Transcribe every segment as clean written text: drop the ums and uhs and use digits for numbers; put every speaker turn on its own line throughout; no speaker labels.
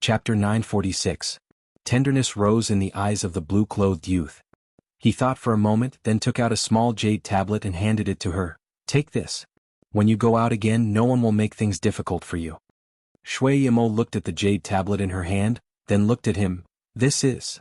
Chapter 946. Tenderness rose in the eyes of the blue-clothed youth. He thought for a moment, then took out a small jade tablet and handed it to her. "Take this. When you go out again, no one will make things difficult for you." Shui Yimo looked at the jade tablet in her hand, then looked at him. "This is.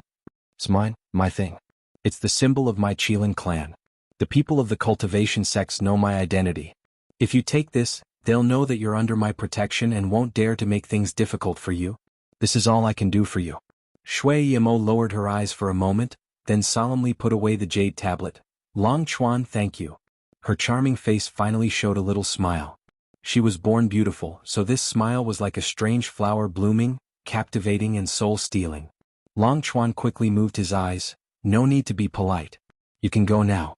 It's mine, my thing. It's the symbol of my Qilin clan. The people of the Cultivation sects know my identity. If you take this, they'll know that you're under my protection and won't dare to make things difficult for you. This is all I can do for you." Shui Yimo lowered her eyes for a moment, then solemnly put away the jade tablet. "Long Chuan, thank you." Her charming face finally showed a little smile. She was born beautiful, so this smile was like a strange flower blooming, captivating and soul-stealing. Long Chuan quickly moved his eyes. "No need to be polite. You can go now."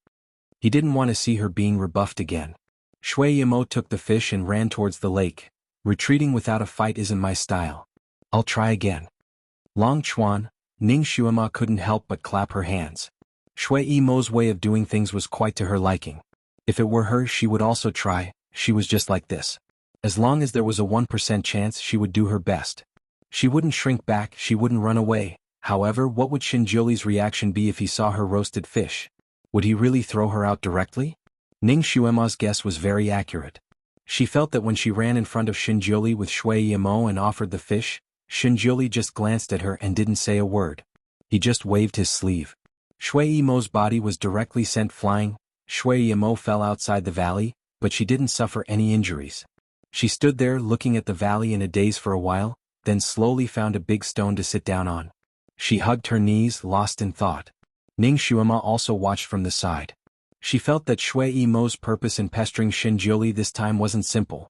He didn't want to see her being rebuffed again. Shui Yimo took the fish and ran towards the lake. "Retreating without a fight isn't my style. I'll try again." Long Chuan, Ning Shuima couldn't help but clap her hands. Shui Yimo's way of doing things was quite to her liking. If it were her, she would also try. She was just like this. As long as there was a 1% chance, she would do her best. She wouldn't shrink back, she wouldn't run away. However, what would Shinjuli's reaction be if he saw her roasted fish? Would he really throw her out directly? Ning Shuima's guess was very accurate. She felt that when she ran in front of Shinjuli with Shui Yimo and offered the fish, Shinjuli just glanced at her and didn't say a word. He just waved his sleeve. Shui Yimo's body was directly sent flying. Shui Yimo fell outside the valley, but she didn't suffer any injuries. She stood there looking at the valley in a daze for a while, then slowly found a big stone to sit down on. She hugged her knees, lost in thought. Ning Shuima also watched from the side. She felt that Shui Yimo's purpose in pestering Shinjuli this time wasn't simple.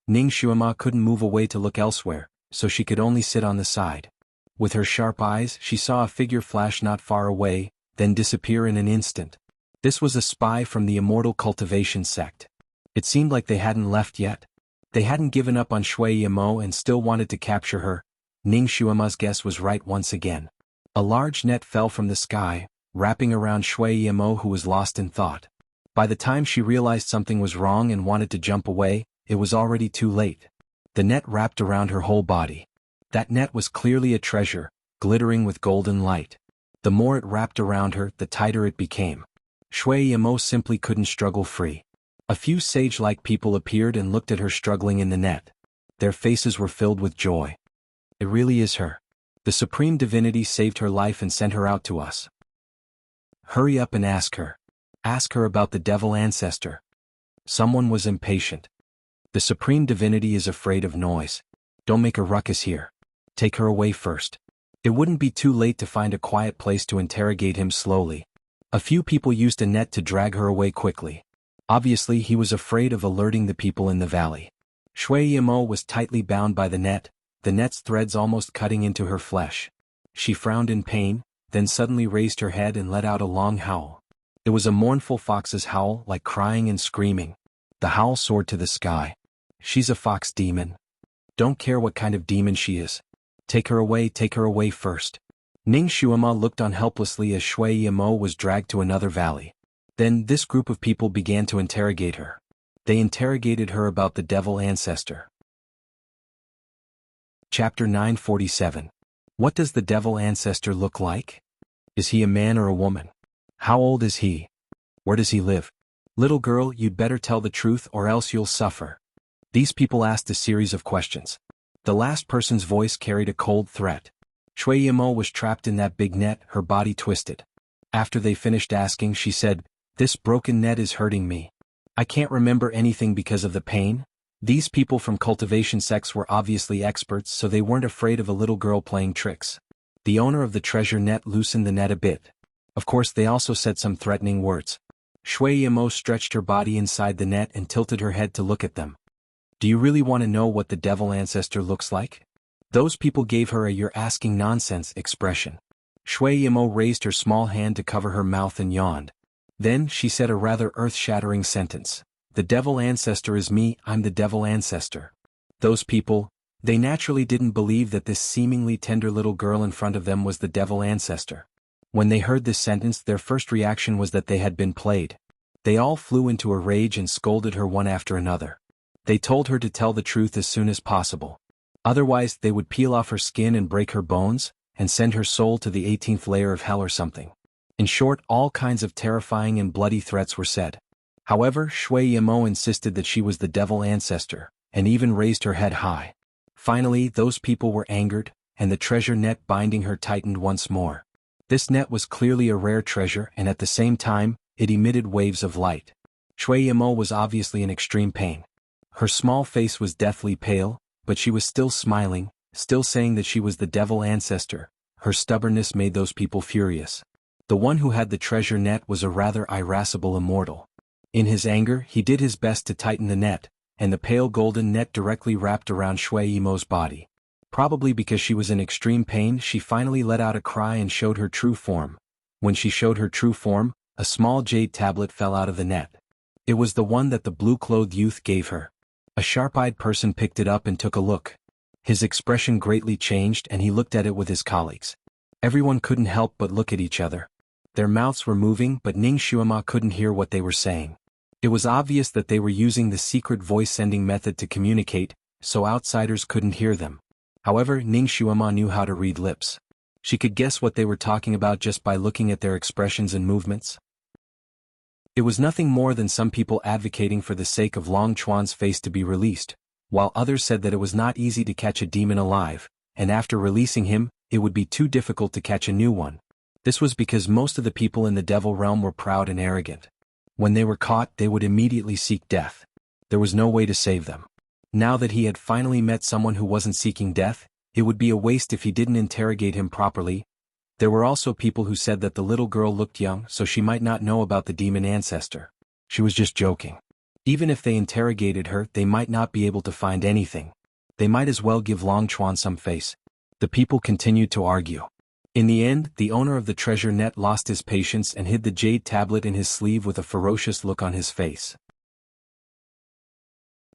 Ning Shuima couldn't move away to look elsewhere, so she could only sit on the side. With her sharp eyes, she saw a figure flash not far away, then disappear in an instant. This was a spy from the Immortal Cultivation sect. It seemed like they hadn't left yet. They hadn't given up on Shui Yimo and still wanted to capture her. Ning Shuima's guess was right once again. A large net fell from the sky, wrapping around Shui Yimo, who was lost in thought. By the time she realized something was wrong and wanted to jump away, it was already too late. The net wrapped around her whole body. That net was clearly a treasure, glittering with golden light. The more it wrapped around her, the tighter it became. Shui Yimo simply couldn't struggle free. A few sage-like people appeared and looked at her struggling in the net. Their faces were filled with joy. "It really is her. The Supreme Divinity saved her life and sent her out to us. Hurry up and ask her. Ask her about the Devil Ancestor." Someone was impatient. "The Supreme Divinity is afraid of noise. Don't make a ruckus here. Take her away first." It wouldn't be too late to find a quiet place to interrogate him slowly. A few people used a net to drag her away quickly. Obviously, he was afraid of alerting the people in the valley. Shui Yimo was tightly bound by the net's threads almost cutting into her flesh. She frowned in pain, then suddenly raised her head and let out a long howl. It was a mournful fox's howl, like crying and screaming. The howl soared to the sky. "She's a fox demon. Don't care what kind of demon she is. Take her away first." Ning Shuima looked on helplessly as Shui Yimo was dragged to another valley. Then this group of people began to interrogate her. They interrogated her about the Devil Ancestor. Chapter 947. What does the Devil Ancestor look like? Is he a man or a woman? How old is he? Where does he live? Little girl, you'd better tell the truth or else you'll suffer. These people asked a series of questions. The last person's voice carried a cold threat. Shui Yimo was trapped in that big net, her body twisted. After they finished asking, she said, "This broken net is hurting me. I can't remember anything because of the pain." These people from Cultivation sects were obviously experts, so they weren't afraid of a little girl playing tricks. The owner of the treasure net loosened the net a bit. Of course, they also said some threatening words. Shui Yimo stretched her body inside the net and tilted her head to look at them. "Do you really want to know what the Devil Ancestor looks like?" Those people gave her a "you're asking nonsense" expression. Shui Yimo raised her small hand to cover her mouth and yawned. Then she said a rather earth-shattering sentence. "The Devil Ancestor is me, I'm the Devil Ancestor." Those people, they naturally didn't believe that this seemingly tender little girl in front of them was the Devil Ancestor. When they heard this sentence, their first reaction was that they had been played. They all flew into a rage and scolded her one after another. They told her to tell the truth as soon as possible. Otherwise, they would peel off her skin and break her bones, and send her soul to the 18th layer of hell or something. In short, all kinds of terrifying and bloody threats were said. However, Shui Yimo insisted that she was the devil ancestor, and even raised her head high. Finally, those people were angered, and the treasure net binding her tightened once more. This net was clearly a rare treasure, and at the same time, it emitted waves of light. Shui Yimo was obviously in extreme pain. Her small face was deathly pale, but she was still smiling, still saying that she was the devil ancestor. Her stubbornness made those people furious. The one who had the treasure net was a rather irascible immortal. In his anger, he did his best to tighten the net, and the pale golden net directly wrapped around Shui Yimo's body. Probably because she was in extreme pain, she finally let out a cry and showed her true form. When she showed her true form, a small jade tablet fell out of the net. It was the one that the blue-clothed youth gave her. A sharp-eyed person picked it up and took a look. His expression greatly changed and he looked at it with his colleagues. Everyone couldn't help but look at each other. Their mouths were moving, but Ning Xuema couldn't hear what they were saying. It was obvious that they were using the secret voice-sending method to communicate, so outsiders couldn't hear them. However, Ning Xuema knew how to read lips. She could guess what they were talking about just by looking at their expressions and movements. It was nothing more than some people advocating for the sake of Long Chuan's face to be released, while others said that it was not easy to catch a demon alive, and after releasing him, it would be too difficult to catch a new one. This was because most of the people in the devil realm were proud and arrogant. When they were caught, they would immediately seek death. There was no way to save them. Now that he had finally met someone who wasn't seeking death, it would be a waste if he didn't interrogate him properly. There were also people who said that the little girl looked young, so she might not know about the demon ancestor. She was just joking. Even if they interrogated her, they might not be able to find anything. They might as well give Long Chuan some face. The people continued to argue. In the end, the owner of the treasure net lost his patience and hid the jade tablet in his sleeve with a ferocious look on his face.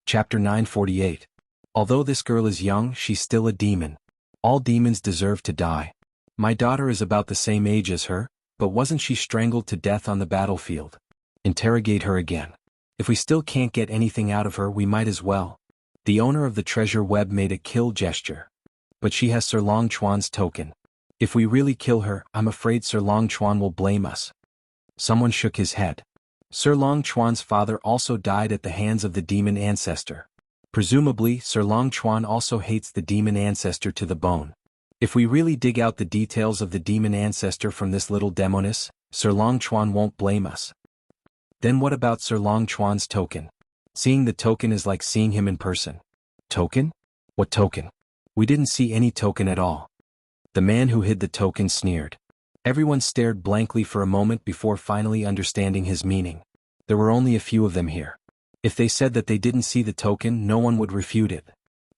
Chapter 948. Although this girl is young, she's still a demon. All demons deserve to die. My daughter is about the same age as her, but wasn't she strangled to death on the battlefield? Interrogate her again. If we still can't get anything out of her, we might as well. The owner of the treasure web made a kill gesture. But she has Sir Long Chuan's token. If we really kill her, I'm afraid Sir Long Chuan will blame us. Someone shook his head. Sir Long Chuan's father also died at the hands of the demon ancestor. Presumably, Sir Long Chuan also hates the demon ancestor to the bone. If we really dig out the details of the demon ancestor from this little demoness, Sir Long Chuan won't blame us. Then what about Sir Long Chuan's token? Seeing the token is like seeing him in person. Token? What token? We didn't see any token at all. The man who hid the token sneered. Everyone stared blankly for a moment before finally understanding his meaning. There were only a few of them here. If they said that they didn't see the token, no one would refute it.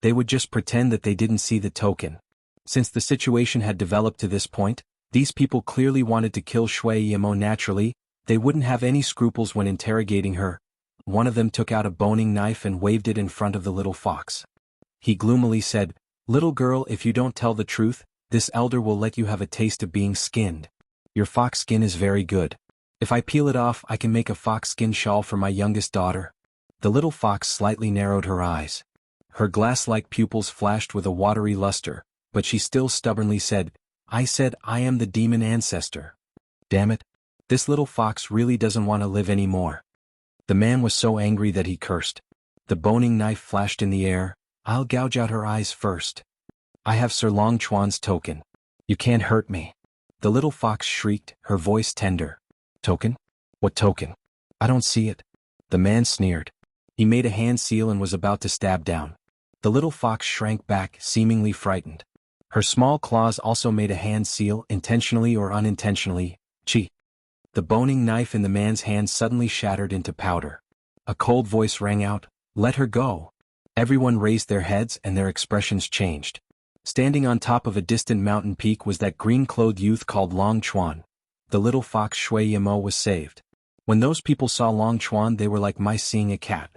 They would just pretend that they didn't see the token. Since the situation had developed to this point, these people clearly wanted to kill Shui Yimo naturally. They wouldn't have any scruples when interrogating her. One of them took out a boning knife and waved it in front of the little fox. He gloomily said, "Little girl, if you don't tell the truth, this elder will let you have a taste of being skinned. Your fox skin is very good. If I peel it off, I can make a fox skin shawl for my youngest daughter." The little fox slightly narrowed her eyes. Her glass-like pupils flashed with a watery luster, but she still stubbornly said, I am the demon ancestor." Damn it. This little fox really doesn't want to live anymore. The man was so angry that he cursed. The boning knife flashed in the air. "I'll gouge out her eyes first. I have Sir Long Chuan's token. You can't hurt me." The little fox shrieked, her voice tender. "Token? What token? I don't see it." The man sneered. He made a hand seal and was about to stab down. The little fox shrank back, seemingly frightened. Her small claws also made a hand seal, intentionally or unintentionally. Chi. The boning knife in the man's hand suddenly shattered into powder. A cold voice rang out, "Let her go." Everyone raised their heads and their expressions changed. Standing on top of a distant mountain peak was that green-clothed youth called Long Chuan. The little fox Shui Yimo was saved. When those people saw Long Chuan, they were like mice seeing a cat.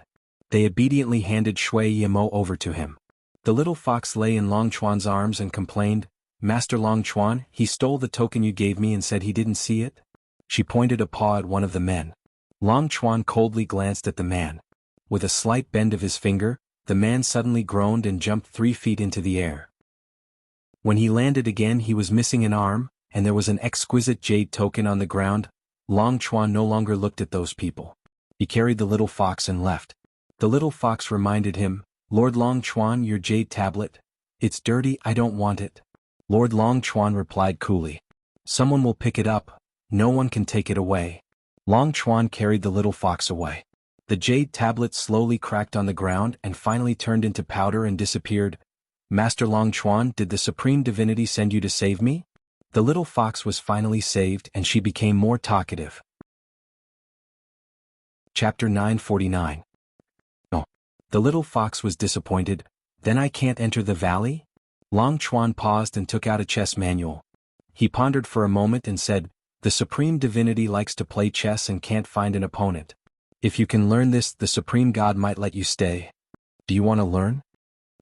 They obediently handed Shui Yimo over to him. The little fox lay in Long Chuan's arms and complained, "Master Long Chuan, he stole the token you gave me and said he didn't see it." She pointed a paw at one of the men. Long Chuan coldly glanced at the man. With a slight bend of his finger, the man suddenly groaned and jumped 3 feet into the air. When he landed again he was missing an arm, and there was an exquisite jade token on the ground. Long Chuan no longer looked at those people. He carried the little fox and left. The little fox reminded him, "Lord Long Chuan, your jade tablet? It's dirty, I don't want it." Lord Long Chuan replied coolly, "Someone will pick it up, no one can take it away." Long Chuan carried the little fox away. The jade tablet slowly cracked on the ground and finally turned into powder and disappeared. "Master Long Chuan, did the Supreme Divinity send you to save me?" The little fox was finally saved and she became more talkative. Chapter 949. Oh. The little fox was disappointed. "Then I can't enter the valley?" Long Chuan paused and took out a chess manual. He pondered for a moment and said, "The Supreme Divinity likes to play chess and can't find an opponent. If you can learn this, the Supreme God might let you stay. Do you want to learn?"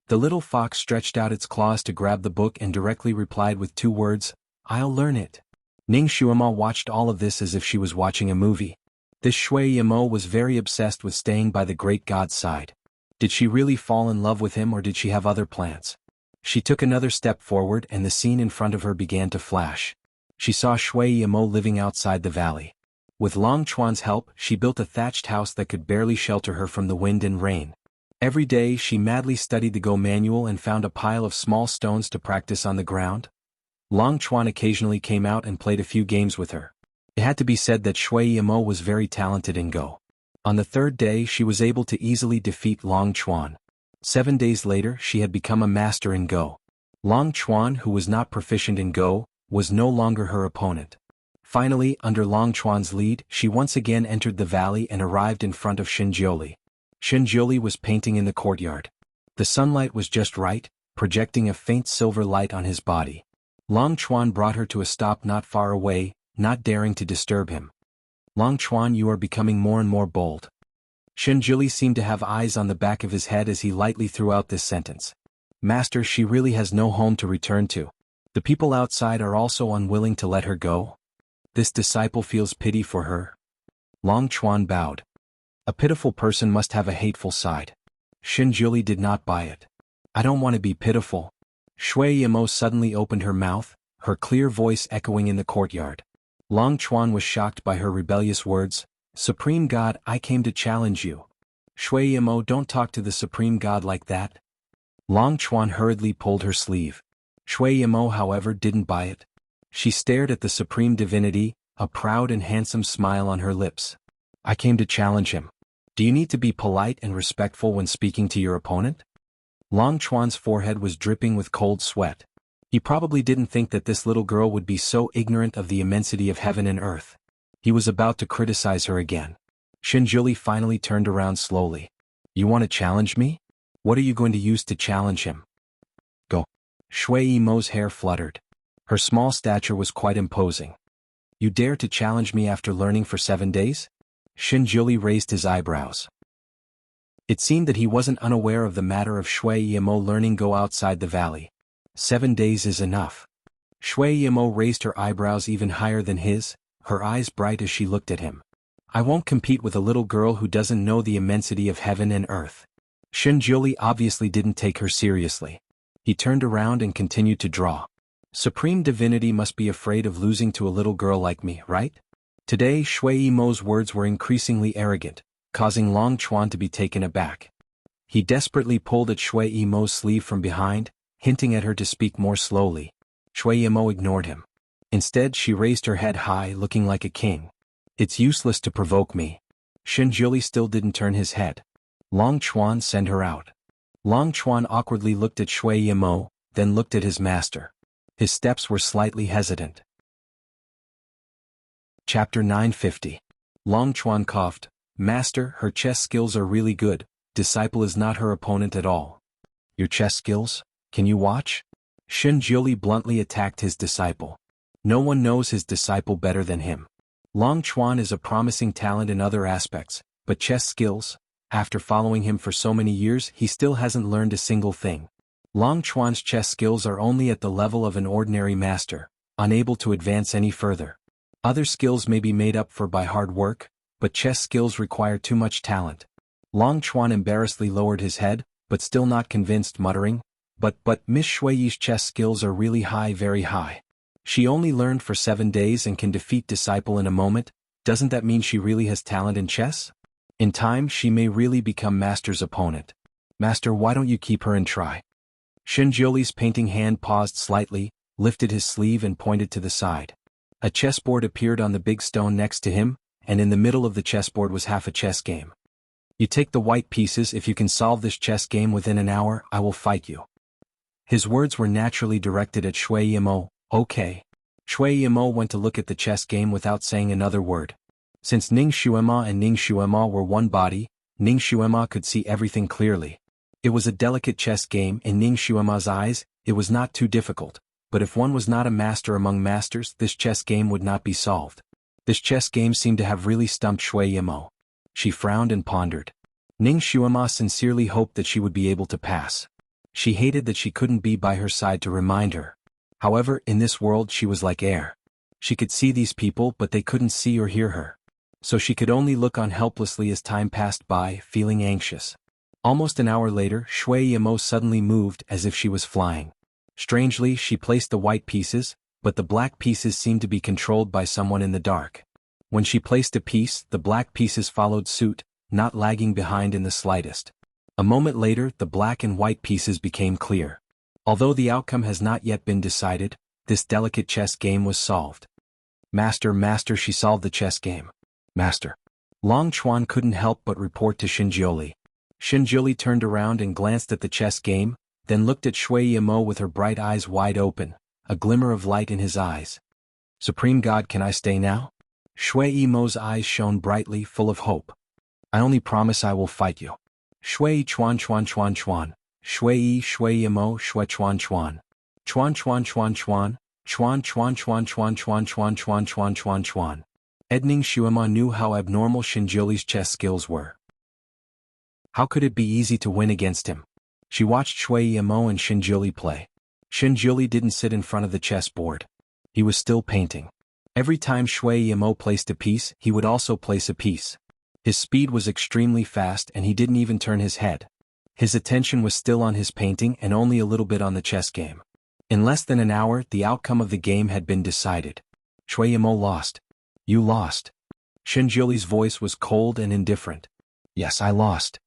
The little fox stretched out its claws to grab the book and directly replied with 2 words, "I'll learn it." Ning Xuema watched all of this as if she was watching a movie. This Shui Yimo was very obsessed with staying by the great god's side. Did she really fall in love with him or did she have other plans? She took another step forward and the scene in front of her began to flash. She saw Shui Yimo living outside the valley. With Long Chuan's help, she built a thatched house that could barely shelter her from the wind and rain. Every day she madly studied the Go manual and found a pile of small stones to practice on the ground. Long Chuan occasionally came out and played a few games with her. It had to be said that Shui Yimo was very talented in Go. On the 3rd day she was able to easily defeat Long Chuan. 7 days later she had become a master in Go. Long Chuan, who was not proficient in Go, was no longer her opponent. Finally, under Long Chuan's lead, she once again entered the valley and arrived in front of Shinjioli. Shinjioli was painting in the courtyard. The sunlight was just right, projecting a faint silver light on his body. Long Chuan brought her to a stop not far away, not daring to disturb him. "Long Chuan, you are becoming more and more bold." Shinjioli seemed to have eyes on the back of his head as he lightly threw out this sentence. "Master, she really has no home to return to. The people outside are also unwilling to let her go. This disciple feels pity for her." Long Chuan bowed. A pitiful person must have a hateful side. Shinjioli did not buy it. "I don't want to be pitiful." Shui Yimo suddenly opened her mouth, her clear voice echoing in the courtyard. Long Chuan was shocked by her rebellious words. "Supreme God, I came to challenge you." "Shui Yimo, don't talk to the Supreme God like that." Long Chuan hurriedly pulled her sleeve. Shui Yimo, however, didn't buy it. She stared at the Supreme Divinity, a proud and handsome smile on her lips. "I came to challenge him. Do you need to be polite and respectful when speaking to your opponent?" Long Chuan's forehead was dripping with cold sweat. He probably didn't think that this little girl would be so ignorant of the immensity of heaven and earth. He was about to criticize her again. Shinjioli finally turned around slowly. "You want to challenge me? What are you going to use to challenge him?" "Go." Shui Yimo's hair fluttered. Her small stature was quite imposing. "You dare to challenge me after learning for 7 days?" Shinjioli raised his eyebrows. It seemed that he wasn't unaware of the matter of Shui Yimo learning Go outside the valley. 7 days is enough. Shui Yimo raised her eyebrows even higher than his, her eyes bright as she looked at him. "I won't compete with a little girl who doesn't know the immensity of heaven and earth." Shinjioli obviously didn't take her seriously. He turned around and continued to draw. "Supreme Divinity must be afraid of losing to a little girl like me, right?" Today Shui Yimo's words were increasingly arrogant, causing Long Chuan to be taken aback. He desperately pulled at Shui Yimo's sleeve from behind, hinting at her to speak more slowly. Shui Yimo ignored him. Instead she raised her head high, looking like a king. "It's useless to provoke me." Shinjioli still didn't turn his head. "Long Chuan, send her out." Long Chuan awkwardly looked at Shui Yimo, then looked at his master. His steps were slightly hesitant. Chapter 950. Long Chuan coughed. "Master, her chess skills are really good. Disciple is not her opponent at all." "Your chess skills? Can you watch?" Shinjioli bluntly attacked his disciple. No one knows his disciple better than him. Long Chuan is a promising talent in other aspects, but chess skills? After following him for so many years, he still hasn't learned a single thing. Long Chuan's chess skills are only at the level of an ordinary master, unable to advance any further. Other skills may be made up for by hard work, but chess skills require too much talent. Long Chuan embarrassedly lowered his head, but still not convinced, muttering, But Miss Shuiyi's chess skills are really high, very high. She only learned for 7 days and can defeat disciple in a moment. Doesn't that mean she really has talent in chess? In time she may really become Master's opponent. Master, why don't you keep her and try? Shinjioli's painting hand paused slightly, lifted his sleeve and pointed to the side. A chessboard appeared on the big stone next to him, and in the middle of the chessboard was half a chess game. You take the white pieces. If you can solve this chess game within an hour, I will fight you. His words were naturally directed at Shui Yimo. Okay. Shui Yimo went to look at the chess game without saying another word. Since Ning Xuema and Ning Xuema were one body, Ning Xuema could see everything clearly. It was a delicate chess game. In Ning Xuema's eyes, it was not too difficult, but if one was not a master among masters, this chess game would not be solved. This chess game seemed to have really stumped Shui Yimo. She frowned and pondered. Ning Xuema sincerely hoped that she would be able to pass. She hated that she couldn't be by her side to remind her. However, in this world she was like air. She could see these people but they couldn't see or hear her. So she could only look on helplessly as time passed by, feeling anxious. Almost an hour later, Shui Yimo suddenly moved as if she was flying. Strangely, she placed the white pieces, but the black pieces seemed to be controlled by someone in the dark. When she placed a piece, the black pieces followed suit, not lagging behind in the slightest. A moment later, the black and white pieces became clear. Although the outcome has not yet been decided, this delicate chess game was solved. Master, she solved the chess game. Master. Long Chuan couldn't help but report to Shinjioli. Shinjioli turned around and glanced at the chess game, then looked at Shui Yimo with her bright eyes wide open, a glimmer of light in his eyes. Supreme God, can I stay now? Shui Yimo's eyes shone brightly, full of hope. I only promise I will fight you. Shui Chuan. Shui Yimo Shui Chuan. Chuan. Ning Xuema knew how abnormal Shinjioli's chess skills were. How could it be easy to win against him? She watched Shui Yimo and Shinjioli play. Shinjioli didn't sit in front of the chessboard. He was still painting. Every time Shui Yimo placed a piece, he would also place a piece. His speed was extremely fast and he didn't even turn his head. His attention was still on his painting and only a little bit on the chess game. In less than an hour, the outcome of the game had been decided. Shui Yimo lost. You lost. Shinjioli's voice was cold and indifferent. Yes, I lost.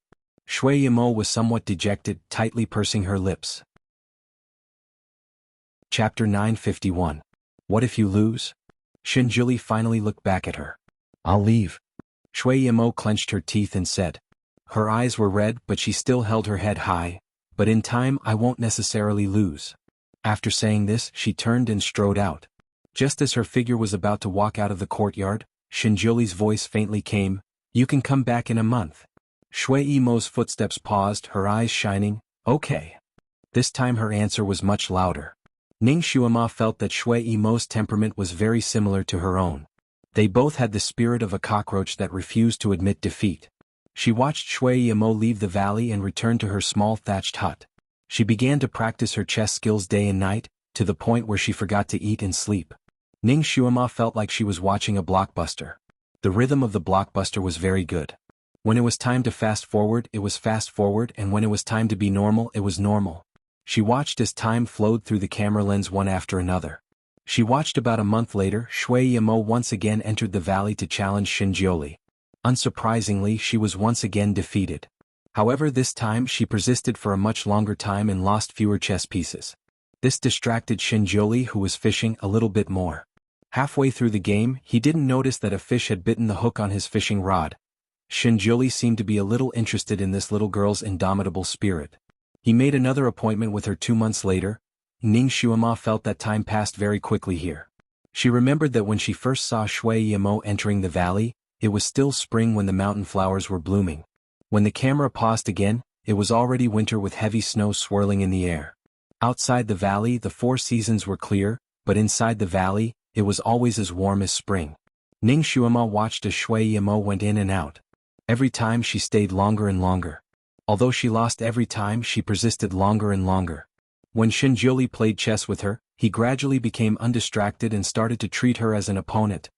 Shui Yimo was somewhat dejected, tightly pursing her lips. Chapter 951. What if you lose? Shinjioli finally looked back at her. I'll leave. Shui Yimo clenched her teeth and said. Her eyes were red but she still held her head high. But in time I won't necessarily lose. After saying this, she turned and strode out. Just as her figure was about to walk out of the courtyard, Shinjioli's voice faintly came, You can come back in a month. Shui Yimo's footsteps paused, her eyes shining. Okay. This time her answer was much louder. Ning Xuema felt that Shui Yimo's temperament was very similar to her own. They both had the spirit of a cockroach that refused to admit defeat. She watched Shui Yimo leave the valley and return to her small thatched hut. She began to practice her chess skills day and night, to the point where she forgot to eat and sleep. Ning Xuema felt like she was watching a blockbuster. The rhythm of the blockbuster was very good. When it was time to fast forward, it was fast forward, and when it was time to be normal, it was normal. She watched as time flowed through the camera lens one after another. She watched. About a month later, Shui Yimo once again entered the valley to challenge Shinjioli. Unsurprisingly, she was once again defeated. However, this time she persisted for a much longer time and lost fewer chess pieces. This distracted Shinjioli, who was fishing, a little bit more. Halfway through the game, he didn't notice that a fish had bitten the hook on his fishing rod. Shinjioli seemed to be a little interested in this little girl's indomitable spirit. He made another appointment with her 2 months later. Ning Xuema felt that time passed very quickly here. She remembered that when she first saw Shui Yimo entering the valley, it was still spring when the mountain flowers were blooming. When the camera paused again, it was already winter with heavy snow swirling in the air. Outside the valley, the 4 seasons were clear, but inside the valley, it was always as warm as spring. Ning Xuema watched as Shui Yimo went in and out. Every time she stayed longer and longer. Although she lost every time, she persisted longer and longer. When Shinjioli played chess with her, he gradually became undistracted and started to treat her as an opponent.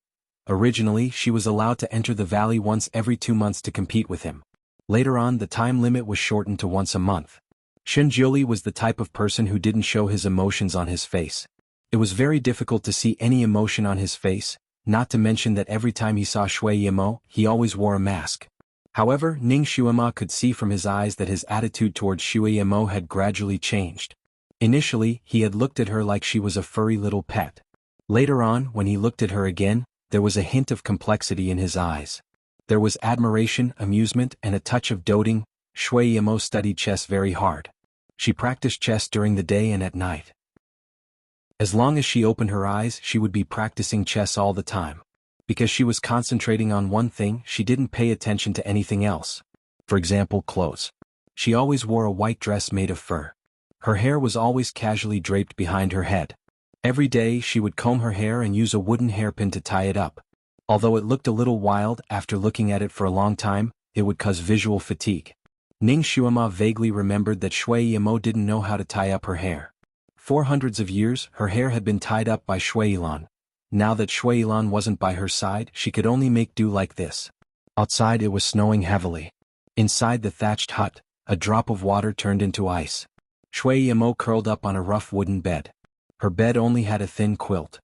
Originally, she was allowed to enter the valley once every 2 months to compete with him. Later on, the time limit was shortened to once a month. Shenjiuli was the type of person who didn't show his emotions on his face. It was very difficult to see any emotion on his face, not to mention that every time he saw Shui Yimo, he always wore a mask. However, Ning Xuema could see from his eyes that his attitude towards Shui Yimo had gradually changed. Initially, he had looked at her like she was a furry little pet. Later on, when he looked at her again, there was a hint of complexity in his eyes. There was admiration, amusement, and a touch of doting. Shui Yimo studied chess very hard. She practiced chess during the day and at night. As long as she opened her eyes, she would be practicing chess all the time. Because she was concentrating on one thing, she didn't pay attention to anything else. For example, clothes. She always wore a white dress made of fur. Her hair was always casually draped behind her head. Every day she would comb her hair and use a wooden hairpin to tie it up. Although it looked a little wild, after looking at it for a long time, it would cause visual fatigue. Ning Xuema vaguely remembered that Shui Yimo didn't know how to tie up her hair. For hundreds of years, her hair had been tied up by Shui Yilan. Now that Shui Yilan wasn't by her side, she could only make do like this. Outside it was snowing heavily. Inside the thatched hut, a drop of water turned into ice. Shui Yimo curled up on a rough wooden bed. Her bed only had a thin quilt.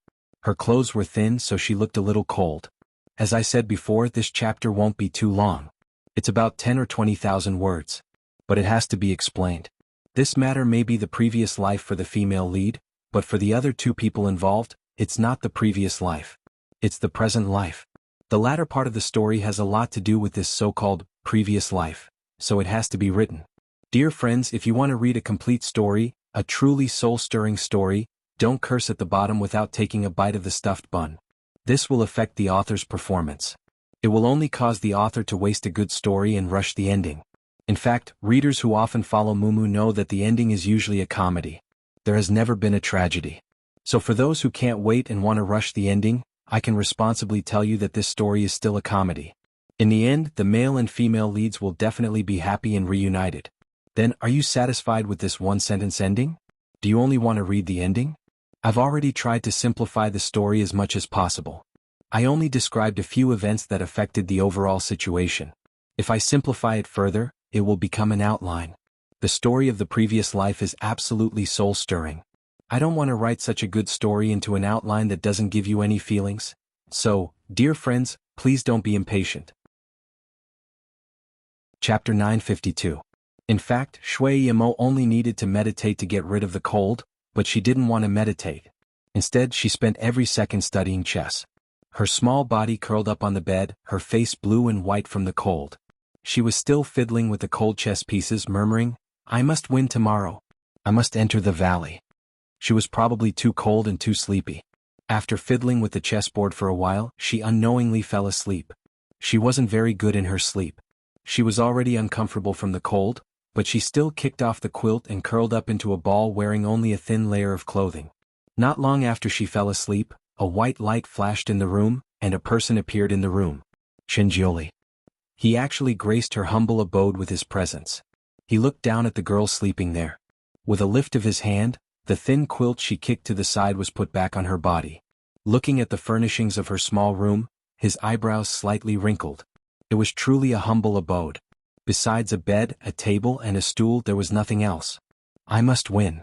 Her clothes were thin, so she looked a little cold. As I said before, this chapter won't be too long. It's about 10 or 20,000 words. But it has to be explained. This matter may be the previous life for the female lead, but for the other two people involved, it's not the previous life. It's the present life. The latter part of the story has a lot to do with this so-called previous life, so it has to be written. Dear friends, if you want to read a complete story, a truly soul-stirring story, don't curse at the bottom without taking a bite of the stuffed bun. This will affect the author's performance. It will only cause the author to waste a good story and rush the ending. In fact, readers who often follow Mumu know that the ending is usually a comedy. There has never been a tragedy. So for those who can't wait and want to rush the ending, I can responsibly tell you that this story is still a comedy. In the end, the male and female leads will definitely be happy and reunited. Then, are you satisfied with this one-sentence ending? Do you only want to read the ending? I've already tried to simplify the story as much as possible. I only described a few events that affected the overall situation. If I simplify it further, it will become an outline. The story of the previous life is absolutely soul-stirring. I don't want to write such a good story into an outline that doesn't give you any feelings. So, dear friends, please don't be impatient. Chapter 952. In fact, Shui Yimo only needed to meditate to get rid of the cold, but she didn't want to meditate. Instead, she spent every second studying chess. Her small body curled up on the bed, her face blue and white from the cold. She was still fiddling with the cold chess pieces, murmuring, "I must win tomorrow. I must enter the valley." She was probably too cold and too sleepy. After fiddling with the chessboard for a while, she unknowingly fell asleep. She wasn't very good in her sleep. She was already uncomfortable from the cold, but she still kicked off the quilt and curled up into a ball wearing only a thin layer of clothing. Not long after she fell asleep, a white light flashed in the room, and a person appeared in the room. Shenjiuli. He actually graced her humble abode with his presence. He looked down at the girl sleeping there. With a lift of his hand, the thin quilt she kicked to the side was put back on her body. Looking at the furnishings of her small room, his eyebrows slightly wrinkled. It was truly a humble abode. Besides a bed, a table, and a stool, there was nothing else. "I must win,"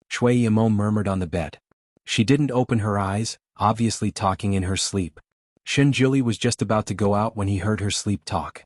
Shui Yimo murmured on the bed. She didn't open her eyes, obviously talking in her sleep. Shenjiuli was just about to go out when he heard her sleep talk.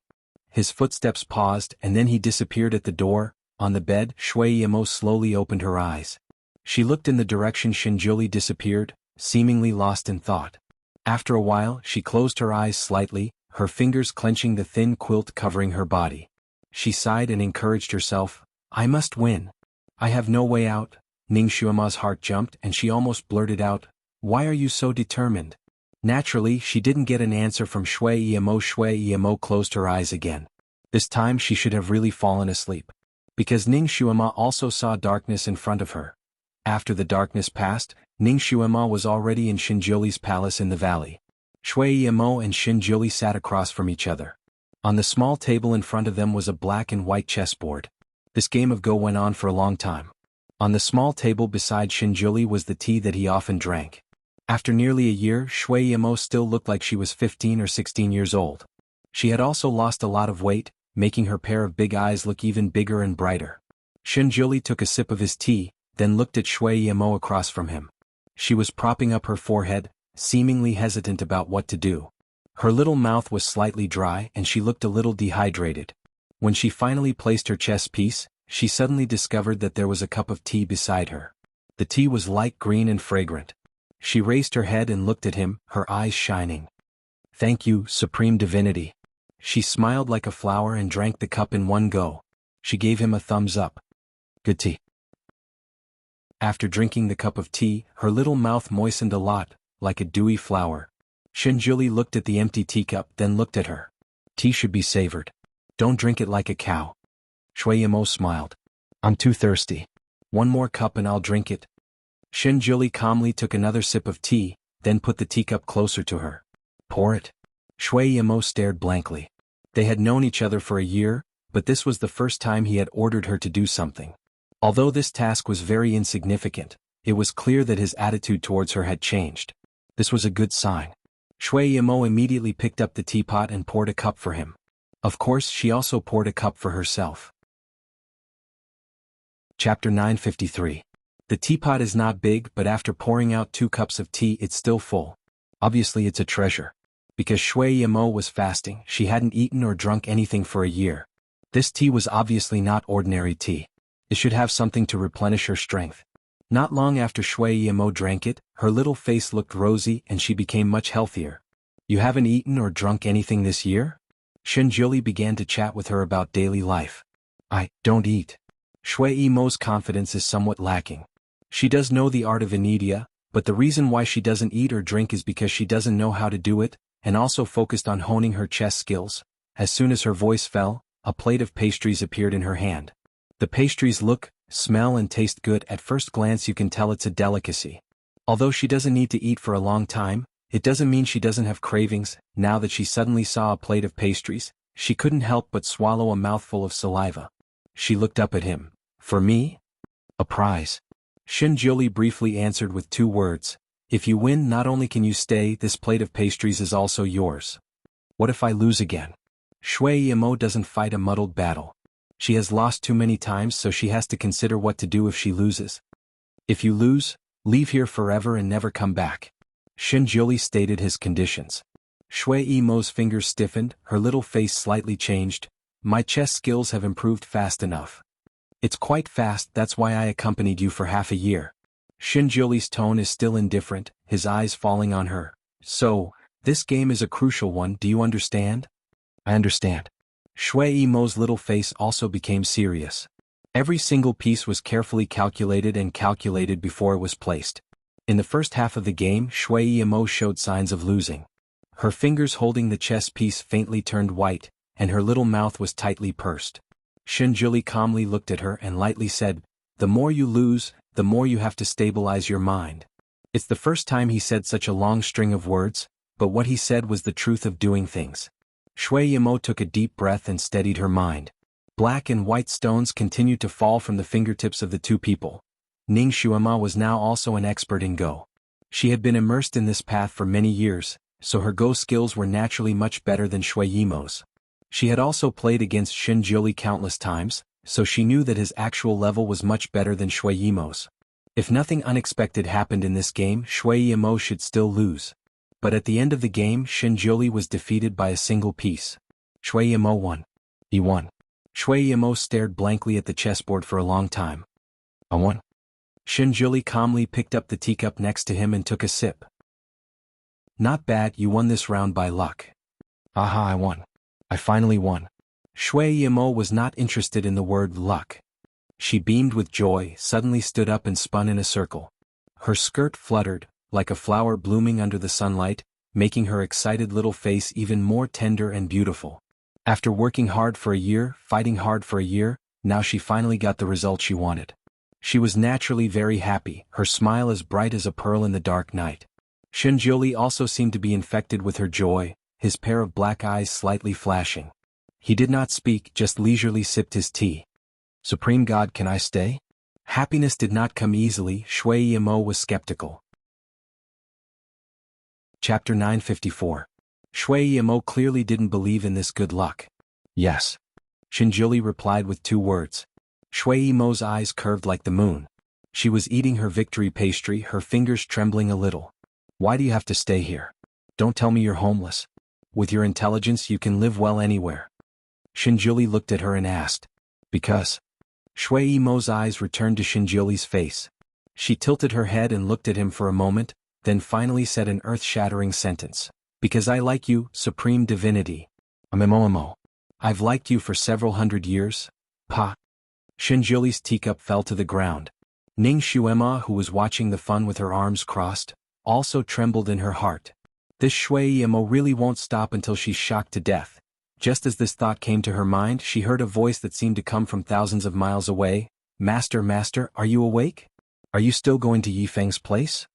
His footsteps paused, and then he disappeared at the door. On the bed, Shui Yimo slowly opened her eyes. She looked in the direction Shenjiuli disappeared, seemingly lost in thought. After a while, she closed her eyes slightly, her fingers clenching the thin quilt covering her body. She sighed and encouraged herself, "I must win. I have no way out." Ning Xuema's heart jumped and she almost blurted out, "Why are you so determined?" Naturally, she didn't get an answer from Shui Yimo. Shui Yimo closed her eyes again. This time she should have really fallen asleep. Because Ning Xuema also saw darkness in front of her. After the darkness passed, Ning Xuema was already in Shenjiuli's palace in the valley. Shui Yimo and Shenjiuli sat across from each other. On the small table in front of them was a black and white chessboard. This game of Go went on for a long time. On the small table beside Shenjiuli was the tea that he often drank. After nearly a year, Shui Yimo still looked like she was 15 or 16 years old. She had also lost a lot of weight, making her pair of big eyes look even bigger and brighter. Shinjuli took a sip of his tea, then looked at Shui Yamo across from him. She was propping up her forehead, seemingly hesitant about what to do. Her little mouth was slightly dry and she looked a little dehydrated. When she finally placed her chess piece, she suddenly discovered that there was a cup of tea beside her. The tea was light green and fragrant. She raised her head and looked at him, her eyes shining. "Thank you, Supreme Divinity." She smiled like a flower and drank the cup in one go. She gave him a thumbs up. "Good tea." After drinking the cup of tea, her little mouth moistened a lot, like a dewy flower. Shinjuli looked at the empty teacup, then looked at her. "Tea should be savored. Don't drink it like a cow." Shui Yamo smiled. "I'm too thirsty. One more cup and I'll drink it." Shinjuli calmly took another sip of tea, then put the teacup closer to her. "Pour it." Shui Yamo stared blankly. They had known each other for a year, but this was the first time he had ordered her to do something. Although this task was very insignificant, it was clear that his attitude towards her had changed. This was a good sign. Shui Yamo immediately picked up the teapot and poured a cup for him. Of course, she also poured a cup for herself. Chapter 953. The teapot is not big, but after pouring out 2 cups of tea it's still full. Obviously it's a treasure. Because Shui Yamo was fasting, she hadn't eaten or drunk anything for a year. This tea was obviously not ordinary tea. It should have something to replenish her strength. Not long after Shui Yamo drank it, her little face looked rosy and she became much healthier. "You haven't eaten or drunk anything this year?" Shinjuli began to chat with her about daily life. "I don't eat." Shui Yamo's confidence is somewhat lacking. She does know the art of Inidia, but the reason why she doesn't eat or drink is because she doesn't know how to do it, and also focused on honing her chess skills. As soon as her voice fell, a plate of pastries appeared in her hand. The pastries look, smell and taste good. At first glance you can tell it's a delicacy. Although she doesn't need to eat for a long time, it doesn't mean she doesn't have cravings. Now that she suddenly saw a plate of pastries, she couldn't help but swallow a mouthful of saliva. She looked up at him. "For me?" "A prize." Shinjuli briefly answered with 2 words. "If you win, not only can you stay, this plate of pastries is also yours." "What if I lose again?" Shui Yamo doesn't fight a muddled battle. She has lost too many times, so she has to consider what to do if she loses. "If you lose, leave here forever and never come back." Shinjuli stated his conditions. Shui Yamo's fingers stiffened, her little face slightly changed. "My chess skills have improved fast enough." "It's quite fast, that's why I accompanied you for half a year." Shinjuli's tone is still indifferent, his eyes falling on her. "So, this game is a crucial one, do you understand?" "I understand." Shui Yamo's little face also became serious. Every single piece was carefully calculated before it was placed. In the first half of the game, Shui Yamo showed signs of losing. Her fingers holding the chess piece faintly turned white, and her little mouth was tightly pursed. Shinjuli calmly looked at her and lightly said, "The more you lose, the more you have to stabilize your mind." It's the first time he said such a long string of words, but what he said was the truth of doing things. Shui Yamo took a deep breath and steadied her mind. Black and white stones continued to fall from the fingertips of the 2 people. Ning Shuama was now also an expert in Go. She had been immersed in this path for many years, so her Go skills were naturally much better than Shui Yamo's. She had also played against Shinjuli countless times, so she knew that his actual level was much better than Shui Yamo's. If nothing unexpected happened in this game, Shui Yamo should still lose. But at the end of the game, Shinjuli was defeated by a single piece. Shui Yamo won. He won. Shui Yamo stared blankly at the chessboard for a long time. "I won." Shinjuli calmly picked up the teacup next to him and took a sip. "Not bad, you won this round by luck." "Aha, I won. I finally won." Shui Yamo was not interested in the word luck. She beamed with joy, suddenly stood up and spun in a circle. Her skirt fluttered, like a flower blooming under the sunlight, making her excited little face even more tender and beautiful. After working hard for a year, fighting hard for a year, now she finally got the result she wanted. She was naturally very happy, her smile as bright as a pearl in the dark night. Shinjuli also seemed to be infected with her joy, his pair of black eyes slightly flashing. He did not speak, just leisurely sipped his tea. "Supreme God, can I stay?" Happiness did not come easily. Shui Yamo was skeptical. Chapter 954. Shui Yamo clearly didn't believe in this good luck. "Yes." Shinjuli replied with 2 words. Shui Yimo's eyes curved like the moon. She was eating her victory pastry, her fingers trembling a little. Why do you have to stay here? Don't tell me you're homeless. With your intelligence you can live well anywhere. Shinjuli looked at her and asked. Because. Shui Yimo's eyes returned to Shinjuli's face. She tilted her head and looked at him for a moment, then finally said an earth-shattering sentence. Because I like you, Supreme Divinity. Amimomo. I've liked you for several hundred years. Pa. Shinjuli's teacup fell to the ground. Ning Xuema, who was watching the fun with her arms crossed, also trembled in her heart. This Shui Yimo really won't stop until she's shocked to death. Just as this thought came to her mind, she heard a voice that seemed to come from thousands of miles away. Master, master, are you awake? Are you still going to Yifeng's place?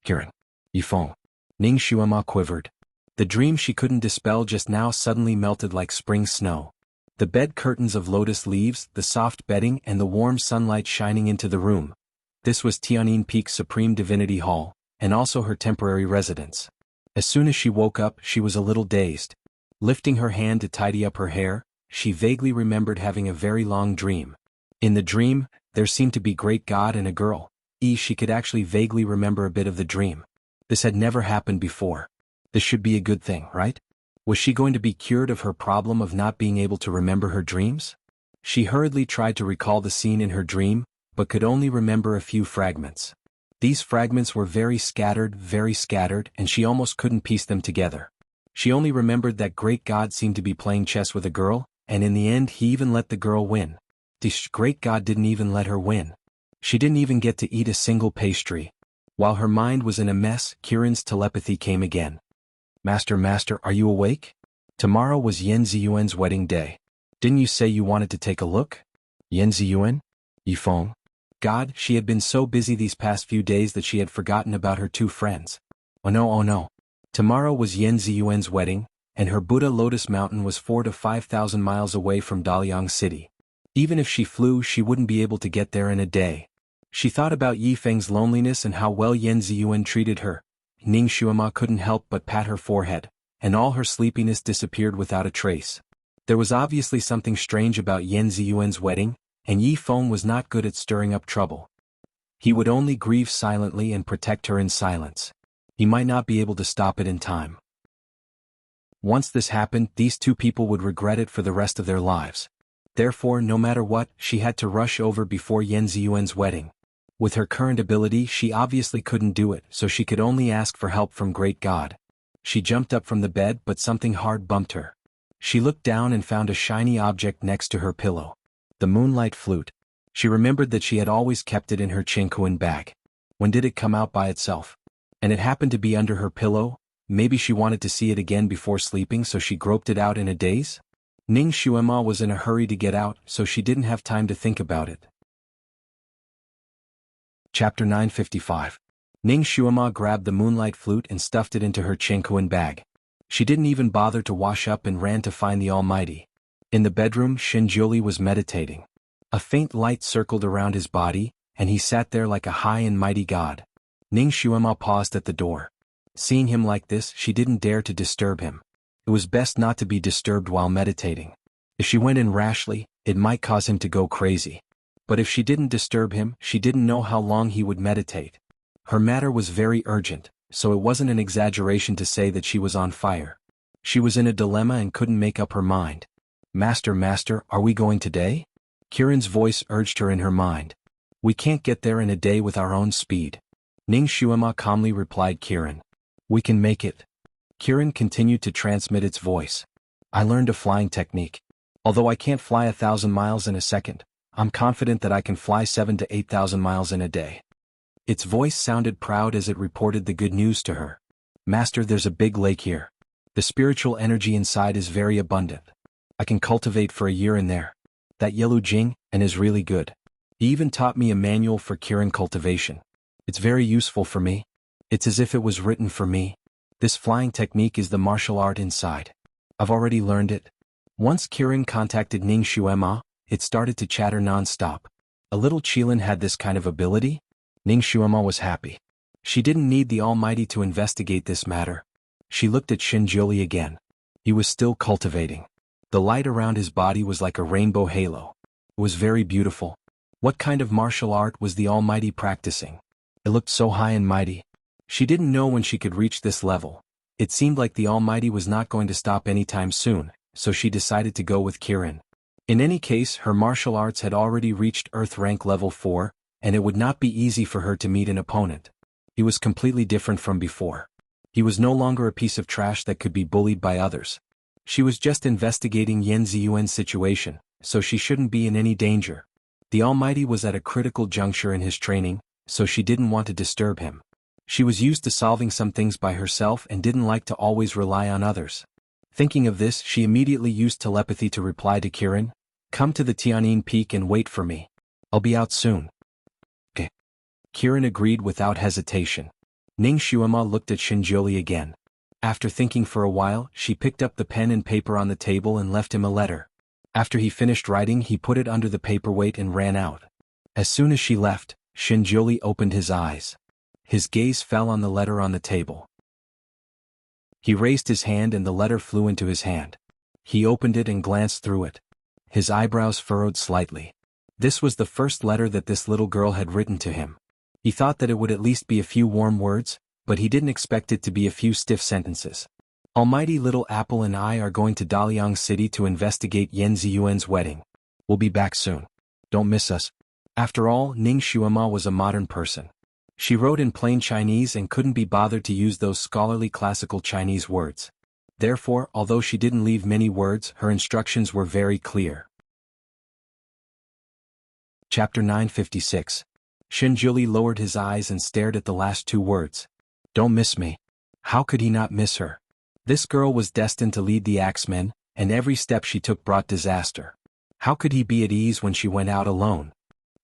Kiran. Yifeng. Ning Xuema quivered. The dream she couldn't dispel just now suddenly melted like spring snow. The bed curtains of lotus leaves, the soft bedding and the warm sunlight shining into the room. This was Tianyin Peak's Supreme Divinity Hall, and also her temporary residence. As soon as she woke up, she was a little dazed. Lifting her hand to tidy up her hair, she vaguely remembered having a very long dream. In the dream, there seemed to be great God and a girl. She could actually vaguely remember a bit of the dream. This had never happened before. This should be a good thing, right? Was she going to be cured of her problem of not being able to remember her dreams? She hurriedly tried to recall the scene in her dream, but could only remember a few fragments. These fragments were very scattered, and she almost couldn't piece them together. She only remembered that great God seemed to be playing chess with a girl, and in the end he even let the girl win. This great God didn't even let her win. She didn't even get to eat a single pastry. While her mind was in a mess, Kiran's telepathy came again. Master, master, are you awake? Tomorrow was Yan Ziyuan's wedding day. Didn't you say you wanted to take a look? Yan Ziyuan? Yifeng? God, she had been so busy these past few days that she had forgotten about her 2 friends. Oh no, oh no. Tomorrow was Yan Ziyuan's wedding, and her Buddha Lotus Mountain was 4,000 to 5,000 miles away from Daliang City. Even if she flew, she wouldn't be able to get there in a day. She thought about Yifeng's loneliness and how well Yan Ziyuan treated her. Ning Xuema couldn't help but pat her forehead, and all her sleepiness disappeared without a trace. There was obviously something strange about Yan Ziyuan's wedding, and Yifeng was not good at stirring up trouble. He would only grieve silently and protect her in silence. He might not be able to stop it in time. Once this happened, these 2 people would regret it for the rest of their lives. Therefore, no matter what, she had to rush over before Yan Ziyuan's wedding. With her current ability, she obviously couldn't do it, so she could only ask for help from Great God. She jumped up from the bed, but something hard bumped her. She looked down and found a shiny object next to her pillow. The moonlight flute. She remembered that she had always kept it in her Jianghu bag. When did it come out by itself? And it happened to be under her pillow? Maybe she wanted to see it again before sleeping, so she groped it out in a daze? Ning Xuema was in a hurry to get out, so she didn't have time to think about it. Chapter 955. Ning Xuema grabbed the moonlight flute and stuffed it into her Jianghu bag. She didn't even bother to wash up and ran to find the Almighty. In the bedroom, Shinjuli was meditating. A faint light circled around his body, and he sat there like a high and mighty god. Ning Xuema paused at the door. Seeing him like this, she didn't dare to disturb him. It was best not to be disturbed while meditating. If she went in rashly, it might cause him to go crazy. But if she didn't disturb him, she didn't know how long he would meditate. Her matter was very urgent, so it wasn't an exaggeration to say that she was on fire. She was in a dilemma and couldn't make up her mind. Master, master, are we going today? Kiran's voice urged her in her mind. We can't get there in a day with our own speed. Ning Xuema calmly replied Kiran. We can make it. Kiran continued to transmit its voice. I learned a flying technique. Although I can't fly 1,000 miles in a second, I'm confident that I can fly 7,000 to 8,000 miles in a day. Its voice sounded proud as it reported the good news to her. Master, there's a big lake here. The spiritual energy inside is very abundant. I can cultivate for a year in there. That yellow Jing, and is really good. He even taught me a manual for Kiran cultivation. It's very useful for me. It's as if it was written for me. This flying technique is the martial art inside. I've already learned it. Once Kiran contacted Ning Xuema, it started to chatter non-stop. A little Qilin had this kind of ability? Ning Xuema was happy. She didn't need the Almighty to investigate this matter. She looked at Shinjuli again. He was still cultivating. The light around his body was like a rainbow halo. It was very beautiful. What kind of martial art was the Almighty practicing? It looked so high and mighty. She didn't know when she could reach this level. It seemed like the Almighty was not going to stop anytime soon, so she decided to go with Kirin. In any case, her martial arts had already reached Earth rank level 4, and it would not be easy for her to meet an opponent. He was completely different from before. He was no longer a piece of trash that could be bullied by others. She was just investigating Yan Ziyuan's situation, so she shouldn't be in any danger. The Almighty was at a critical juncture in his training, so she didn't want to disturb him. She was used to solving some things by herself and didn't like to always rely on others. Thinking of this, she immediately used telepathy to reply to Kirin, "Come to the Tianin Peak and wait for me. I'll be out soon." Okay. Kirin agreed without hesitation. Ning Xuema looked at Xinjiuli again. After thinking for a while, she picked up the pen and paper on the table and left him a letter. After he finished writing, he put it under the paperweight and ran out. As soon as she left, Xinjiuli opened his eyes. His gaze fell on the letter on the table. He raised his hand and the letter flew into his hand. He opened it and glanced through it. His eyebrows furrowed slightly. This was the first letter that this little girl had written to him. He thought that it would at least be a few warm words, but he didn't expect it to be a few stiff sentences. "Almighty Little Apple and I are going to Daliang City to investigate Yan Ziyuan's wedding. We'll be back soon. Don't miss us." After all, Ning Xuema was a modern person. She wrote in plain Chinese and couldn't be bothered to use those scholarly classical Chinese words. Therefore, although she didn't leave many words, her instructions were very clear. Chapter 956. Xinjiuli lowered his eyes and stared at the last two words. Don't miss me. How could he not miss her? This girl was destined to lead the Axemen, and every step she took brought disaster. How could he be at ease when she went out alone?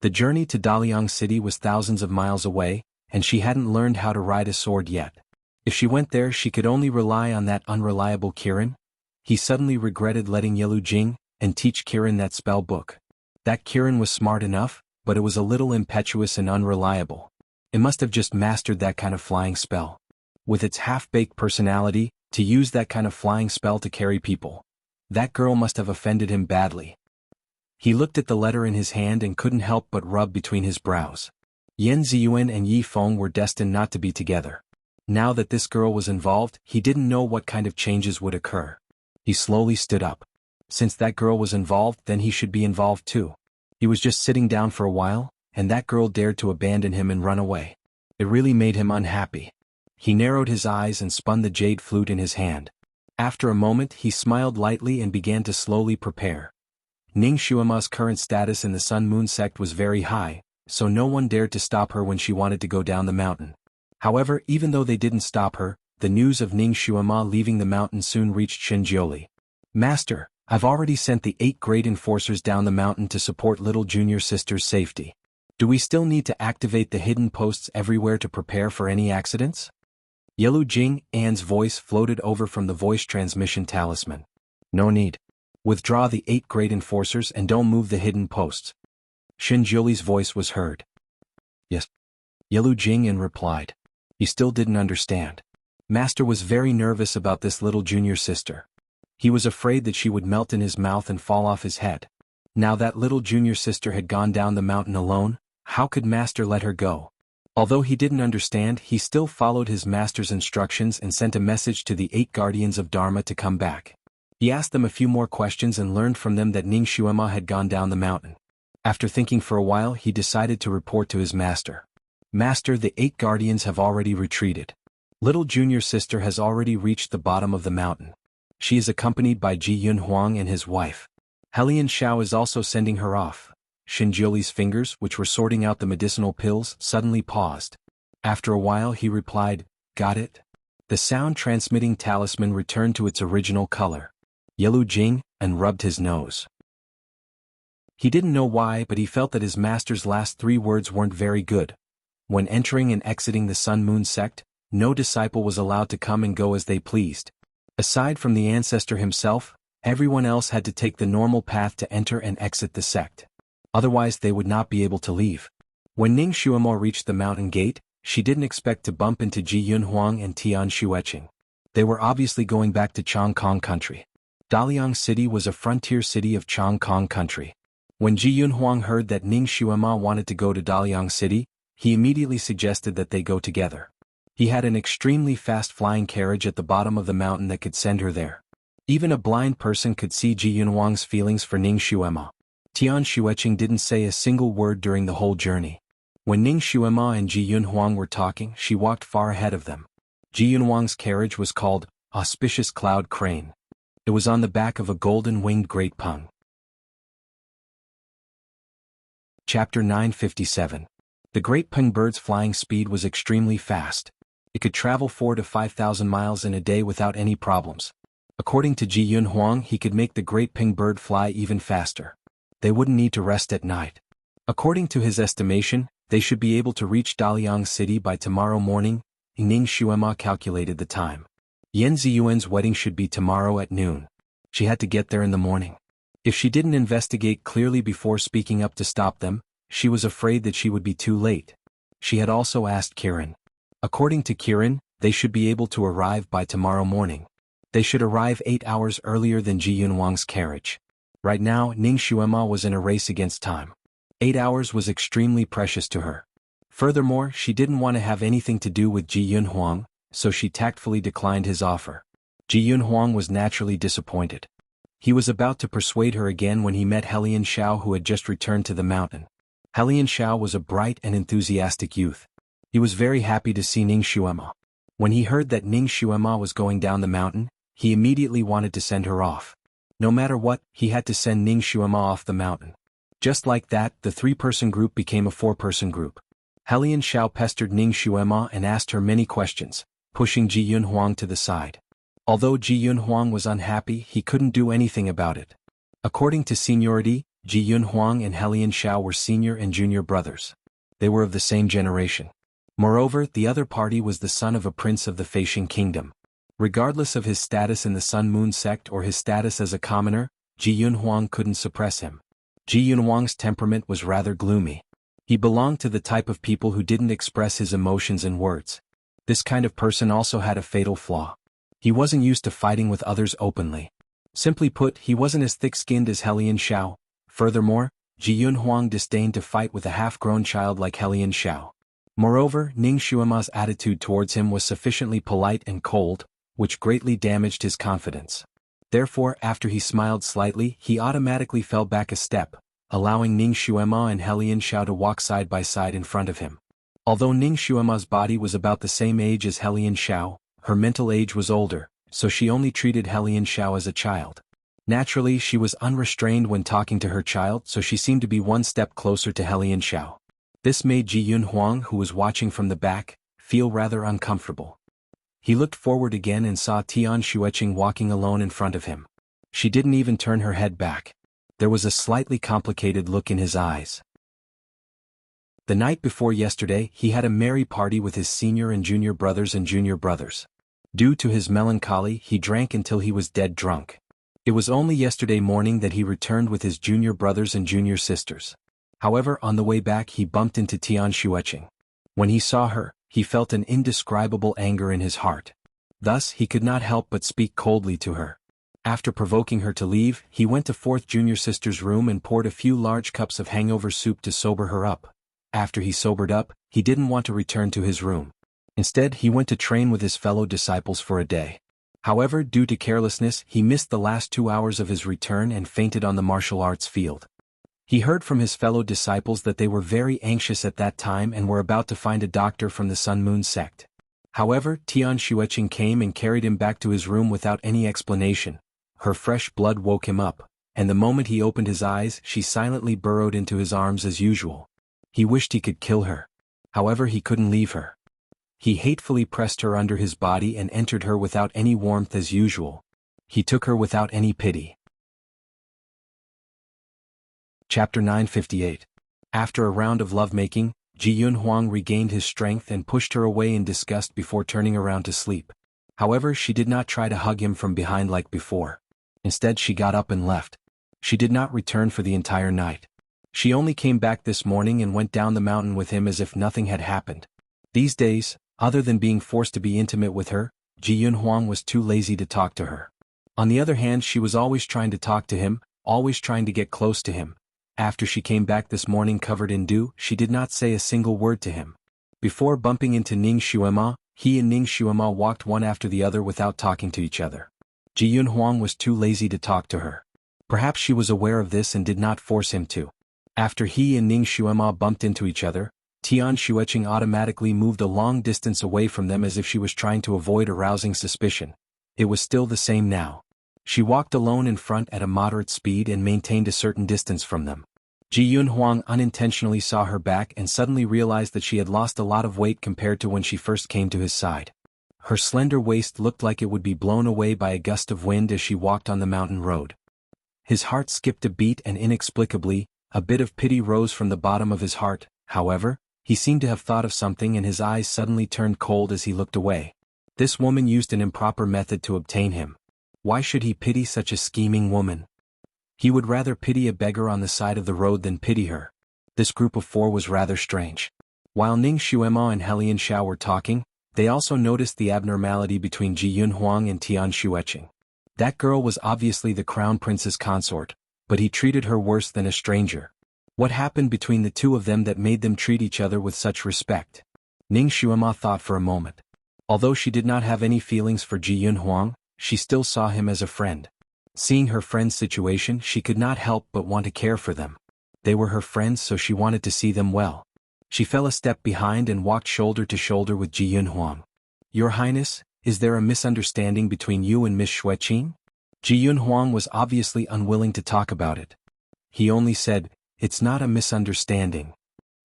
The journey to Daliang City was thousands of miles away, and she hadn't learned how to ride a sword yet. If she went there, she could only rely on that unreliable Kirin. He suddenly regretted letting Yelu Jing and teach Kirin that spell book. That Kirin was smart enough, but it was a little impetuous and unreliable. It must have just mastered that kind of flying spell. With its half-baked personality, to use that kind of flying spell to carry people. That girl must have offended him badly. He looked at the letter in his hand and couldn't help but rub between his brows. Yan Ziyuan and Yi Feng were destined not to be together. Now that this girl was involved, he didn't know what kind of changes would occur. He slowly stood up. Since that girl was involved, then he should be involved too. He was just sitting down for a while, and that girl dared to abandon him and run away. It really made him unhappy. He narrowed his eyes and spun the jade flute in his hand. After a moment, he smiled lightly and began to slowly prepare. Ning Xuema's current status in the Sun-Moon sect was very high, so no one dared to stop her when she wanted to go down the mountain. However, even though they didn't stop her, the news of Ning Xuema leaving the mountain soon reached Xinjiuli. "Master, I've already sent the 8 great enforcers down the mountain to support little junior sister's safety. Do we still need to activate the hidden posts everywhere to prepare for any accidents?" Yelu Jing An's voice floated over from the voice transmission talisman. "No need. Withdraw the 8 great enforcers and don't move the hidden posts." Xinjiuli's voice was heard. "Yes." Yelu Jing replied. He still didn't understand. Master was very nervous about this little junior sister. He was afraid that she would melt in his mouth and fall off his head. Now that little junior sister had gone down the mountain alone, how could Master let her go? Although he didn't understand, he still followed his master's instructions and sent a message to the 8 guardians of Dharma to come back. He asked them a few more questions and learned from them that Ning Xuema had gone down the mountain. After thinking for a while, he decided to report to his master. "Master, the 8 guardians have already retreated. Little junior sister has already reached the bottom of the mountain. She is accompanied by Ji Yun Huang and his wife. Helian Xiao is also sending her off." Xinjiuli's fingers, which were sorting out the medicinal pills, suddenly paused. After a while he replied, "Got it?" The sound-transmitting talisman returned to its original color. Yelu Jing rubbed his nose. He didn't know why, but he felt that his master's last 3 words weren't very good. When entering and exiting the Sun-Moon sect, no disciple was allowed to come and go as they pleased. Aside from the ancestor himself, everyone else had to take the normal path to enter and exit the sect. Otherwise they would not be able to leave. When Ning Xuemo reached the mountain gate, she didn't expect to bump into Ji Yun Huang and Tian Xueqing. They were obviously going back to Chongkong country. Daliang City was a frontier city of Chongkong country. When Ji Yunhuang heard that Ning Xuema wanted to go to Daliang City, he immediately suggested that they go together. He had an extremely fast flying carriage at the bottom of the mountain that could send her there. Even a blind person could see Ji Yunhuang's feelings for Ning Xuema. Tian Xueqing didn't say a single word during the whole journey. When Ning Xuema and Ji Yunhuang were talking, she walked far ahead of them. Ji Yunhuang's carriage was called Auspicious Cloud Crane. It was on the back of a golden-winged great pung. Chapter 957. The great pung bird's flying speed was extremely fast. It could travel 4,000 to 5,000 miles in a day without any problems. According to Ji Yunhuang, he could make the great pung bird fly even faster. They wouldn't need to rest at night. According to his estimation, they should be able to reach Daliang City by tomorrow morning. Ning Xuema calculated the time. Yan Ziyuan's wedding should be tomorrow at noon. She had to get there in the morning. If she didn't investigate clearly before speaking up to stop them, she was afraid that she would be too late. She had also asked Kiran. According to Kiran, they should be able to arrive by tomorrow morning. They should arrive 8 hours earlier than Ji Yunhuang's carriage. Right now, Ning Xuema was in a race against time. 8 hours was extremely precious to her. Furthermore, she didn't want to have anything to do with Ji Yunhuang, so she tactfully declined his offer. Ji Yunhuang was naturally disappointed. He was about to persuade her again when he met Helian Xiao, who had just returned to the mountain. Helian Xiao was a bright and enthusiastic youth. He was very happy to see Ning Xuema. When he heard that Ning Xuema was going down the mountain, he immediately wanted to send her off. No matter what, he had to send Ning Xuema off the mountain. Just like that, the 3-person group became a 4-person group. Helian Xiao pestered Ning Xuema and asked her many questions, pushing Ji Yunhuang to the side. Although Ji Yunhuang was unhappy, he couldn't do anything about it. According to seniority, Ji Yunhuang and Helian Xiao were senior and junior brothers. They were of the same generation. Moreover, the other party was the son of a prince of the Feishing kingdom. Regardless of his status in the Sun Moon sect or his status as a commoner, Ji Yunhuang couldn't suppress him. Ji Yunhuang's temperament was rather gloomy. He belonged to the type of people who didn't express his emotions in words. This kind of person also had a fatal flaw. He wasn't used to fighting with others openly. Simply put, he wasn't as thick-skinned as Helian Xiao. Furthermore, Ji Yunhuang disdained to fight with a half-grown child like Helian Xiao. Moreover, Ning Xuema's attitude towards him was sufficiently polite and cold, which greatly damaged his confidence. Therefore, after he smiled slightly, he automatically fell back a step, allowing Ning Xuema and Helian Xiao to walk side by side in front of him. Although Ning Xuema's body was about the same age as Helian Xiao, her mental age was older, so she only treated Helian Xiao as a child. Naturally, she was unrestrained when talking to her child, so she seemed to be one step closer to Helian Xiao. This made Ji Yunhuang, who was watching from the back, feel rather uncomfortable. He looked forward again and saw Tian Xueqing walking alone in front of him. She didn't even turn her head back. There was a slightly complicated look in his eyes. The night before yesterday, he had a merry party with his senior and junior brothers and junior brothers. Due to his melancholy, he drank until he was dead drunk. It was only yesterday morning that he returned with his junior brothers and junior sisters. However, on the way back he bumped into Tian Xueqing. When he saw her, he felt an indescribable anger in his heart. Thus, he could not help but speak coldly to her. After provoking her to leave, he went to 4th junior sister's room and poured a few large cups of hangover soup to sober her up. After he sobered up, he didn't want to return to his room. Instead, he went to train with his fellow disciples for a day. However, due to carelessness, he missed the last 2 hours of his return and fainted on the martial arts field. He heard from his fellow disciples that they were very anxious at that time and were about to find a doctor from the Sun Moon sect. However, Tian Xueqing came and carried him back to his room without any explanation. Her fresh blood woke him up, and the moment he opened his eyes, she silently burrowed into his arms as usual. He wished he could kill her. However, he couldn't leave her. He hatefully pressed her under his body and entered her without any warmth as usual. He took her without any pity. Chapter 958. After a round of lovemaking, Ji Yunhuang regained his strength and pushed her away in disgust before turning around to sleep. However, she did not try to hug him from behind like before. Instead, she got up and left. She did not return for the entire night. She only came back this morning and went down the mountain with him as if nothing had happened. These days, other than being forced to be intimate with her, Ji Yunhuang was too lazy to talk to her. On the other hand, she was always trying to talk to him, always trying to get close to him. After she came back this morning covered in dew, she did not say a single word to him. Before bumping into Ning Xuema, he and Ning Xuema walked one after the other without talking to each other. Ji Yunhuang was too lazy to talk to her. Perhaps she was aware of this and did not force him to. After he and Ning Xuema bumped into each other, Tian Xueqing automatically moved a long distance away from them as if she was trying to avoid arousing suspicion. It was still the same now. She walked alone in front at a moderate speed and maintained a certain distance from them. Ji Yunhuang unintentionally saw her back and suddenly realized that she had lost a lot of weight compared to when she first came to his side. Her slender waist looked like it would be blown away by a gust of wind as she walked on the mountain road. His heart skipped a beat and inexplicably, a bit of pity rose from the bottom of his heart. However, he seemed to have thought of something and his eyes suddenly turned cold as he looked away. This woman used an improper method to obtain him. Why should he pity such a scheming woman? He would rather pity a beggar on the side of the road than pity her. This group of four was rather strange. While Ning Xuema and Helian Xiao were talking, they also noticed the abnormality between Ji Yunhuang and Tian Xueqing. That girl was obviously the crown prince's consort, but he treated her worse than a stranger. What happened between the two of them that made them treat each other with such respect? Ning Xuema thought for a moment. Although she did not have any feelings for Ji Yunhuang, she still saw him as a friend. Seeing her friend's situation, she could not help but want to care for them. They were her friends, so she wanted to see them well. She fell a step behind and walked shoulder to shoulder with Ji Yunhuang. "Your Highness, is there a misunderstanding between you and Miss Xueqing?" Ji Yunhuang was obviously unwilling to talk about it. He only said, "It's not a misunderstanding.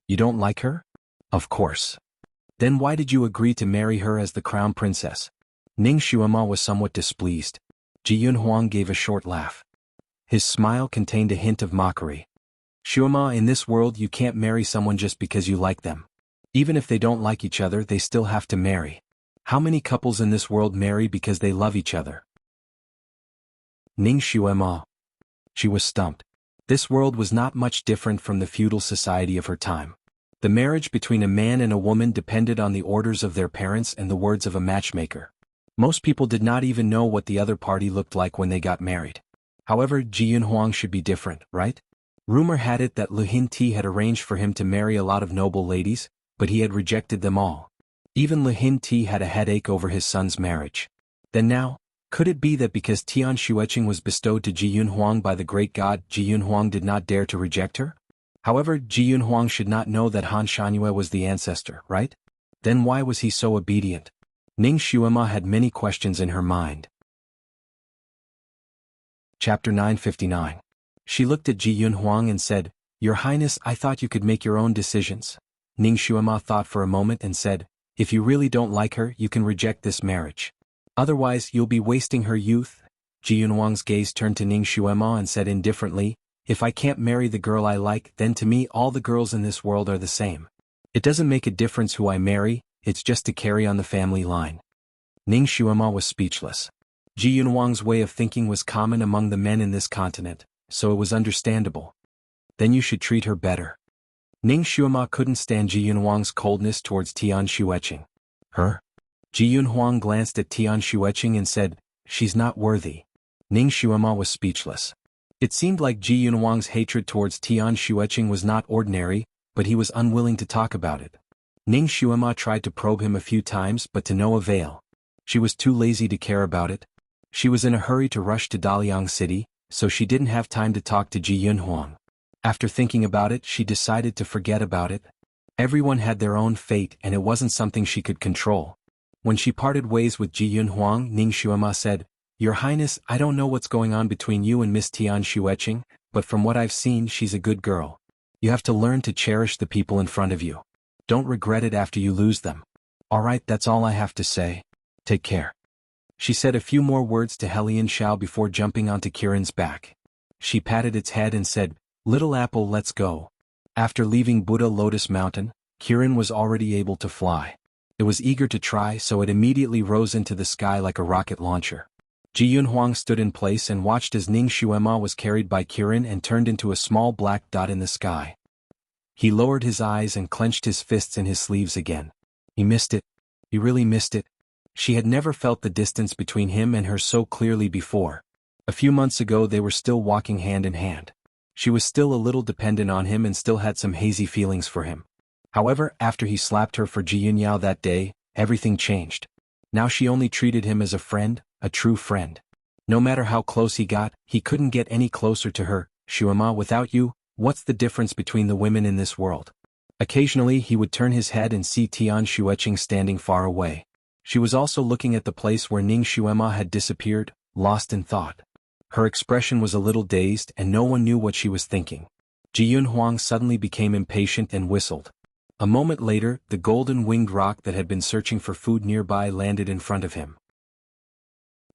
You don't like her?" "Of course. Then why did you agree to marry her as the crown princess?" Ning Xuema was somewhat displeased. Ji Yunhuang gave a short laugh. His smile contained a hint of mockery. "Xuema, in this world you can't marry someone just because you like them. Even if they don't like each other, they still have to marry. How many couples in this world marry because they love each other?" Ning Xuema. She was stumped. This world was not much different from the feudal society of her time. The marriage between a man and a woman depended on the orders of their parents and the words of a matchmaker. Most people did not even know what the other party looked like when they got married. However, Ji Yunhuang should be different, right? Rumor had it that Lu Hinti had arranged for him to marry a lot of noble ladies, but he had rejected them all. Even Lu Hinti had a headache over his son's marriage. Then now, could it be that because Tian Xueqing was bestowed to Ji Yunhuang by the great god, Ji Yunhuang did not dare to reject her? However, Ji Yunhuang should not know that Han Shanyue was the ancestor, right? Then why was he so obedient? Ning Xuema had many questions in her mind. Chapter 959. She looked at Ji Yunhuang and said, "Your Highness, I thought you could make your own decisions." Ning Xuema thought for a moment and said, "If you really don't like her, you can reject this marriage. Otherwise, you'll be wasting her youth." Ji Yunhuang's gaze turned to Ning Xuema and said indifferently, "If I can't marry the girl I like, then to me all the girls in this world are the same. It doesn't make a difference who I marry, it's just to carry on the family line." Ning Xuema was speechless. Ji Yunhuang's way of thinking was common among the men in this continent, so it was understandable. "Then you should treat her better." Ning Xuema couldn't stand Ji Yunhuang's coldness towards Tian Xueqing. "Her?" Ji Yunhuang glanced at Tian Xueqing and said, "She's not worthy." Ning Xuema was speechless. It seemed like Ji Yunhuang's hatred towards Tian Xueqing was not ordinary, but he was unwilling to talk about it. Ning Xuema tried to probe him a few times but to no avail. She was too lazy to care about it. She was in a hurry to rush to Daliang City, so she didn't have time to talk to Ji Yunhuang. After thinking about it, she decided to forget about it. Everyone had their own fate and it wasn't something she could control. When she parted ways with Ji Yunhuang, Ning Xuema said, "Your Highness, I don't know what's going on between you and Miss Tian Xueqing, but from what I've seen, she's a good girl. You have to learn to cherish the people in front of you. Don't regret it after you lose them. Alright, that's all I have to say. Take care." She said a few more words to Helian Xiao before jumping onto Kirin's back. She patted its head and said, "Little apple, let's go." After leaving Buddha Lotus Mountain, Kirin was already able to fly. It was eager to try, so it immediately rose into the sky like a rocket launcher. Ji Yunhuang stood in place and watched as Ning Xuema was carried by Kirin and turned into a small black dot in the sky. He lowered his eyes and clenched his fists in his sleeves again. He missed it. He really missed it. She had never felt the distance between him and her so clearly before. A few months ago they were still walking hand in hand. She was still a little dependent on him and still had some hazy feelings for him. However, after he slapped her for Ji Yunyao that day, everything changed. Now she only treated him as a friend, a true friend. No matter how close he got, he couldn't get any closer to her. Shuema, without you, what's the difference between the women in this world? Occasionally he would turn his head and see Tian Xueqing standing far away. She was also looking at the place where Ning Shuema had disappeared, lost in thought. Her expression was a little dazed and no one knew what she was thinking. Ji Yunhuang suddenly became impatient and whistled. A moment later, the golden-winged roc that had been searching for food nearby landed in front of him.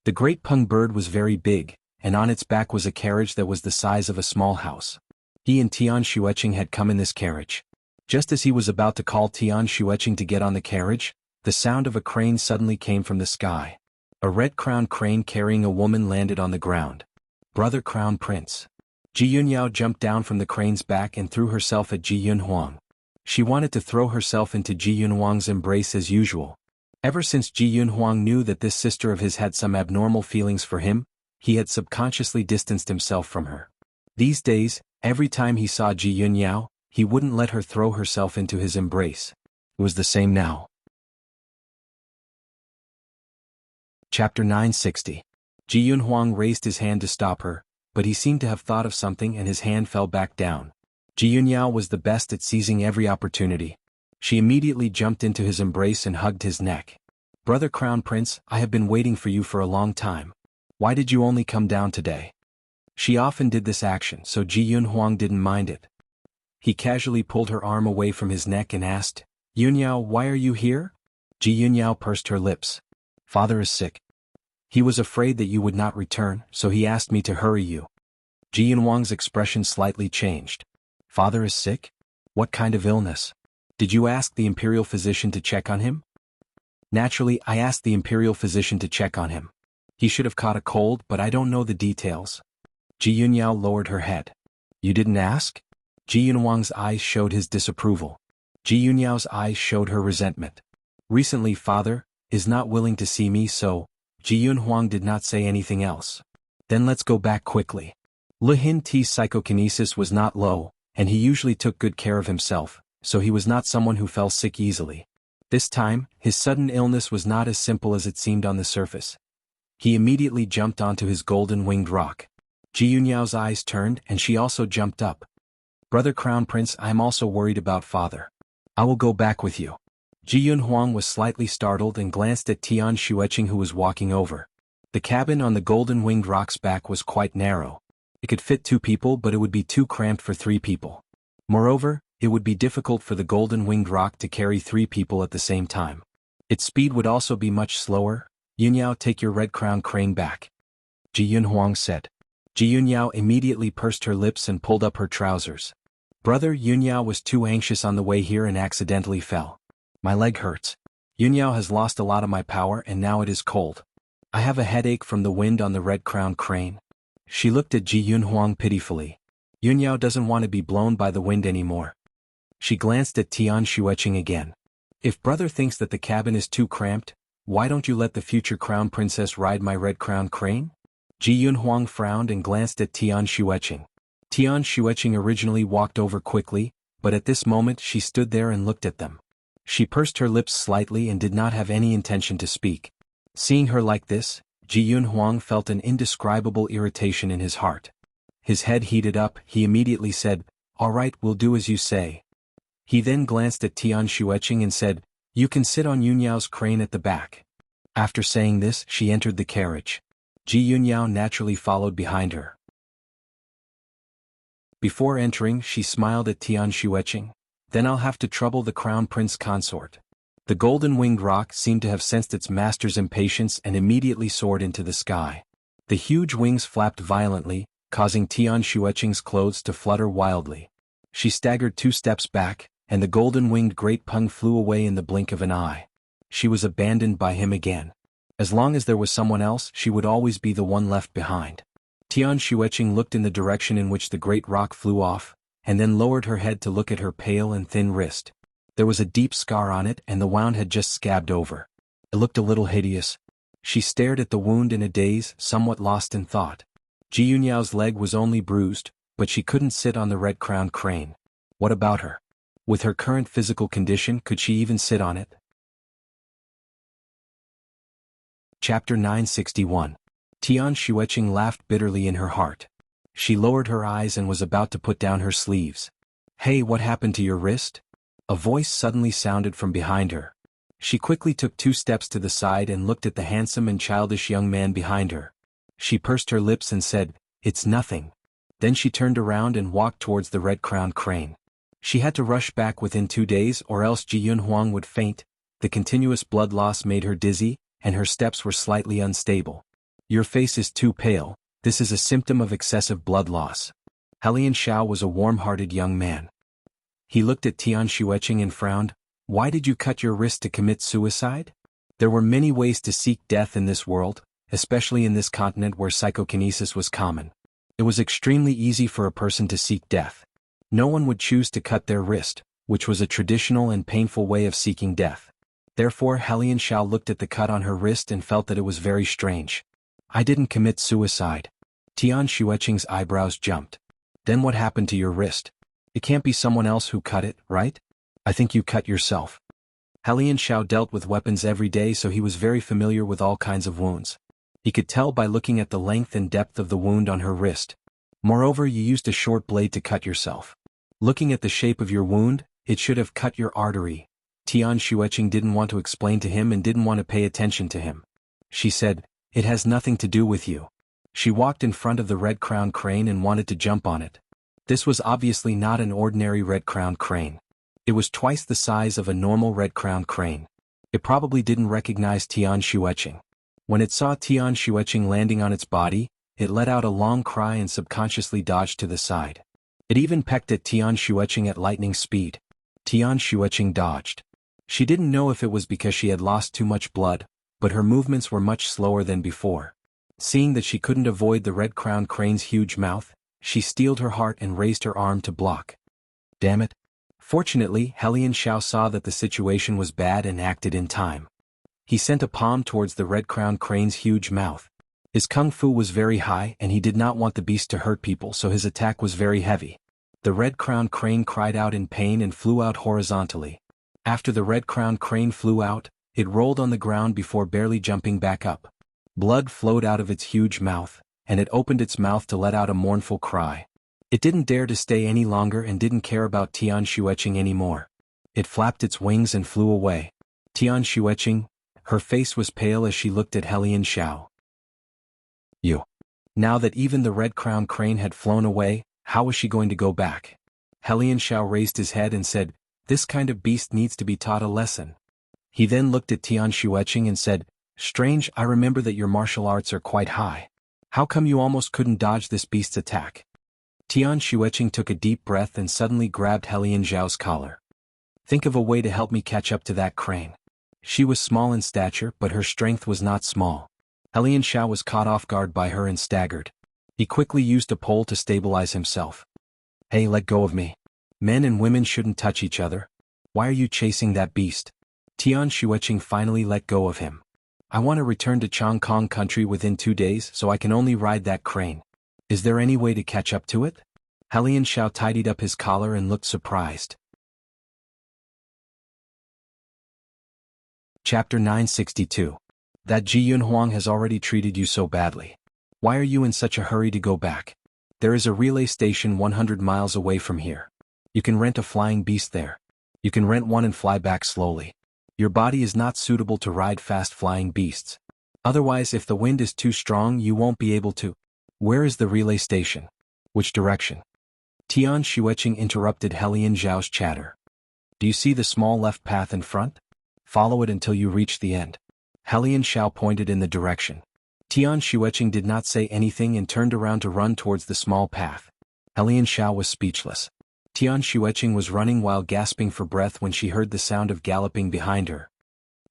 The great pung bird was very big, and on its back was a carriage that was the size of a small house. He and Tian Xueqing had come in this carriage. Just as he was about to call Tian Xueqing to get on the carriage, the sound of a crane suddenly came from the sky. A red-crowned crane carrying a woman landed on the ground. Brother Crown Prince. Ji Yunyao jumped down from the crane's back and threw herself at Ji Yunhuang. She wanted to throw herself into Ji Yunhuang's embrace as usual. Ever since Ji Yunhuang knew that this sister of his had some abnormal feelings for him, he had subconsciously distanced himself from her. These days, every time he saw Ji Yunyao, he wouldn't let her throw herself into his embrace. It was the same now. Chapter 960. Ji Yunhuang raised his hand to stop her, but he seemed to have thought of something and his hand fell back down. Ji Yunyao was the best at seizing every opportunity. She immediately jumped into his embrace and hugged his neck. Brother Crown Prince, I have been waiting for you for a long time. Why did you only come down today? She often did this action, so Ji Yunhuang didn't mind it. He casually pulled her arm away from his neck and asked, Yunyao, why are you here? Ji Yunyao pursed her lips. Father is sick. He was afraid that you would not return, so he asked me to hurry you. Ji Yunhuang's expression slightly changed. Father is sick? What kind of illness? Did you ask the imperial physician to check on him? Naturally, I asked the imperial physician to check on him. He should have caught a cold, but I don't know the details. Ji Yunyao lowered her head. You didn't ask? Ji Yunhuang's eyes showed his disapproval. Ji Yunyao's eyes showed her resentment. Recently, father is not willing to see me, so Ji Yunhuang did not say anything else. Then let's go back quickly. Li Hin Ti's psychokinesis was not low, and he usually took good care of himself, so he was not someone who fell sick easily. This time, his sudden illness was not as simple as it seemed on the surface. He immediately jumped onto his golden-winged roc. Ji Yunyao's eyes turned and she also jumped up. Brother Crown Prince, I am also worried about father. I will go back with you. Ji Yunhuang was slightly startled and glanced at Tian Xueqing who was walking over. The cabin on the golden-winged roc's back was quite narrow. It could fit 2 people, but it would be too cramped for 3 people. Moreover, it would be difficult for the golden-winged roc to carry 3 people at the same time. Its speed would also be much slower. Yunyao, take your red-crowned crane back. Ji Yunhuang said. Ji Yunyao immediately pursed her lips and pulled up her trousers. Brother Yunyao was too anxious on the way here and accidentally fell. My leg hurts. Yunyao has lost a lot of my power and now it is cold. I have a headache from the wind on the red-crowned crane. She looked at Ji Yunhuang pitifully. Yunyao doesn't want to be blown by the wind anymore. She glanced at Tian Xueqing again. If brother thinks that the cabin is too cramped, why don't you let the future crown princess ride my red-crowned crane? Ji Yunhuang frowned and glanced at Tian Xueqing. Tian Xueqing originally walked over quickly, but at this moment she stood there and looked at them. She pursed her lips slightly and did not have any intention to speak. Seeing her like this, Ji Yunhuang felt an indescribable irritation in his heart. His head heated up, he immediately said, All right, we'll do as you say. He then glanced at Tian Xueqing and said, You can sit on Yunyao's crane at the back. After saying this, she entered the carriage. Ji Yunyao naturally followed behind her. Before entering, she smiled at Tian Xueqing. Then I'll have to trouble the crown prince consort. The golden-winged roc seemed to have sensed its master's impatience and immediately soared into the sky. The huge wings flapped violently, causing Tian Xueqing's clothes to flutter wildly. She staggered 2 steps back, and the golden-winged great pung flew away in the blink of an eye. She was abandoned by him again. As long as there was someone else, she would always be the one left behind. Tian Xueqing looked in the direction in which the great roc flew off, and then lowered her head to look at her pale and thin wrist. There was a deep scar on it and the wound had just scabbed over. It looked a little hideous. She stared at the wound in a daze, somewhat lost in thought. Ji Yunyao's leg was only bruised, but she couldn't sit on the red-crowned crane. What about her? With her current physical condition, could she even sit on it? Chapter 961. Tian Xueqing laughed bitterly in her heart. She lowered her eyes and was about to put down her sleeves. Hey, what happened to your wrist? A voice suddenly sounded from behind her. She quickly took 2 steps to the side and looked at the handsome and childish young man behind her. She pursed her lips and said, "It's nothing." Then she turned around and walked towards the red-crowned crane. She had to rush back within 2 days or else Ji Yunhuang would faint. The continuous blood loss made her dizzy, and her steps were slightly unstable. Your face is too pale. This is a symptom of excessive blood loss. Helian Xiao was a warm-hearted young man. He looked at Tian Xueqing and frowned. Why did you cut your wrist to commit suicide? There were many ways to seek death in this world, especially in this continent where psychokinesis was common. It was extremely easy for a person to seek death. No one would choose to cut their wrist, which was a traditional and painful way of seeking death. Therefore Helian Xiao looked at the cut on her wrist and felt that it was very strange. I didn't commit suicide. Tian Xueqing's eyebrows jumped. Then what happened to your wrist? It can't be someone else who cut it, right? I think you cut yourself. Helian Xiao dealt with weapons every day, so he was very familiar with all kinds of wounds. He could tell by looking at the length and depth of the wound on her wrist. Moreover, you used a short blade to cut yourself. Looking at the shape of your wound, it should have cut your artery. Tian Xueqing didn't want to explain to him and didn't want to pay attention to him. She said, "It has nothing to do with you." She walked in front of the red-crowned crane and wanted to jump on it. This was obviously not an ordinary red-crowned crane. It was twice the size of a normal red-crowned crane. It probably didn't recognize Tian Xueqing. When it saw Tian Xueqing landing on its body, it let out a long cry and subconsciously dodged to the side. It even pecked at Tian Xueqing at lightning speed. Tian Xueqing dodged. She didn't know if it was because she had lost too much blood, but her movements were much slower than before. Seeing that she couldn't avoid the red-crowned crane's huge mouth, she steeled her heart and raised her arm to block. Damn it. Fortunately, Helian Xiao saw that the situation was bad and acted in time. He sent a palm towards the red-crowned crane's huge mouth. His kung fu was very high and he did not want the beast to hurt people, so his attack was very heavy. The red-crowned crane cried out in pain and flew out horizontally. After the red-crowned crane flew out, it rolled on the ground before barely jumping back up. Blood flowed out of its huge mouth, and it opened its mouth to let out a mournful cry. It didn't dare to stay any longer and didn't care about Tian Xueqing anymore. It flapped its wings and flew away. Tian Xueqing, her face was pale as she looked at Helian Xiao. You. Now that even the red-crowned crane had flown away, how was she going to go back? Helian Xiao raised his head and said, "This kind of beast needs to be taught a lesson." He then looked at Tian Xueqing and said, "Strange, I remember that your martial arts are quite high. How come you almost couldn't dodge this beast's attack?" Tian Xueqing took a deep breath and suddenly grabbed Helian Xiao's collar. "Think of a way to help me catch up to that crane." She was small in stature, but her strength was not small. Helian Xiao was caught off guard by her and staggered. He quickly used a pole to stabilize himself. "Hey, let go of me. Men and women shouldn't touch each other. Why are you chasing that beast?" Tian Xueqing finally let go of him. "I want to return to Chongkong country within 2 days, so I can only ride that crane. Is there any way to catch up to it?" Helian Xiao tidied up his collar and looked surprised. Chapter 962. That Ji Yunhuang has already treated you so badly. Why are you in such a hurry to go back? There is a relay station 100 miles away from here. You can rent a flying beast there. You can rent one and fly back slowly. Your body is not suitable to ride fast flying beasts. Otherwise, if the wind is too strong, you won't be able to. Where is the relay station? Which direction? Tian Xueqing interrupted Helian Xiao's chatter. Do you see the small left path in front? Follow it until you reach the end. Helian Xiao pointed in the direction. Tian Xueqing did not say anything and turned around to run towards the small path. Helian Xiao was speechless. Tian Xueqing was running while gasping for breath when she heard the sound of galloping behind her.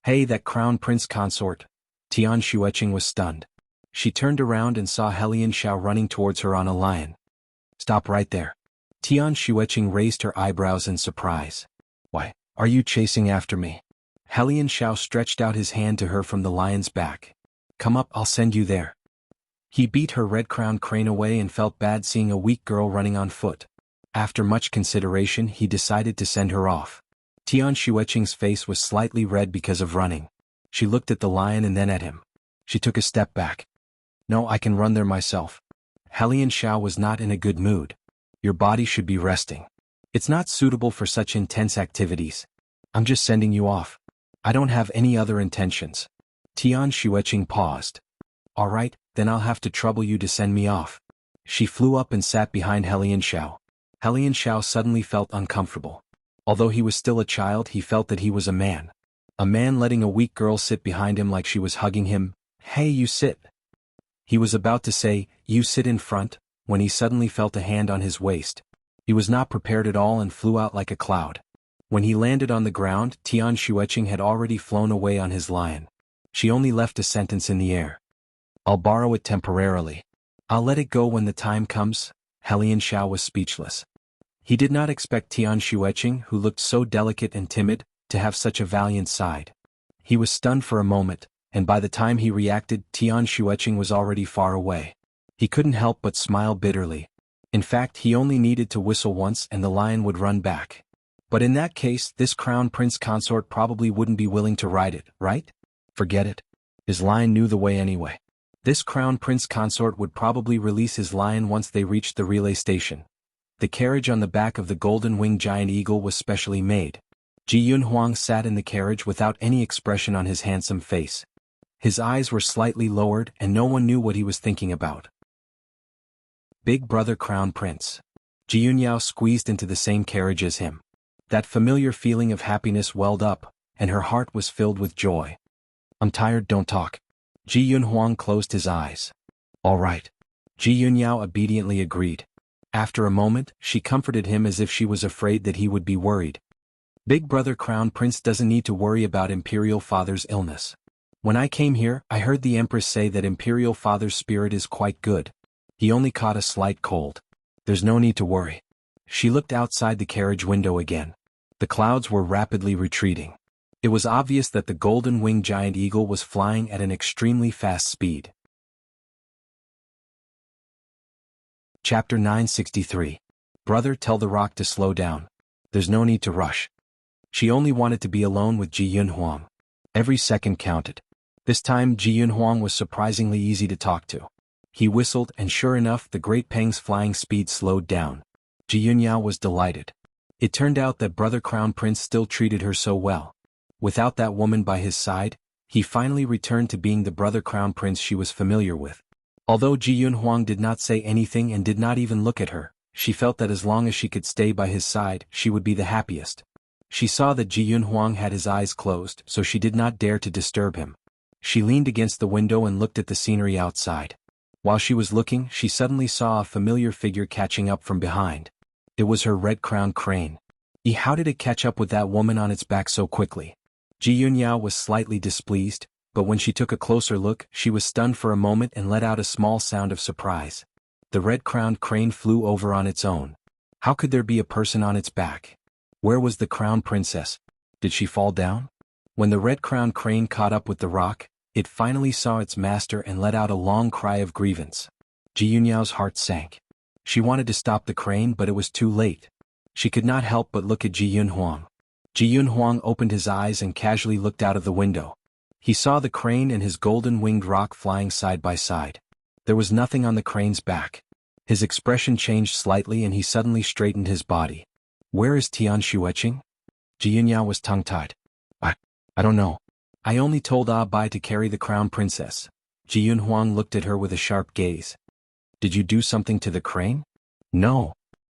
Hey, that crown prince consort! Tian Xueqing was stunned. She turned around and saw Helian Xiao running towards her on a lion. Stop right there. Tian Xueqing raised her eyebrows in surprise. Why, are you chasing after me? Helian Xiao stretched out his hand to her from the lion's back. Come up, I'll send you there. He beat her red-crowned crane away and felt bad seeing a weak girl running on foot. After much consideration, he decided to send her off. Tian Xueqing's face was slightly red because of running. She looked at the lion and then at him. She took a step back. No, I can run there myself. Helian Xiao was not in a good mood. Your body should be resting. It's not suitable for such intense activities. I'm just sending you off. I don't have any other intentions. Tian Xueqing paused. All right, then I'll have to trouble you to send me off. She flew up and sat behind Helian Xiao. Helian Xiao suddenly felt uncomfortable. Although he was still a child, he felt that he was a man. A man letting a weak girl sit behind him like she was hugging him. Hey, you sit. He was about to say, you sit in front, when he suddenly felt a hand on his waist. He was not prepared at all and flew out like a cloud. When he landed on the ground, Tian Xueqing had already flown away on his lion. She only left a sentence in the air. I'll borrow it temporarily. I'll let it go when the time comes. Helian Xiao was speechless. He did not expect Tian Xueqing, who looked so delicate and timid, to have such a valiant side. He was stunned for a moment, and by the time he reacted, Tian Xueqing was already far away. He couldn't help but smile bitterly. In fact, he only needed to whistle once and the lion would run back. But in that case, this crown prince consort probably wouldn't be willing to ride it, right? Forget it. His lion knew the way anyway. This crown prince consort would probably release his lion once they reached the relay station. The carriage on the back of the golden-winged giant eagle was specially made. Ji Yunhuang sat in the carriage without any expression on his handsome face. His eyes were slightly lowered and no one knew what he was thinking about. Big brother crown prince. Ji Yunyao squeezed into the same carriage as him. That familiar feeling of happiness welled up, and her heart was filled with joy. I'm tired, don't talk. Ji Yunhuang closed his eyes. All right. Ji Yunyao obediently agreed. After a moment, she comforted him as if she was afraid that he would be worried. Big brother crown prince doesn't need to worry about imperial father's illness. When I came here, I heard the empress say that imperial father's spirit is quite good. He only caught a slight cold. There's no need to worry. She looked outside the carriage window again. The clouds were rapidly retreating. It was obvious that the golden-winged giant eagle was flying at an extremely fast speed. Chapter 963. Brother, tell the rock to slow down. There's no need to rush. She only wanted to be alone with Ji Yunhuang. Every second counted. This time Ji Yunhuang was surprisingly easy to talk to. He whistled and sure enough the great Peng's flying speed slowed down. Ji Yunyao was delighted. It turned out that brother crown prince still treated her so well. Without that woman by his side, he finally returned to being the brother crown prince she was familiar with. Although Ji Yunhuang did not say anything and did not even look at her, she felt that as long as she could stay by his side, she would be the happiest. She saw that Ji Yunhuang had his eyes closed, so she did not dare to disturb him. She leaned against the window and looked at the scenery outside. While she was looking, she suddenly saw a familiar figure catching up from behind. It was her red-crowned crane. How did it catch up with that woman on its back so quickly? Ji Yunyao was slightly displeased, but when she took a closer look, she was stunned for a moment and let out a small sound of surprise. The red-crowned crane flew over on its own. How could there be a person on its back? Where was the crown princess? Did she fall down? When the red-crowned crane caught up with the rock, it finally saw its master and let out a long cry of grievance. Ji Yunyao's heart sank. She wanted to stop the crane but it was too late. She could not help but look at Ji Yunhuang. Ji Yunhuang opened his eyes and casually looked out of the window. He saw the crane and his golden-winged rock flying side by side. There was nothing on the crane's back. His expression changed slightly and he suddenly straightened his body. Where is Tian Xueqing? Ji Yunyao was tongue-tied. I don't know. I only told Bai to carry the crown princess. Ji Yunhuang looked at her with a sharp gaze. Did you do something to the crane? No.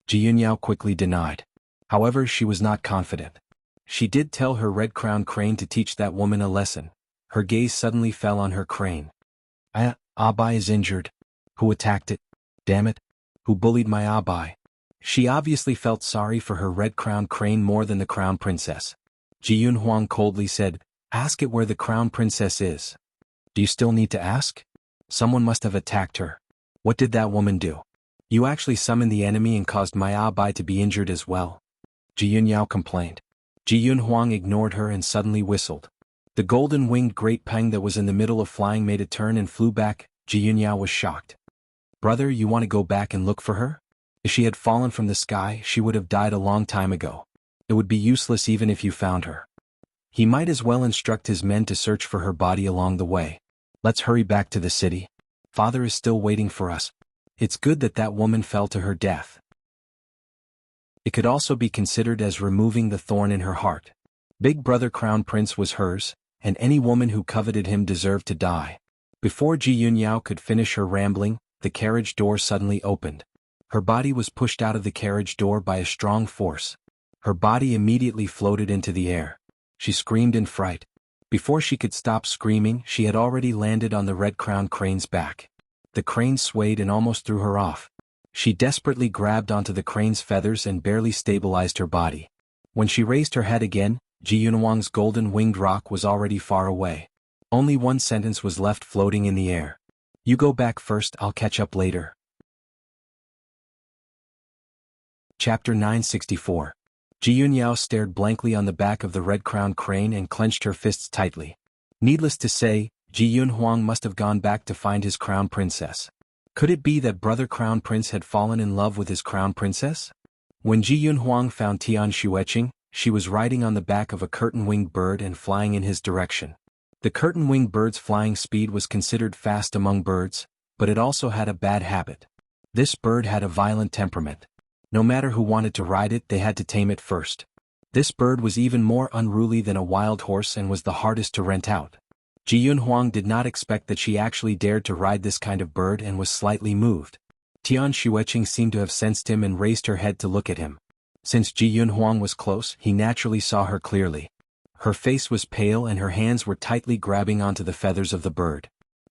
Ji Yunyao quickly denied. However, she was not confident. She did tell her red-crowned crane to teach that woman a lesson. Her gaze suddenly fell on her crane. Bai is injured. Who attacked it? Damn it. Who bullied my Bai? She obviously felt sorry for her red-crowned crane more than the crown princess. Ji Yunhuang coldly said, Ask it where the crown princess is. Do you still need to ask? Someone must have attacked her. What did that woman do? You actually summoned the enemy and caused my Bai to be injured as well. Ji Yunyao complained. Ji Yunhuang ignored her and suddenly whistled. The golden-winged great peng that was in the middle of flying made a turn and flew back. Ji Yunyao was shocked. Brother, you want to go back and look for her? If she had fallen from the sky, she would have died a long time ago. It would be useless even if you found her. He might as well instruct his men to search for her body along the way. Let's hurry back to the city. Father is still waiting for us. It's good that that woman fell to her death. It could also be considered as removing the thorn in her heart. Big Brother Crown Prince was hers, and any woman who coveted him deserved to die. Before Ji Yunyao could finish her rambling, the carriage door suddenly opened. Her body was pushed out of the carriage door by a strong force. Her body immediately floated into the air. She screamed in fright. Before she could stop screaming, she had already landed on the red-crowned crane's back. The crane swayed and almost threw her off. She desperately grabbed onto the crane's feathers and barely stabilized her body. When she raised her head again, Ji Yunhuang's golden-winged rock was already far away. Only one sentence was left floating in the air. You go back first, I'll catch up later. Chapter 964. Ji Yunyao stared blankly on the back of the red-crowned crane and clenched her fists tightly. Needless to say, Ji Yunhuang must have gone back to find his crown princess. Could it be that Brother Crown Prince had fallen in love with his crown princess? When Ji Yunhuang found Tian Xueqing, she was riding on the back of a curtain-winged bird and flying in his direction. The curtain-winged bird's flying speed was considered fast among birds, but it also had a bad habit. This bird had a violent temperament. No matter who wanted to ride it, they had to tame it first. This bird was even more unruly than a wild horse and was the hardest to rent out. Ji Yunhuang did not expect that she actually dared to ride this kind of bird and was slightly moved. Tian Xueqing seemed to have sensed him and raised her head to look at him. Since Ji Yunhuang was close, he naturally saw her clearly. Her face was pale and her hands were tightly grabbing onto the feathers of the bird.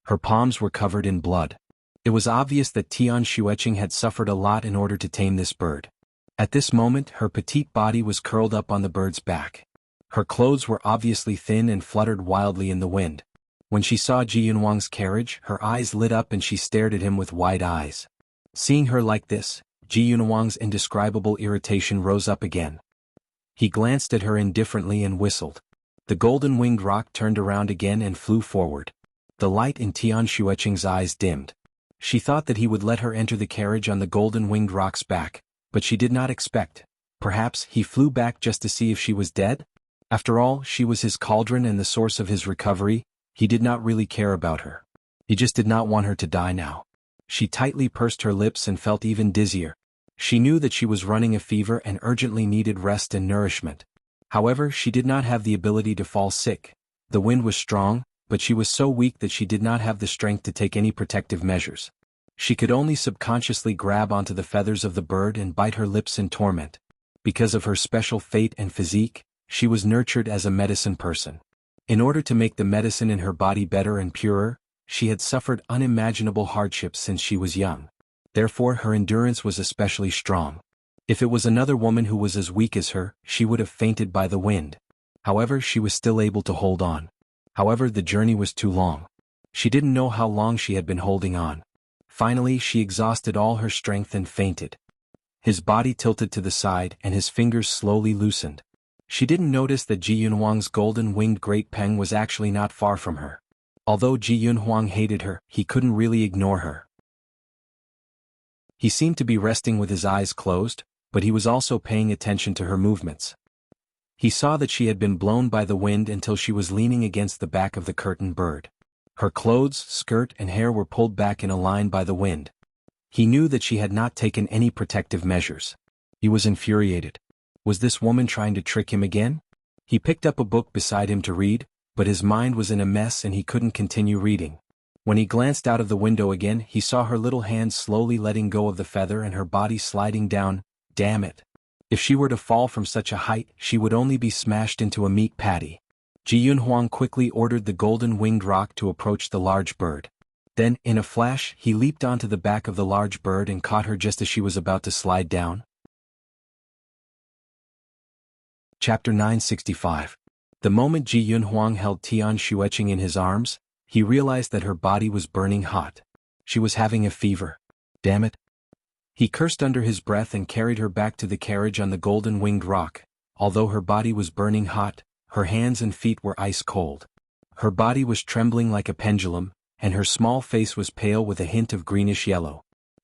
Her palms were covered in blood. It was obvious that Tian Xueqing had suffered a lot in order to tame this bird. At this moment, her petite body was curled up on the bird's back. Her clothes were obviously thin and fluttered wildly in the wind. When she saw Ji Yunhuang's carriage, her eyes lit up and she stared at him with wide eyes. Seeing her like this, Ji Yunhuang's indescribable irritation rose up again. He glanced at her indifferently and whistled. The golden-winged rock turned around again and flew forward. The light in Tian Xueqing's eyes dimmed. She thought that he would let her enter the carriage on the golden-winged rock's back, but she did not expect. Perhaps he flew back just to see if she was dead? After all, she was his cauldron and the source of his recovery. He did not really care about her. He just did not want her to die now. She tightly pursed her lips and felt even dizzier. She knew that she was running a fever and urgently needed rest and nourishment. However, she did not have the ability to fall sick. The wind was strong, but she was so weak that she did not have the strength to take any protective measures. She could only subconsciously grab onto the feathers of the bird and bite her lips in torment. Because of her special fate and physique, she was nurtured as a medicine person. In order to make the medicine in her body better and purer, she had suffered unimaginable hardships since she was young. Therefore, her endurance was especially strong. If it was another woman who was as weak as her, she would have fainted by the wind. However, she was still able to hold on. However, the journey was too long. She didn't know how long she had been holding on. Finally, she exhausted all her strength and fainted. His body tilted to the side and his fingers slowly loosened. She didn't notice that Ji Yunhuang's golden-winged great peng was actually not far from her. Although Ji Yunhuang hated her, he couldn't really ignore her. He seemed to be resting with his eyes closed, but he was also paying attention to her movements. He saw that she had been blown by the wind until she was leaning against the back of the curtain bird. Her clothes, skirt, and hair were pulled back in a line by the wind. He knew that she had not taken any protective measures. He was infuriated. Was this woman trying to trick him again? He picked up a book beside him to read, but his mind was in a mess and he couldn't continue reading. When he glanced out of the window again, he saw her little hands slowly letting go of the feather and her body sliding down. Damn it. If she were to fall from such a height, she would only be smashed into a meat patty. Ji Yunhuang quickly ordered the golden-winged rock to approach the large bird. Then, in a flash, he leaped onto the back of the large bird and caught her just as she was about to slide down. Chapter 965. The moment Ji Yunhuang held Tian Xueqing in his arms, he realized that her body was burning hot. She was having a fever. Damn it. He cursed under his breath and carried her back to the carriage on the golden-winged rock. Although her body was burning hot, her hands and feet were ice cold. Her body was trembling like a pendulum, and her small face was pale with a hint of greenish yellow.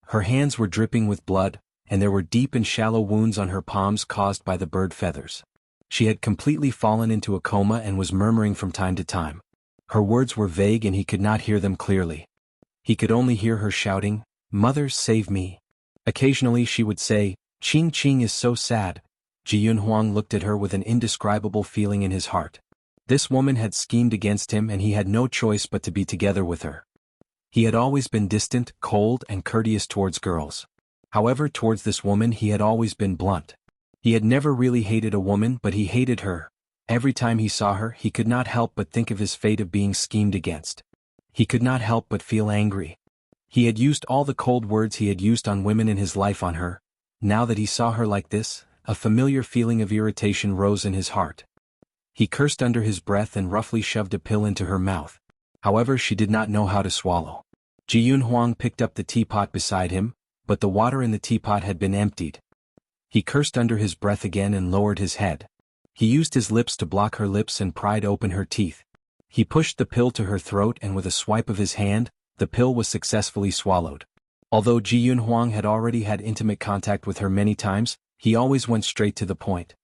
Her hands were dripping with blood, and there were deep and shallow wounds on her palms caused by the bird feathers. She had completely fallen into a coma and was murmuring from time to time. Her words were vague and he could not hear them clearly. He could only hear her shouting, "Mother, save me." Occasionally she would say, "Qing Qing is so sad." Ji Yunhuang looked at her with an indescribable feeling in his heart. This woman had schemed against him and he had no choice but to be together with her. He had always been distant, cold, and courteous towards girls. However, towards this woman he had always been blunt. He had never really hated a woman, but he hated her. Every time he saw her, he could not help but think of his fate of being schemed against. He could not help but feel angry. He had used all the cold words he had used on women in his life on her. Now that he saw her like this, a familiar feeling of irritation rose in his heart. He cursed under his breath and roughly shoved a pill into her mouth. However, she did not know how to swallow. Ji Yunhuang picked up the teapot beside him, but the water in the teapot had been emptied. He cursed under his breath again and lowered his head. He used his lips to block her lips and pried open her teeth. He pushed the pill to her throat and with a swipe of his hand, the pill was successfully swallowed. Although Ji Yunhuang had already had intimate contact with her many times, he always went straight to the point.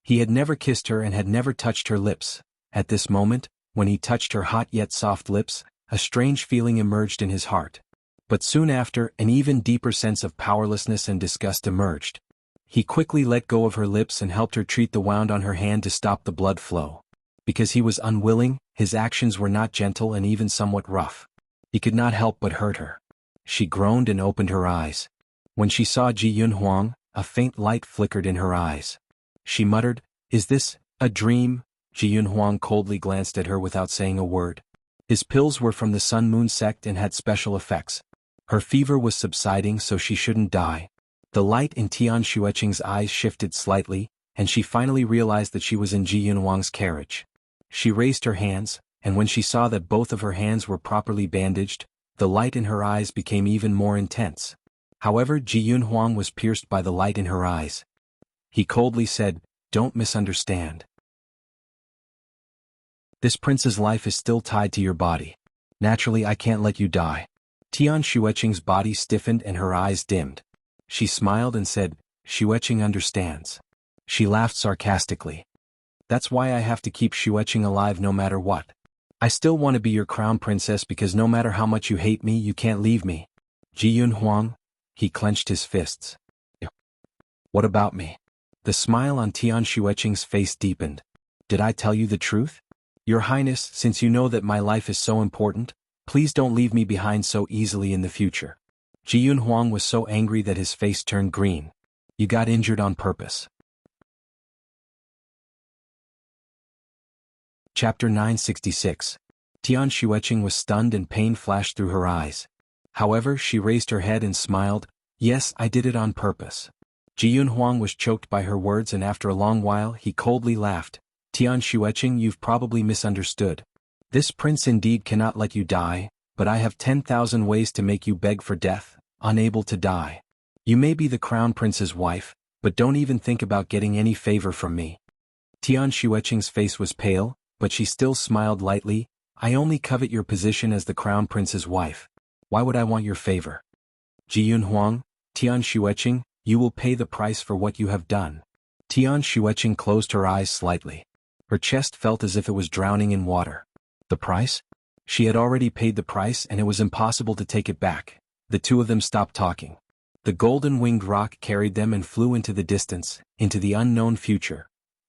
He had never kissed her and had never touched her lips. At this moment, when he touched her hot yet soft lips, a strange feeling emerged in his heart. But soon after, an even deeper sense of powerlessness and disgust emerged. He quickly let go of her lips and helped her treat the wound on her hand to stop the blood flow. Because he was unwilling, his actions were not gentle and even somewhat rough. He could not help but hurt her. She groaned and opened her eyes. When she saw Ji Yunhuang, a faint light flickered in her eyes. She muttered, "Is this a dream?" Ji Yunhuang coldly glanced at her without saying a word. His pills were from the Sun Moon sect and had special effects. Her fever was subsiding, so she shouldn't die. The light in Tian Xueqing's eyes shifted slightly, and she finally realized that she was in Ji Yunhuang's carriage. She raised her hands, and when she saw that both of her hands were properly bandaged, the light in her eyes became even more intense. However, Ji Yunhuang was pierced by the light in her eyes. He coldly said, "Don't misunderstand. This prince's life is still tied to your body. Naturally, I can't let you die." Tian Xueqing's body stiffened and her eyes dimmed. She smiled and said, "Xueqing understands." She laughed sarcastically. "That's why I have to keep Xueqing alive no matter what. I still want to be your crown princess because no matter how much you hate me, you can't leave me." Ji Yunhuang, he clenched his fists. "What about me?" The smile on Tian Xueqing's face deepened. "Did I tell you the truth? Your Highness, since you know that my life is so important, please don't leave me behind so easily in the future." Ji Yunhuang was so angry that his face turned green. "You got injured on purpose." Chapter 966. Tian Xueqing was stunned and pain flashed through her eyes. However, she raised her head and smiled, "Yes, I did it on purpose." Ji Yunhuang was choked by her words and after a long while he coldly laughed. "Tian Xueqing, you've probably misunderstood. This prince indeed cannot let you die, but I have 10,000 ways to make you beg for death, unable to die. You may be the crown prince's wife, but don't even think about getting any favor from me." Tian Xueqing's face was pale, but she still smiled lightly. "I only covet your position as the crown prince's wife. Why would I want your favor?" Ji Yunhuang, Tian Xueqing, you will pay the price for what you have done. Tian Xueqing closed her eyes slightly. Her chest felt as if it was drowning in water. The price? She had already paid the price and it was impossible to take it back. The two of them stopped talking. The golden-winged rock carried them and flew into the distance, into the unknown future.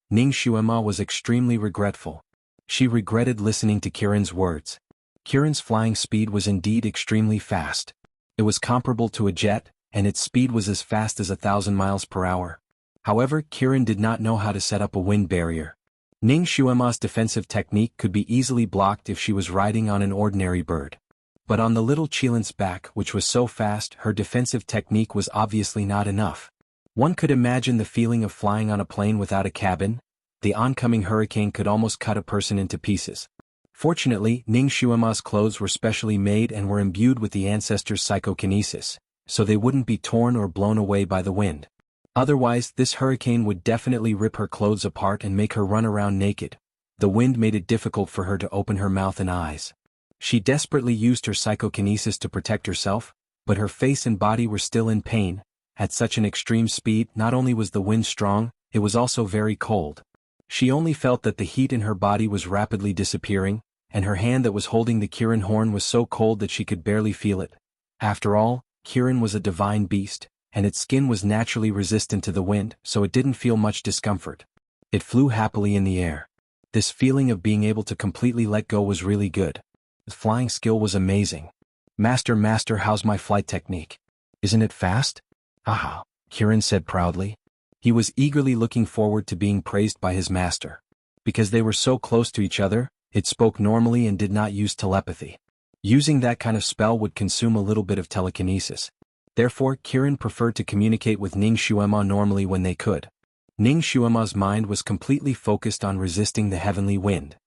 Ning Xuema was extremely regretful. She regretted listening to Kirin's words. Kirin's flying speed was indeed extremely fast. It was comparable to a jet, and its speed was as fast as 1,000 miles per hour. However, Kirin did not know how to set up a wind barrier. Ning Xuema's defensive technique could be easily blocked if she was riding on an ordinary bird. But on the little Qilint's back, which was so fast, her defensive technique was obviously not enough. One could imagine the feeling of flying on a plane without a cabin. The oncoming hurricane could almost cut a person into pieces. Fortunately, Ning Xuema's clothes were specially made and were imbued with the ancestors' psychokinesis, so they wouldn't be torn or blown away by the wind. Otherwise, this hurricane would definitely rip her clothes apart and make her run around naked. The wind made it difficult for her to open her mouth and eyes. She desperately used her psychokinesis to protect herself, but her face and body were still in pain. At such an extreme speed, not only was the wind strong, it was also very cold. She only felt that the heat in her body was rapidly disappearing, and her hand that was holding the Kirin horn was so cold that she could barely feel it. After all, Kirin was a divine beast, and its skin was naturally resistant to the wind, so it didn't feel much discomfort. It flew happily in the air. This feeling of being able to completely let go was really good. The flying skill was amazing. Master, how's my flight technique? Isn't it fast? Aha, Kirin said proudly. He was eagerly looking forward to being praised by his master. Because they were so close to each other, it spoke normally and did not use telepathy. Using that kind of spell would consume a little bit of telekinesis. Therefore, Kirin preferred to communicate with Ning Xuema normally when they could. Ning Xuema's mind was completely focused on resisting the heavenly wind.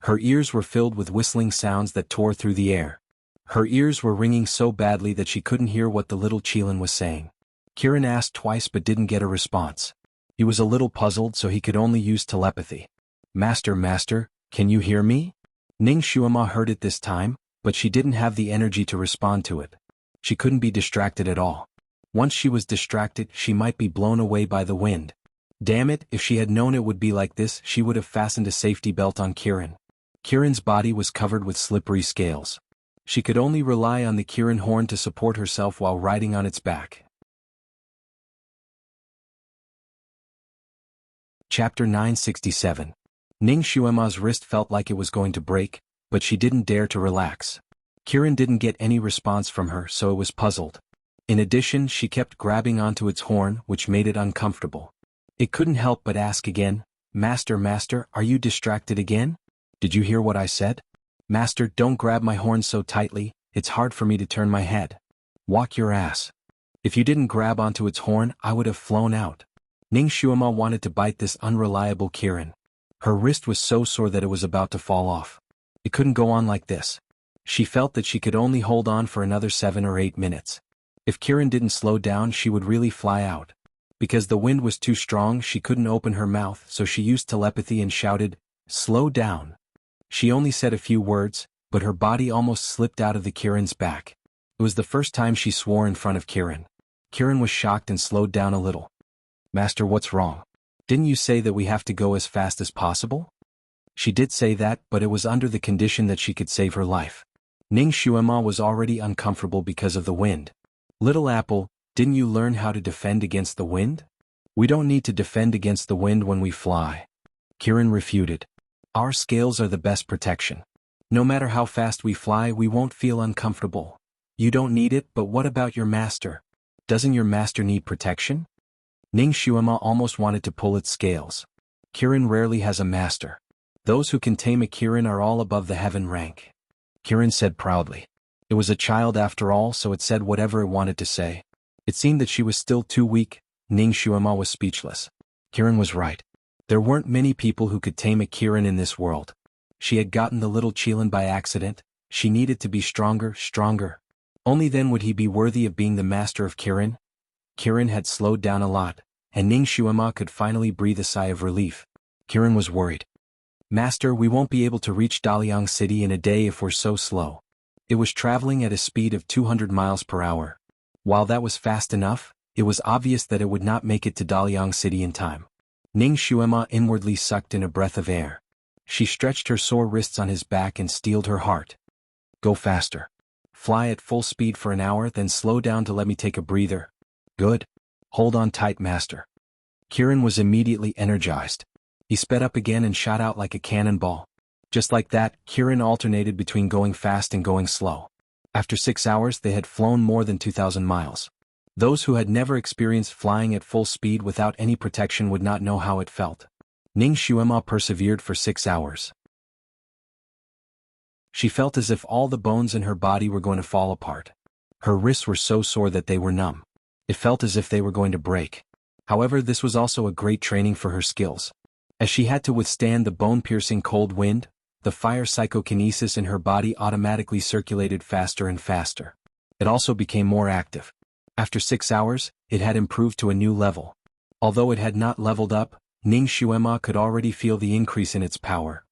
Her ears were filled with whistling sounds that tore through the air. Her ears were ringing so badly that she couldn't hear what the little Qilin was saying. Kirin asked twice but didn't get a response. He was a little puzzled, so he could only use telepathy. Master, can you hear me? Ning Xuema heard it this time, but she didn't have the energy to respond to it. She couldn't be distracted at all. Once she was distracted, she might be blown away by the wind. Damn it, if she had known it would be like this, she would have fastened a safety belt on Kirin. Kirin's body was covered with slippery scales. She could only rely on the Kirin horn to support herself while riding on its back. Chapter 967. Ning Xuema's wrist felt like it was going to break, but she didn't dare to relax. Kirin didn't get any response from her, so it was puzzled. In addition, she kept grabbing onto its horn, which made it uncomfortable. It couldn't help but ask again, Master, are you distracted again? Did you hear what I said? Master, don't grab my horn so tightly, it's hard for me to turn my head. Walk your ass. If you didn't grab onto its horn, I would have flown out. Ning Xuema wanted to bite this unreliable Kirin. Her wrist was so sore that it was about to fall off. It couldn't go on like this. She felt that she could only hold on for another 7 or 8 minutes. If Kirin didn't slow down, she would really fly out. Because the wind was too strong, she couldn't open her mouth, so she used telepathy and shouted, "Slow down." She only said a few words, but her body almost slipped out of the Kirin's back. It was the first time she swore in front of Kirin. Kirin was shocked and slowed down a little. Master, what's wrong? Didn't you say that we have to go as fast as possible? She did say that, but it was under the condition that she could save her life. Ning Xuema was already uncomfortable because of the wind. Little Apple, didn't you learn how to defend against the wind? We don't need to defend against the wind when we fly. Kirin refuted. Our scales are the best protection. No matter how fast we fly, we won't feel uncomfortable. You don't need it, but what about your master? Doesn't your master need protection? Ning Xuema almost wanted to pull its scales. Kirin rarely has a master. Those who can tame a Kirin are all above the heaven rank. Kirin said proudly. It was a child after all, so it said whatever it wanted to say. It seemed that she was still too weak. Ning Xuema was speechless. Kirin was right. There weren't many people who could tame a Kirin in this world. She had gotten the little Qilin by accident. She needed to be stronger. Only then would he be worthy of being the master of Kirin. Kirin had slowed down a lot, and Ning Xuema could finally breathe a sigh of relief. Kirin was worried. Master, we won't be able to reach Daliang City in a day if we're so slow. It was traveling at a speed of 200 miles per hour. While that was fast enough, it was obvious that it would not make it to Daliang City in time. Ning Xuema inwardly sucked in a breath of air. She stretched her sore wrists on his back and steeled her heart. Go faster. Fly at full speed for an hour, then slow down to let me take a breather. Good. Hold on tight, master. Kirin was immediately energized. He sped up again and shot out like a cannonball. Just like that, Kirin alternated between going fast and going slow. After 6 hours, they had flown more than 2,000 miles. Those who had never experienced flying at full speed without any protection would not know how it felt. Ning Xuema persevered for 6 hours. She felt as if all the bones in her body were going to fall apart. Her wrists were so sore that they were numb. It felt as if they were going to break. However, this was also a great training for her skills. As she had to withstand the bone-piercing cold wind, the fire psychokinesis in her body automatically circulated faster and faster. It also became more active. After 6 hours, it had improved to a new level. Although it had not leveled up, Ning Xuema could already feel the increase in its power.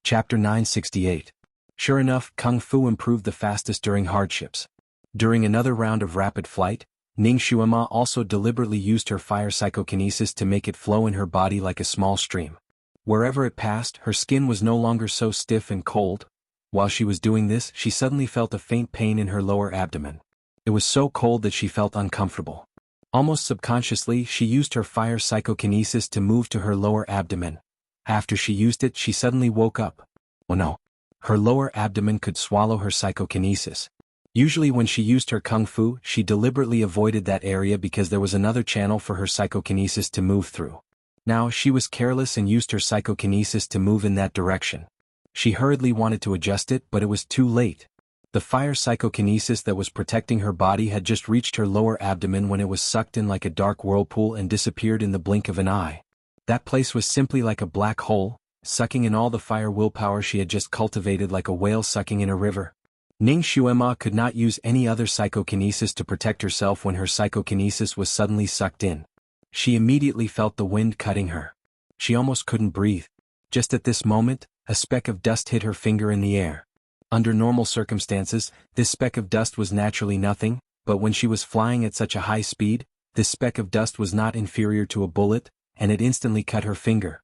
Chapter 968. Sure enough, Kung Fu improved the fastest during hardships. During another round of rapid flight, Ning Xuema also deliberately used her fire psychokinesis to make it flow in her body like a small stream. Wherever it passed, her skin was no longer so stiff and cold. While she was doing this, she suddenly felt a faint pain in her lower abdomen. It was so cold that she felt uncomfortable. Almost subconsciously, she used her fire psychokinesis to move to her lower abdomen. After she used it, she suddenly woke up. Oh no! Her lower abdomen could swallow her psychokinesis. Usually when she used her kung fu, she deliberately avoided that area because there was another channel for her psychokinesis to move through. Now she was careless and used her psychokinesis to move in that direction. She hurriedly wanted to adjust it, but it was too late. The fire psychokinesis that was protecting her body had just reached her lower abdomen when it was sucked in like a dark whirlpool and disappeared in the blink of an eye. That place was simply like a black hole, sucking in all the fire willpower she had just cultivated like a whale sucking in a river. Ning Xuema could not use any other psychokinesis to protect herself when her psychokinesis was suddenly sucked in. She immediately felt the wind cutting her. She almost couldn't breathe. Just at this moment, a speck of dust hit her finger in the air. Under normal circumstances, this speck of dust was naturally nothing, but when she was flying at such a high speed, this speck of dust was not inferior to a bullet, and it instantly cut her finger.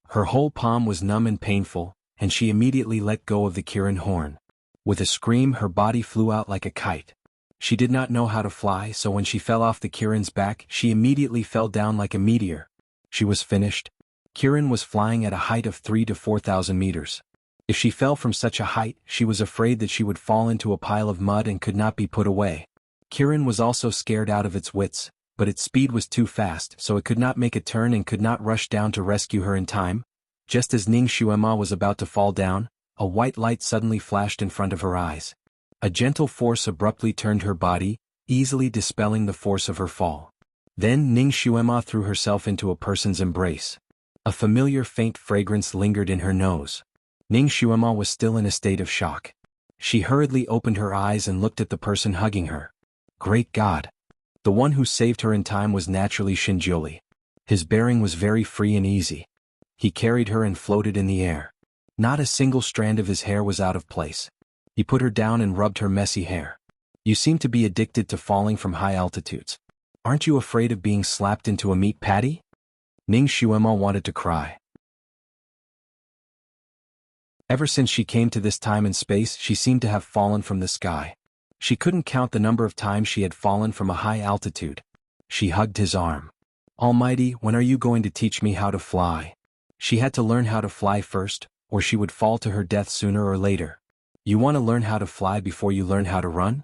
Her whole palm was numb and painful, and she immediately let go of the Kirin horn. With a scream, her body flew out like a kite. She did not know how to fly, so when she fell off the Kirin's back, she immediately fell down like a meteor. She was finished. Kirin was flying at a height of 3,000 to 4,000 meters. If she fell from such a height, she was afraid that she would fall into a pile of mud and could not be put away. Kirin was also scared out of its wits, but its speed was too fast, so it could not make a turn and could not rush down to rescue her in time. Just as Ning Xuema was about to fall down, a white light suddenly flashed in front of her eyes. A gentle force abruptly turned her body, easily dispelling the force of her fall. Then Ning Xuema threw herself into a person's embrace. A familiar faint fragrance lingered in her nose. Ning Xuema was still in a state of shock. She hurriedly opened her eyes and looked at the person hugging her. Great God! The one who saved her in time was naturally Shinjiuli. His bearing was very free and easy. He carried her and floated in the air. Not a single strand of his hair was out of place. He put her down and rubbed her messy hair. You seem to be addicted to falling from high altitudes. Aren't you afraid of being slapped into a meat patty? Ning Xuema wanted to cry. Ever since she came to this time and space, she seemed to have fallen from the sky. She couldn't count the number of times she had fallen from a high altitude. She hugged his arm. Almighty, when are you going to teach me how to fly? She had to learn how to fly first, or she would fall to her death sooner or later. You want to learn how to fly before you learn how to run?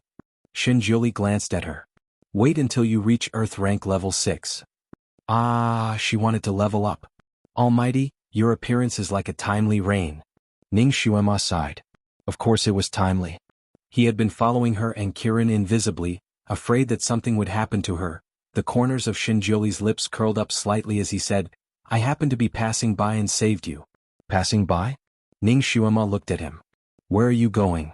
Shinjiuli glanced at her. Wait until you reach Earth rank level 6. Ah, she wanted to level up. Almighty, your appearance is like a timely rain. Ning Xuema sighed. Of course it was timely. He had been following her and Kirin invisibly, afraid that something would happen to her. The corners of Shinjiuli's lips curled up slightly as he said, I happened to be passing by and saved you. Passing by? Ning Xuema looked at him. Where are you going?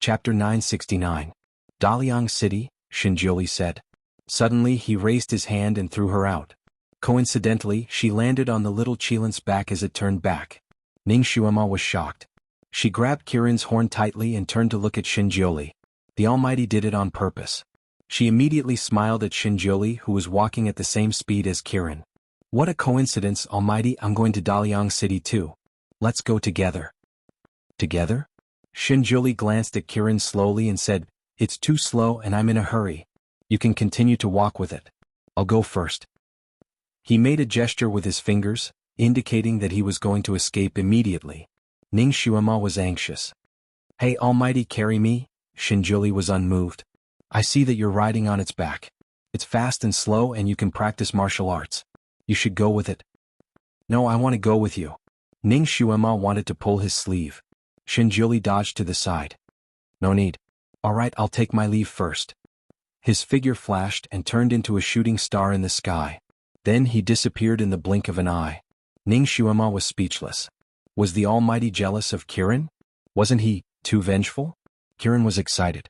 Chapter 969. Daliang City, Shinjiuli said. Suddenly he raised his hand and threw her out. Coincidentally, she landed on the little Qilin's back as it turned back. Ning Xuema was shocked. She grabbed Kirin's horn tightly and turned to look at Shinjiuli. The Almighty did it on purpose. She immediately smiled at Shinjiuli, who was walking at the same speed as Kirin. What a coincidence, Almighty, I'm going to Daliang City too. Let's go together. Together? Shinjiuli glanced at Kirin slowly and said, It's too slow and I'm in a hurry. You can continue to walk with it. I'll go first. He made a gesture with his fingers, indicating that he was going to escape immediately. Ning Xuema was anxious. Hey Almighty, carry me? Shinjiuli was unmoved. I see that you're riding on its back. It's fast and slow and you can practice martial arts. You should go with it. No, I want to go with you. Ning Xuema wanted to pull his sleeve. Shinjiuli dodged to the side. No need. All right, I'll take my leave first. His figure flashed and turned into a shooting star in the sky. Then he disappeared in the blink of an eye. Ning Xuema was speechless. Was the Almighty jealous of Kirin? Wasn't he, too vengeful? Kirin was excited.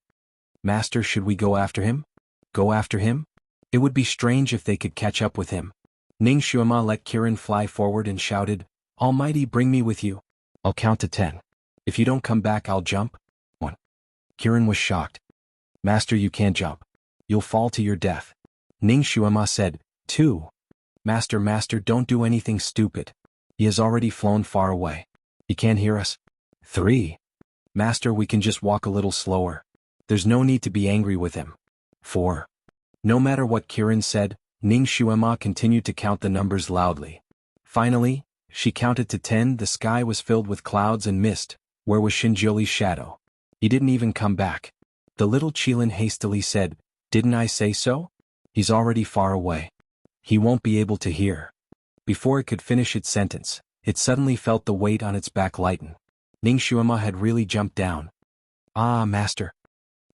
Master, should we go after him? Go after him? It would be strange if they could catch up with him. Ning Xuema let Kirin fly forward and shouted, Almighty, bring me with you. I'll count to 10. If you don't come back, I'll jump. 1. Kirin was shocked. Master, you can't jump. You'll fall to your death. Ning Xuema said, 2. Master, don't do anything stupid. He has already flown far away. He can't hear us. 3. Master, we can just walk a little slower. There's no need to be angry with him. 4. No matter what Kirin said, Ning Xuema continued to count the numbers loudly. Finally, she counted to 10. The sky was filled with clouds and mist. Where was Xinjiuli's shadow? He didn't even come back. The little Qilin hastily said, Didn't I say so? He's already far away. He won't be able to hear. Before it could finish its sentence, it suddenly felt the weight on its back lighten. Ning Xuema had really jumped down. Ah, master!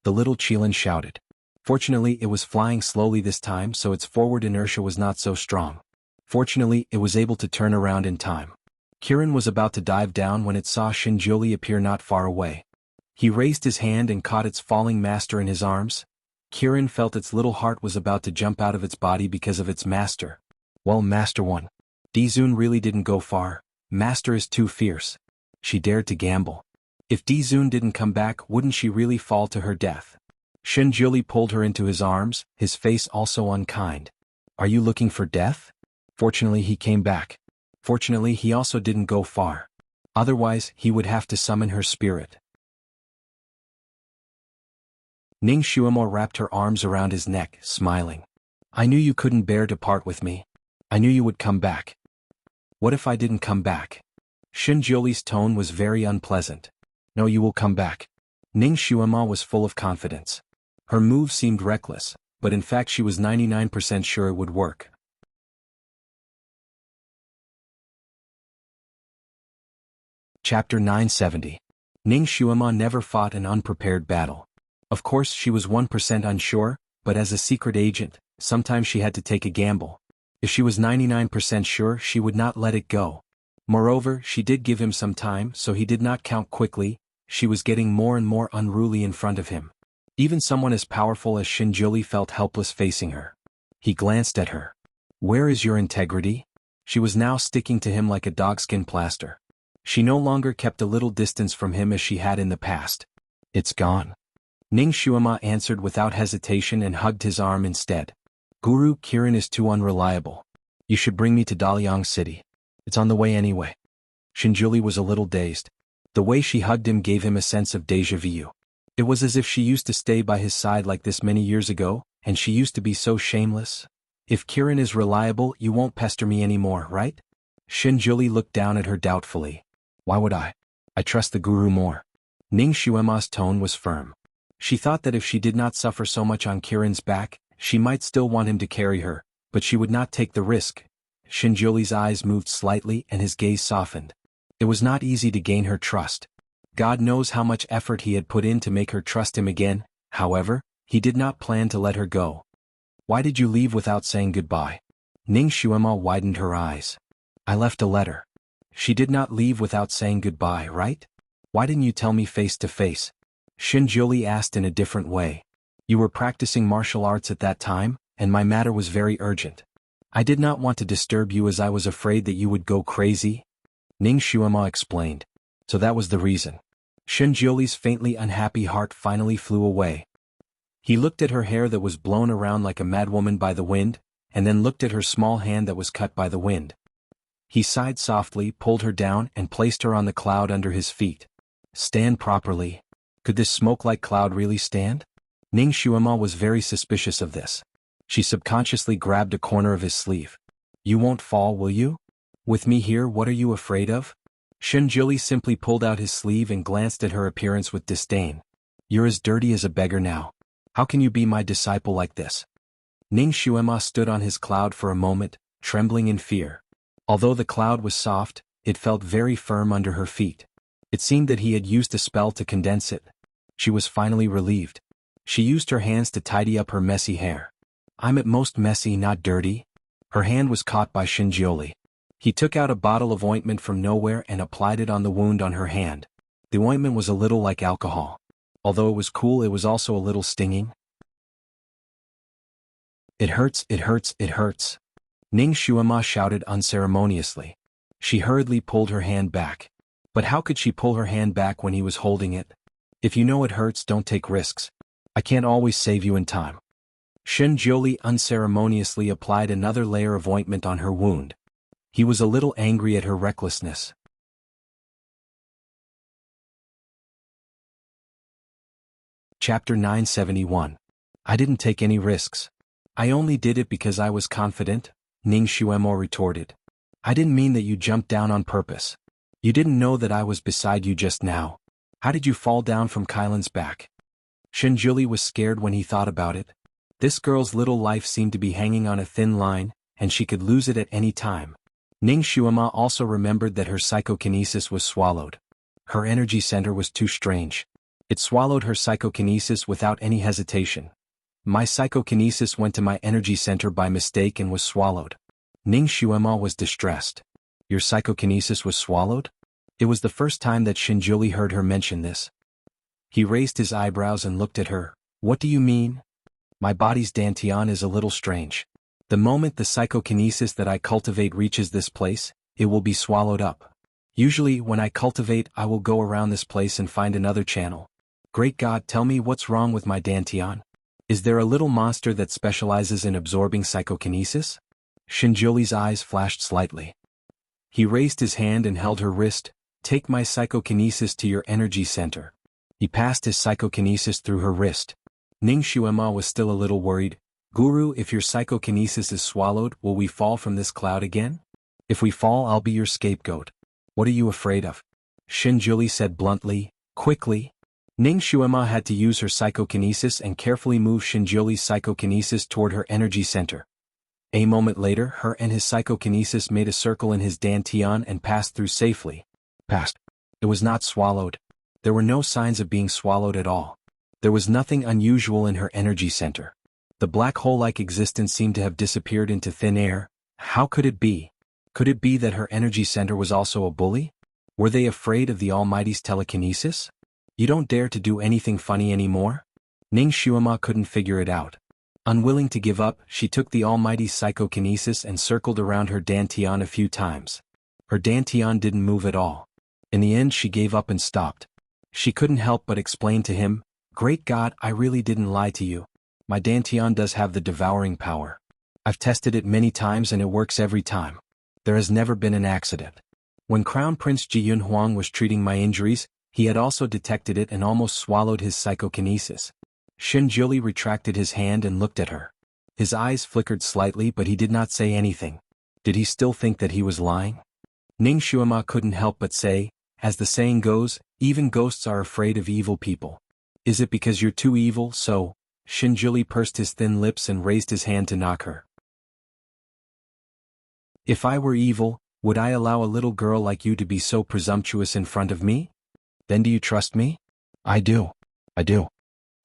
The little Qilin shouted. Fortunately, it was flying slowly this time, so its forward inertia was not so strong. Fortunately, it was able to turn around in time. Kirin was about to dive down when it saw Xinjiuli appear not far away. He raised his hand and caught its falling master in his arms. Kirin felt its little heart was about to jump out of its body because of its master. Well, Master won. Dizun really didn't go far. Master is too fierce. She dared to gamble. If Dizun didn't come back, wouldn't she really fall to her death? Xinjiuli pulled her into his arms, his face also unkind. Are you looking for death? Fortunately, he came back. Fortunately, he also didn't go far. Otherwise, he would have to summon her spirit. Ning Xuema wrapped her arms around his neck, smiling. I knew you couldn't bear to part with me. I knew you would come back. What if I didn't come back? Xinjiuli's tone was very unpleasant. No, you will come back. Ning Xuema was full of confidence. Her move seemed reckless, but in fact she was 99% sure it would work. Chapter 970. Ning Xuema never fought an unprepared battle. Of course she was 1% unsure, but as a secret agent, sometimes she had to take a gamble. If she was 99% sure, she would not let it go. Moreover, she did give him some time, so he did not count quickly. She was getting more and more unruly in front of him. Even someone as powerful as Xinjiuli felt helpless facing her. He glanced at her. Where is your integrity? She was now sticking to him like a dogskin plaster. She no longer kept a little distance from him as she had in the past. It's gone. Ning Xuema answered without hesitation and hugged his arm instead. Guru, Kirin is too unreliable. You should bring me to Daliang City. It's on the way anyway. Xinjiuli was a little dazed. The way she hugged him gave him a sense of déjà vu. It was as if she used to stay by his side like this many years ago, and she used to be so shameless. If Kirin is reliable, you won't pester me anymore, right? Xinjiuli looked down at her doubtfully. Why would I? I trust the Guru more. Ning Xuema's tone was firm. She thought that if she did not suffer so much on Kirin's back, she might still want him to carry her, but she would not take the risk. Xinjiuli's eyes moved slightly and his gaze softened. It was not easy to gain her trust. God knows how much effort he had put in to make her trust him again. However, he did not plan to let her go. Why did you leave without saying goodbye? Ning Xuema widened her eyes. I left a letter. She did not leave without saying goodbye, right? Why didn't you tell me face to face? Xinjiuli asked in a different way. You were practicing martial arts at that time, and my matter was very urgent. I did not want to disturb you as I was afraid that you would go crazy. Ning Xuema explained. So that was the reason. Xinjiuli's faintly unhappy heart finally flew away. He looked at her hair that was blown around like a madwoman by the wind, and then looked at her small hand that was cut by the wind. He sighed softly, pulled her down, and placed her on the cloud under his feet. Stand properly. Could this smoke-like cloud really stand? Ning Xuema was very suspicious of this. She subconsciously grabbed a corner of his sleeve. You won't fall, will you? With me here, what are you afraid of? Xinjiuli simply pulled out his sleeve and glanced at her appearance with disdain. You're as dirty as a beggar now. How can you be my disciple like this? Ning Xuema stood on his cloud for a moment, trembling in fear. Although the cloud was soft, it felt very firm under her feet. It seemed that he had used a spell to condense it. She was finally relieved. She used her hands to tidy up her messy hair. I'm at most messy, not dirty. Her hand was caught by Xinjiuli. He took out a bottle of ointment from nowhere and applied it on the wound on her hand. The ointment was a little like alcohol. Although it was cool, it was also a little stinging. It hurts, it hurts, it hurts. Ning Xuema shouted unceremoniously. She hurriedly pulled her hand back. But how could she pull her hand back when he was holding it? If you know it hurts, don't take risks. I can't always save you in time. Shen Jiuli unceremoniously applied another layer of ointment on her wound. He was a little angry at her recklessness. Chapter 971. I didn't take any risks. I only did it because I was confident, Ning Xuemo retorted. I didn't mean that you jumped down on purpose. You didn't know that I was beside you just now. How did you fall down from Kylan's back? Shen Jiuli was scared when he thought about it. This girl's little life seemed to be hanging on a thin line, and she could lose it at any time. Ning Xuema also remembered that her psychokinesis was swallowed. Her energy center was too strange. It swallowed her psychokinesis without any hesitation. My psychokinesis went to my energy center by mistake and was swallowed. Ning Xuema was distressed. Your psychokinesis was swallowed? It was the first time that Shen Jiuli heard her mention this. He raised his eyebrows and looked at her. What do you mean? My body's dantian is a little strange. The moment the psychokinesis that I cultivate reaches this place, it will be swallowed up. Usually, when I cultivate, I will go around this place and find another channel. Great God, tell me what's wrong with my dantian. Is there a little monster that specializes in absorbing psychokinesis? Shen Jiuli's eyes flashed slightly. He raised his hand and held her wrist. Take my psychokinesis to your energy center. He passed his psychokinesis through her wrist. Ning Xuema was still a little worried. Guru, if your psychokinesis is swallowed, will we fall from this cloud again? If we fall, I'll be your scapegoat. What are you afraid of? Shen Jiuli said bluntly. Quickly. Ning Xuema had to use her psychokinesis and carefully move Shen Jiuli's psychokinesis toward her energy center. A moment later, her and his psychokinesis made a circle in his dantian and passed through safely. Passed. It was not swallowed. There were no signs of being swallowed at all. There was nothing unusual in her energy center. The black hole-like existence seemed to have disappeared into thin air. How could it be? Could it be that her energy center was also a bully? Were they afraid of the Almighty's telekinesis? You don't dare to do anything funny anymore? Ning Xuema couldn't figure it out. Unwilling to give up, she took the Almighty's psychokinesis and circled around her dantian a few times. Her dantian didn't move at all. In the end, she gave up and stopped. She couldn't help but explain to him, Great God, I really didn't lie to you. My dantian does have the devouring power. I've tested it many times and it works every time. There has never been an accident. When Crown Prince Jiyun Huang was treating my injuries, he had also detected it and almost swallowed his psychokinesis. Shen Jiuli retracted his hand and looked at her. His eyes flickered slightly, but he did not say anything. Did he still think that he was lying? Ning Xuema couldn't help but say, as the saying goes, even ghosts are afraid of evil people. Is it because you're too evil, so? Shen Jiuli pursed his thin lips and raised his hand to knock her. If I were evil, would I allow a little girl like you to be so presumptuous in front of me? Then do you trust me? I do. I do.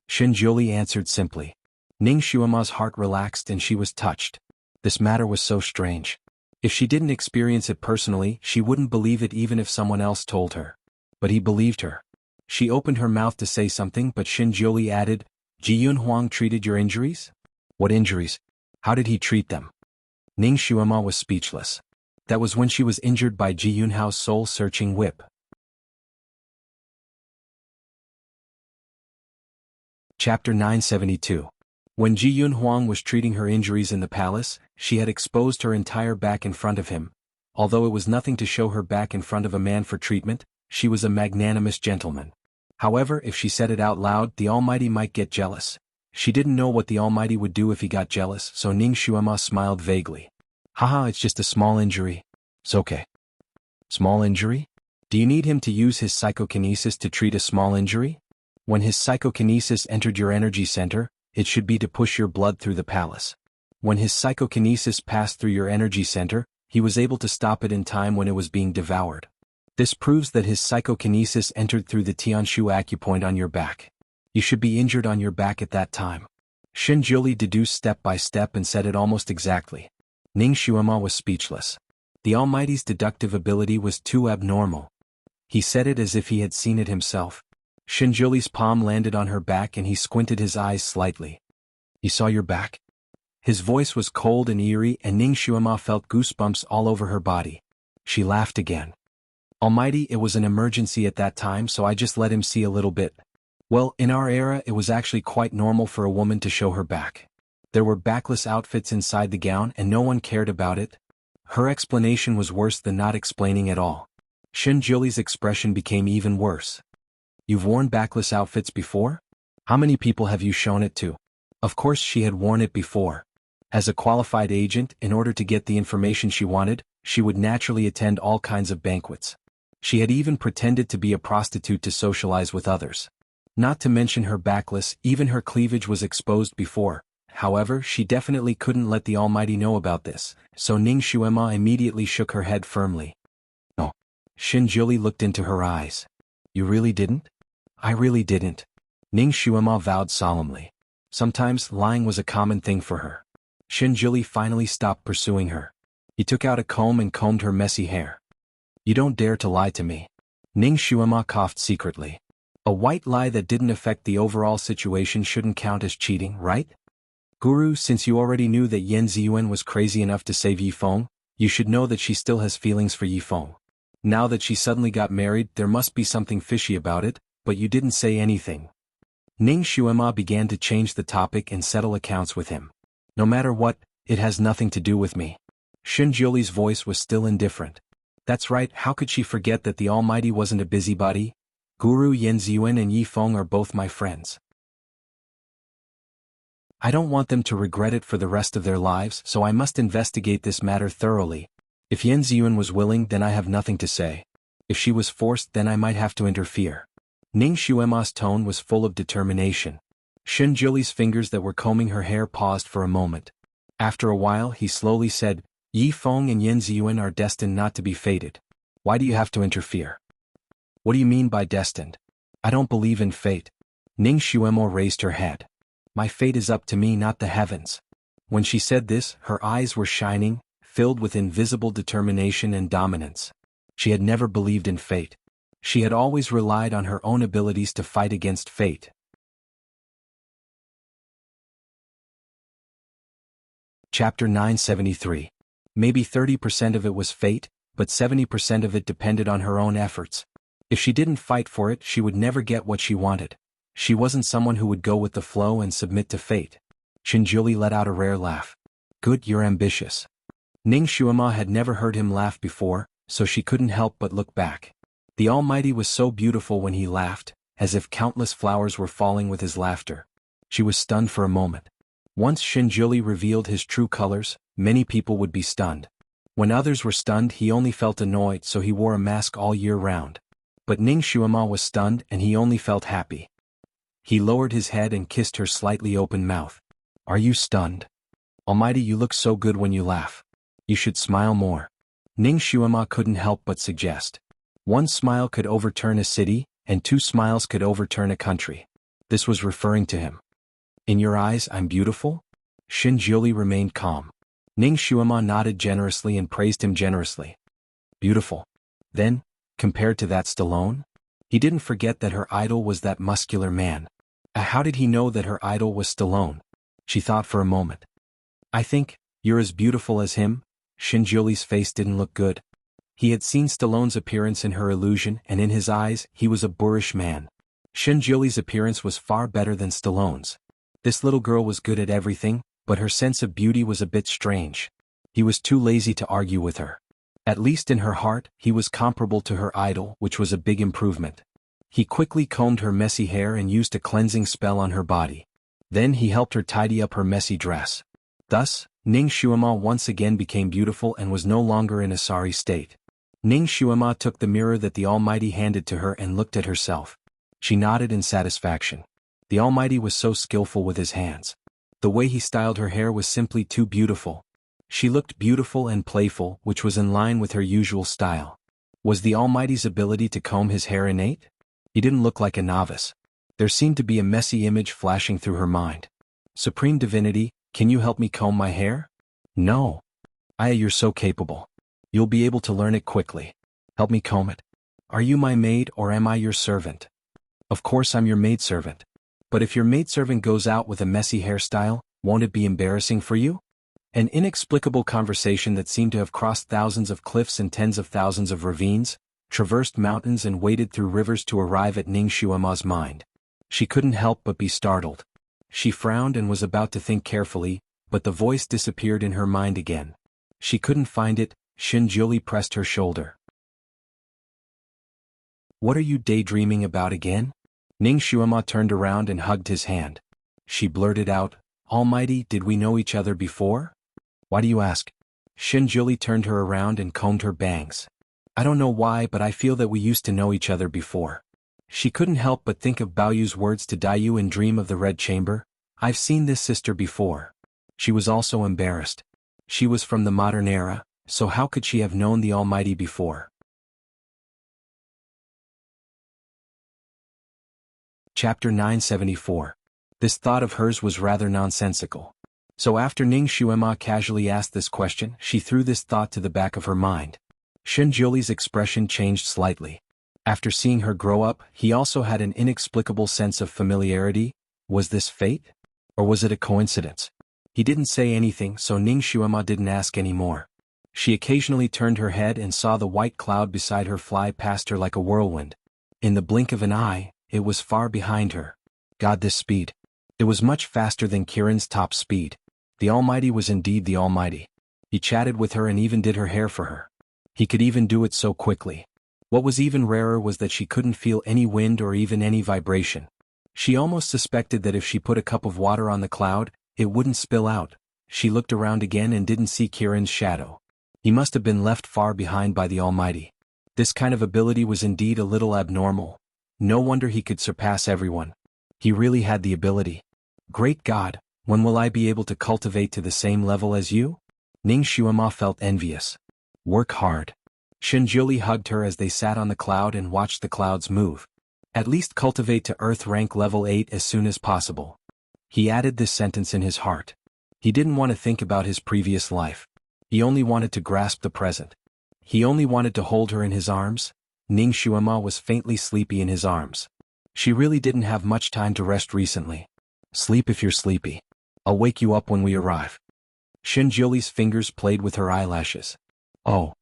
Shen Jiuli answered simply. Ning Xuema's heart relaxed and she was touched. This matter was so strange. If she didn't experience it personally, she wouldn't believe it even if someone else told her. But he believed her. She opened her mouth to say something, but Shen Jiuli added, Jiyun Huang treated your injuries? What injuries? How did he treat them? Ning Xuema was speechless. That was when she was injured by Jiyun Hao's soul-searching whip. Chapter 972. When Jiyun Huang was treating her injuries in the palace, she had exposed her entire back in front of him. Although it was nothing to show her back in front of a man for treatment, she was a magnanimous gentleman. However, if she said it out loud, the Almighty might get jealous. She didn't know what the Almighty would do if he got jealous, so Ning Xuema smiled vaguely. Haha, it's just a small injury. It's okay. Small injury? Do you need him to use his psychokinesis to treat a small injury? When his psychokinesis entered your energy center, it should be to push your blood through the palace. When his psychokinesis passed through your energy center, he was able to stop it in time when it was being devoured. This proves that his psychokinesis entered through the Tianshu acupoint on your back. You should be injured on your back at that time. Shen Jiuli deduced step by step and said it almost exactly. Ning Xuema was speechless. The Almighty's deductive ability was too abnormal. He said it as if he had seen it himself. Shinjuli's palm landed on her back and he squinted his eyes slightly. "You saw your back?" His voice was cold and eerie and Ning Xuema felt goosebumps all over her body. She laughed again. "Almighty, it was an emergency at that time so I just let him see a little bit. Well, in our era it was actually quite normal for a woman to show her back. There were backless outfits inside the gown and no one cared about it." Her explanation was worse than not explaining at all. Shinjuli's expression became even worse. "You've worn backless outfits before? How many people have you shown it to?" Of course she had worn it before. As a qualified agent, in order to get the information she wanted, she would naturally attend all kinds of banquets. She had even pretended to be a prostitute to socialize with others. Not to mention her backless, even her cleavage was exposed before. However, she definitely couldn't let the Almighty know about this, so Ning Xuema immediately shook her head firmly. "No." Shinjuli looked into her eyes. "You really didn't?" "I really didn't." Ning Xuema vowed solemnly. Sometimes lying was a common thing for her. Shinjuli finally stopped pursuing her. He took out a comb and combed her messy hair. "You don't dare to lie to me." Ning Xuema coughed secretly. A white lie that didn't affect the overall situation shouldn't count as cheating, right? "Guru, since you already knew that Yan Ziyuan was crazy enough to save Yifeng, you should know that she still has feelings for Yifeng. Now that she suddenly got married, there must be something fishy about it, but you didn't say anything." Ning Xuema began to change the topic and settle accounts with him. "No matter what, it has nothing to do with me." Shinjuli's voice was still indifferent. "That's right, how could she forget that the Almighty wasn't a busybody? Guru Yan Ziyuan and Yifeng are both my friends. I don't want them to regret it for the rest of their lives, so I must investigate this matter thoroughly. If Yan Ziyuan was willing, then I have nothing to say. If she was forced, then I might have to interfere." Ning Xuema's tone was full of determination. Shinjuli's fingers that were combing her hair paused for a moment. After a while he slowly said, "Yifeng and Yan Ziyuan are destined not to be fated. Why do you have to interfere?" "What do you mean by destined? I don't believe in fate." Ning Xuemo raised her head. "My fate is up to me, not the heavens." When she said this, her eyes were shining, filled with invisible determination and dominance. She had never believed in fate. She had always relied on her own abilities to fight against fate. Chapter 973. Maybe 30% of it was fate, but 70% of it depended on her own efforts. If she didn't fight for it, she would never get what she wanted. She wasn't someone who would go with the flow and submit to fate. Shinjuli let out a rare laugh. "Good, you're ambitious." Ning Xuema had never heard him laugh before, so she couldn't help but look back. The Almighty was so beautiful when he laughed, as if countless flowers were falling with his laughter. She was stunned for a moment. Once Shinjuli revealed his true colors, many people would be stunned. When others were stunned, he only felt annoyed, so he wore a mask all year round. But Ning Xuema was stunned and he only felt happy. He lowered his head and kissed her slightly open mouth. "Are you stunned? Almighty, you look so good when you laugh. You should smile more." Ning Xuema couldn't help but suggest. One smile could overturn a city, and 2 smiles could overturn a country. This was referring to him. "In your eyes, I'm beautiful?" Shinjuli remained calm. Ning Xuema nodded generously and praised him generously. "Beautiful. Then, compared to that Stallone?" He didn't forget that her idol was that muscular man. How did he know that her idol was Stallone? She thought for a moment. "I think, you're as beautiful as him." Shinjuli's face didn't look good. He had seen Stallone's appearance in her illusion, and in his eyes, he was a boorish man. Shinjuli's appearance was far better than Stallone's. This little girl was good at everything, but her sense of beauty was a bit strange. He was too lazy to argue with her. At least in her heart, he was comparable to her idol, which was a big improvement. He quickly combed her messy hair and used a cleansing spell on her body. Then he helped her tidy up her messy dress. Thus, Ning Xuema once again became beautiful and was no longer in a sorry state. Ning Xuema took the mirror that the Almighty handed to her and looked at herself. She nodded in satisfaction. The Almighty was so skillful with his hands. The way he styled her hair was simply too beautiful. She looked beautiful and playful, which was in line with her usual style. Was the Almighty's ability to comb his hair innate? He didn't look like a novice. There seemed to be a messy image flashing through her mind. "Supreme Divinity, can you help me comb my hair?" "No. You're so capable." You'll be able to learn it quickly. Help me comb it. Are you my maid or am I your servant? Of course I'm your maidservant. But if your maidservant goes out with a messy hairstyle, won't it be embarrassing for you? An inexplicable conversation that seemed to have crossed thousands of cliffs and tens of thousands of ravines, traversed mountains and waded through rivers to arrive at Ning Xuema's mind. She couldn't help but be startled. She frowned and was about to think carefully, but the voice disappeared in her mind again. She couldn't find it. Xinjiuli pressed her shoulder. What are you daydreaming about again? Ning Xuema turned around and hugged his hand. She blurted out, Almighty, did we know each other before? Why do you ask? Xinjiuli turned her around and combed her bangs. I don't know why, but I feel that we used to know each other before. She couldn't help but think of Baoyu's words to Daiyu and dream of the Red Chamber. I've seen this sister before. She was also embarrassed. She was from the modern era, so how could she have known the Almighty before? Chapter 974. This thought of hers was rather nonsensical. So after Ning Xuema casually asked this question, she threw this thought to the back of her mind. Xinjiuli's expression changed slightly. After seeing her grow up, he also had an inexplicable sense of familiarity. Was this fate? Or was it a coincidence? He didn't say anything, so Ning Xuema didn't ask any more. She occasionally turned her head and saw the white cloud beside her fly past her like a whirlwind. In the blink of an eye, it was far behind her. God, this speed. It was much faster than Kirin's top speed. The Almighty was indeed the Almighty. He chatted with her and even did her hair for her. He could even do it so quickly. What was even rarer was that she couldn't feel any wind or even any vibration. She almost suspected that if she put a cup of water on the cloud, it wouldn't spill out. She looked around again and didn't see Kirin's shadow. He must have been left far behind by the Almighty. This kind of ability was indeed a little abnormal. No wonder he could surpass everyone. He really had the ability. Great God, when will I be able to cultivate to the same level as you? Ning Xuema felt envious. Work hard. Xinjiuli hugged her as they sat on the cloud and watched the clouds move. At least cultivate to Earth rank level 8 as soon as possible. He added this sentence in his heart. He didn't want to think about his previous life. He only wanted to grasp the present. He only wanted to hold her in his arms. Ning Xuema was faintly sleepy in his arms. She really didn't have much time to rest recently. Sleep if you're sleepy. I'll wake you up when we arrive. Xinjiuli's fingers played with her eyelashes. Oh.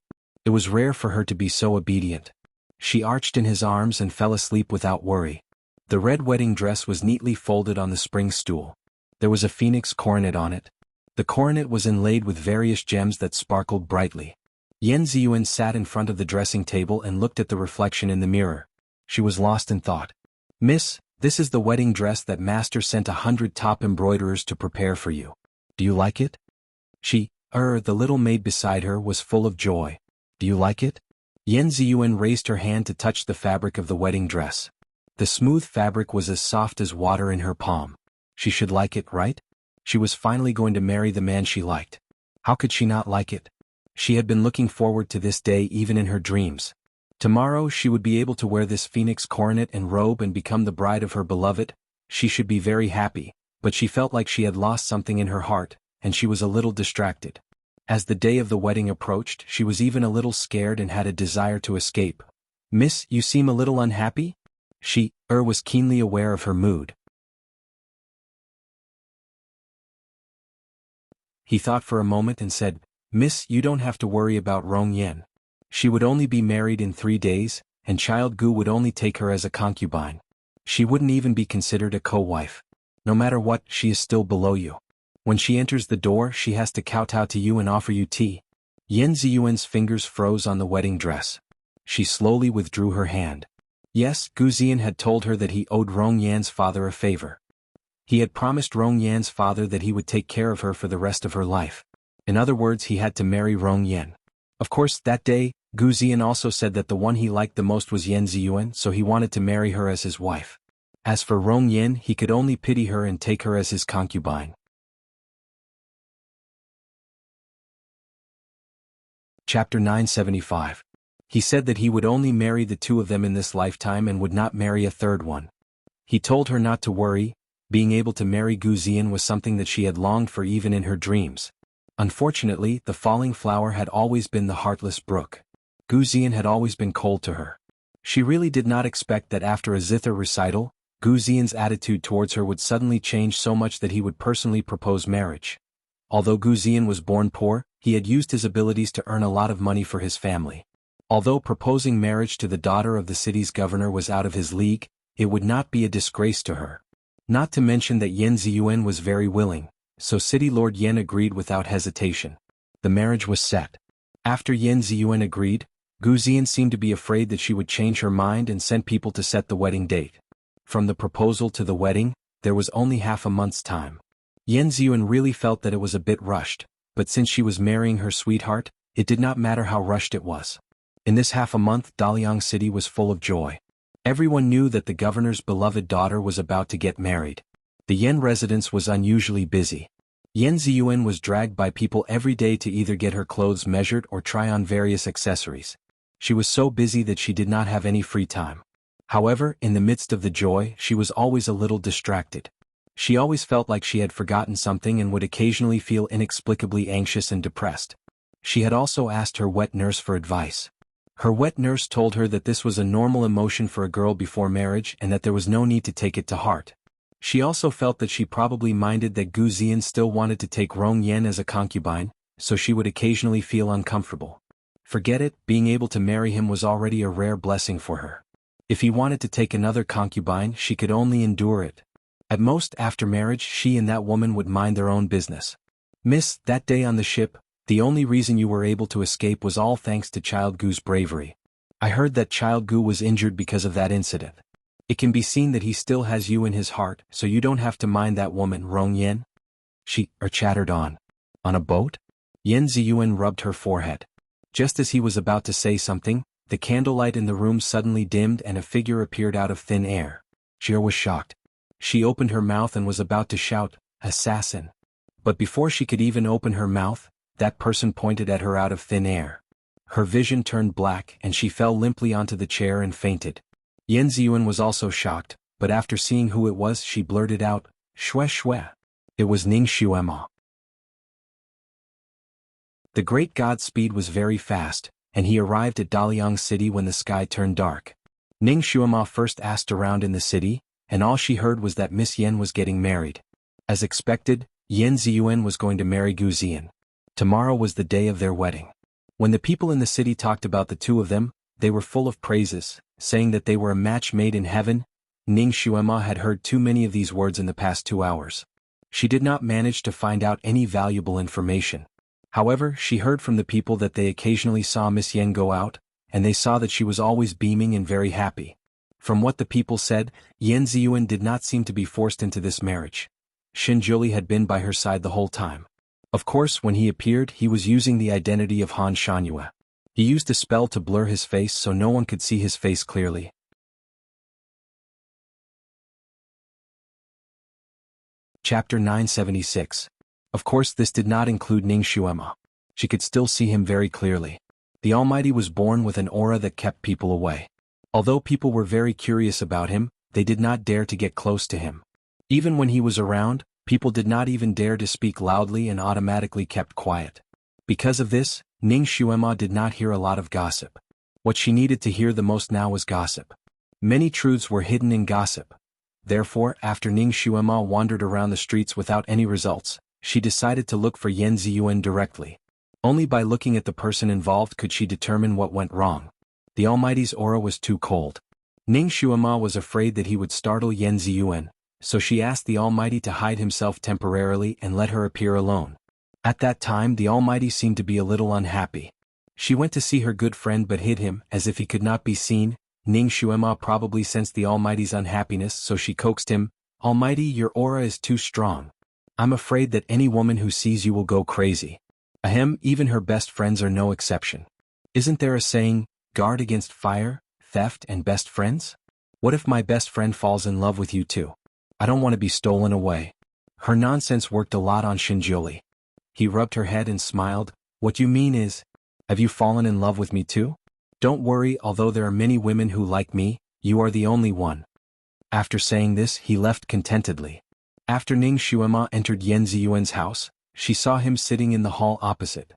It was rare for her to be so obedient. She arched in his arms and fell asleep without worry. The red wedding dress was neatly folded on the spring stool. There was a phoenix coronet on it. The coronet was inlaid with various gems that sparkled brightly. Yan Ziyuan sat in front of the dressing table and looked at the reflection in the mirror. She was lost in thought. Miss, this is the wedding dress that Master sent 100 top embroiderers to prepare for you. Do you like it? The little maid beside her was full of joy. Do you like it? Yan Ziyuan raised her hand to touch the fabric of the wedding dress. The smooth fabric was as soft as water in her palm. She should like it, right? She was finally going to marry the man she liked. How could she not like it? She had been looking forward to this day even in her dreams. Tomorrow she would be able to wear this phoenix coronet and robe and become the bride of her beloved. She should be very happy, but she felt like she had lost something in her heart, and she was a little distracted. As the day of the wedding approached, she was even a little scared and had a desire to escape. Miss, you seem a little unhappy? She was keenly aware of her mood. He thought for a moment and said, Miss, you don't have to worry about Rong Yan. She would only be married in 3 days, and Child Gu would only take her as a concubine. She wouldn't even be considered a co-wife. No matter what, she is still below you. When she enters the door, she has to kowtow to you and offer you tea. Yan Ziyuan's fingers froze on the wedding dress. She slowly withdrew her hand. Yes, Gu Ziyan had told her that he owed Rong Yan's father a favor. He had promised Rong Yan's father that he would take care of her for the rest of her life. In other words, he had to marry Rong Yan. Of course, that day, Gu Ziyan also said that the one he liked the most was Yan Ziyuan, so he wanted to marry her as his wife. As for Rong Yan, he could only pity her and take her as his concubine. Chapter 975. He said that he would only marry the 2 of them in this lifetime and would not marry a third one. He told her not to worry. Being able to marry Gu Ziyan was something that she had longed for even in her dreams. Unfortunately, the falling flower had always been the heartless brook. Gu Ziyan had always been cold to her. She really did not expect that after a zither recital, Gu Ziyan's attitude towards her would suddenly change so much that he would personally propose marriage. Although Gu Ziyan was born poor, he had used his abilities to earn a lot of money for his family. Although proposing marriage to the daughter of the city's governor was out of his league, it would not be a disgrace to her. Not to mention that Yan Ziyuan was very willing, so City Lord Yan agreed without hesitation. The marriage was set. After Yan Ziyuan agreed, Gu Ziyan seemed to be afraid that she would change her mind and sent people to set the wedding date. From the proposal to the wedding, there was only half a month's time. Yan Ziyuan really felt that it was a bit rushed, but since she was marrying her sweetheart, it did not matter how rushed it was. In this half a month, Daliang City was full of joy. Everyone knew that the governor's beloved daughter was about to get married. The Yan residence was unusually busy. Yan Ziyuan was dragged by people every day to either get her clothes measured or try on various accessories. She was so busy that she did not have any free time. However, in the midst of the joy, she was always a little distracted. She always felt like she had forgotten something and would occasionally feel inexplicably anxious and depressed. She had also asked her wet nurse for advice. Her wet nurse told her that this was a normal emotion for a girl before marriage and that there was no need to take it to heart. She also felt that she probably minded that Gu Ziyan still wanted to take Rong Yan as a concubine, so she would occasionally feel uncomfortable. Forget it, being able to marry him was already a rare blessing for her. If he wanted to take another concubine, she could only endure it. At most, after marriage, she and that woman would mind their own business. Miss, that day on the ship, the only reason you were able to escape was all thanks to Child Gu's bravery. I heard that Child Gu was injured because of that incident. It can be seen that he still has you in his heart, so you don't have to mind that woman, Rong Yan. She chattered on. On a boat? Yan Ziyuan rubbed her forehead. Just as he was about to say something, the candlelight in the room suddenly dimmed and a figure appeared out of thin air. Jia was shocked. She opened her mouth and was about to shout, "Assassin!" But before she could even open her mouth, that person pointed at her out of thin air. Her vision turned black and she fell limply onto the chair and fainted. Yan Ziyuan was also shocked, but after seeing who it was she blurted out, "Shue shue." It was Ning Xuema. The great god's speed was very fast, and he arrived at Daliang City when the sky turned dark. Ning Xuema first asked around in the city, and all she heard was that Miss Yan was getting married. As expected, Yan Ziyuan was going to marry Gu Ziyan. Tomorrow was the day of their wedding. When the people in the city talked about the two of them, they were full of praises, saying that they were a match made in heaven. Ning Xuema had heard too many of these words in the past 2 hours. She did not manage to find out any valuable information. However, she heard from the people that they occasionally saw Miss Yan go out, and they saw that she was always beaming and very happy. From what the people said, Yan Ziyuan did not seem to be forced into this marriage. Xinjuli had been by her side the whole time. Of course, when he appeared, he was using the identity of Han Shanyue. He used a spell to blur his face so no one could see his face clearly. Chapter 976. Of course, this did not include Ning Xuema. She could still see him very clearly. The Almighty was born with an aura that kept people away. Although people were very curious about him, they did not dare to get close to him. Even when he was around, people did not even dare to speak loudly and automatically kept quiet. Because of this, Ning Xuema did not hear a lot of gossip. What she needed to hear the most now was gossip. Many truths were hidden in gossip. Therefore, after Ning Xuema wandered around the streets without any results, she decided to look for Yan Ziyuan directly. Only by looking at the person involved could she determine what went wrong. The Almighty's aura was too cold. Ning Xuema was afraid that he would startle Yan Ziyuan, so she asked the Almighty to hide himself temporarily and let her appear alone. At that time the Almighty seemed to be a little unhappy. She went to see her good friend but hid him as if he could not be seen. Ning Xuema probably sensed the Almighty's unhappiness, so she coaxed him, "Almighty, your aura is too strong. I'm afraid that any woman who sees you will go crazy." Ahem, even her best friends are no exception. Isn't there a saying, guard against fire, theft and best friends? What if my best friend falls in love with you too? I don't want to be stolen away. Her nonsense worked a lot on Xinjuli. He rubbed her head and smiled. What you mean is, have you fallen in love with me too? Don't worry, although there are many women who like me, you are the only one. After saying this, he left contentedly. After Ning Xuema entered Yan Ziyuan's house, she saw him sitting in the hall opposite.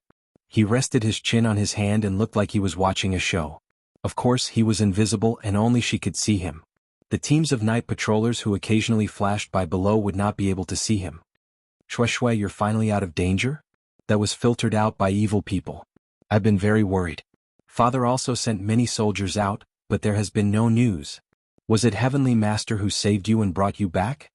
He rested his chin on his hand and looked like he was watching a show. Of course, he was invisible and only she could see him. The teams of night patrollers who occasionally flashed by below would not be able to see him. Shui Shui, you're finally out of danger? That was filtered out by evil people. I've been very worried. Father also sent many soldiers out, but there has been no news. Was it Heavenly Master who saved you and brought you back?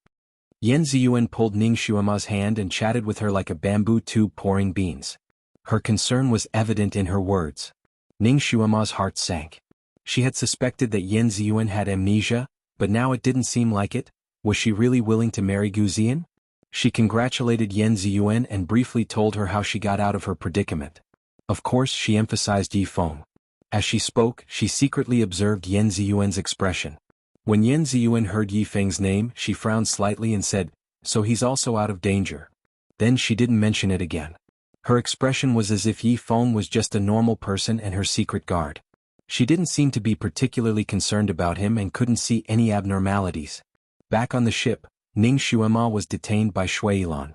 Yan Ziyuan pulled Ning Xuema's hand and chatted with her like a bamboo tube pouring beans. Her concern was evident in her words. Ning Xuema's heart sank. She had suspected that Yan Ziyuan had amnesia, but now it didn't seem like it. Was she really willing to marry Gu Ziyan? She congratulated Yan Ziyuan and briefly told her how she got out of her predicament. Of course, she emphasized Yi Feng. As she spoke, she secretly observed Yan Ziyuan's expression. When Yan Ziyuan heard Yi Feng's name, she frowned slightly and said, "So he's also out of danger." Then she didn't mention it again. Her expression was as if Yi Feng was just a normal person and her secret guard. She didn't seem to be particularly concerned about him and couldn't see any abnormalities. Back on the ship, Ning Xuema was detained by Shui Yilan.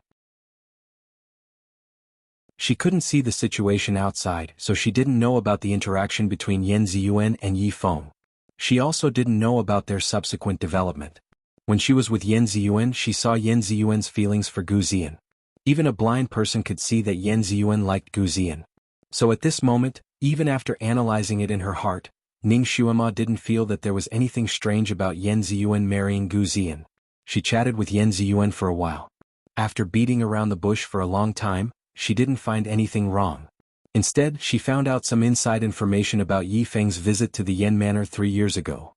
She couldn't see the situation outside, so she didn't know about the interaction between Yan Ziyuan and Yi Feng. She also didn't know about their subsequent development. When she was with Yan Ziyuan, she saw Yan Ziyuan's feelings for Gu Ziyan. Even a blind person could see that Yan Ziyuan liked Gu Ziyan. So at this moment, even after analyzing it in her heart, Ning Xuema didn't feel that there was anything strange about Yan Ziyuan marrying Gu Ziyan. She chatted with Yan Ziyuan for a while. After beating around the bush for a long time, she didn't find anything wrong. Instead, she found out some inside information about Yi Feng's visit to the Yan Manor 3 years ago.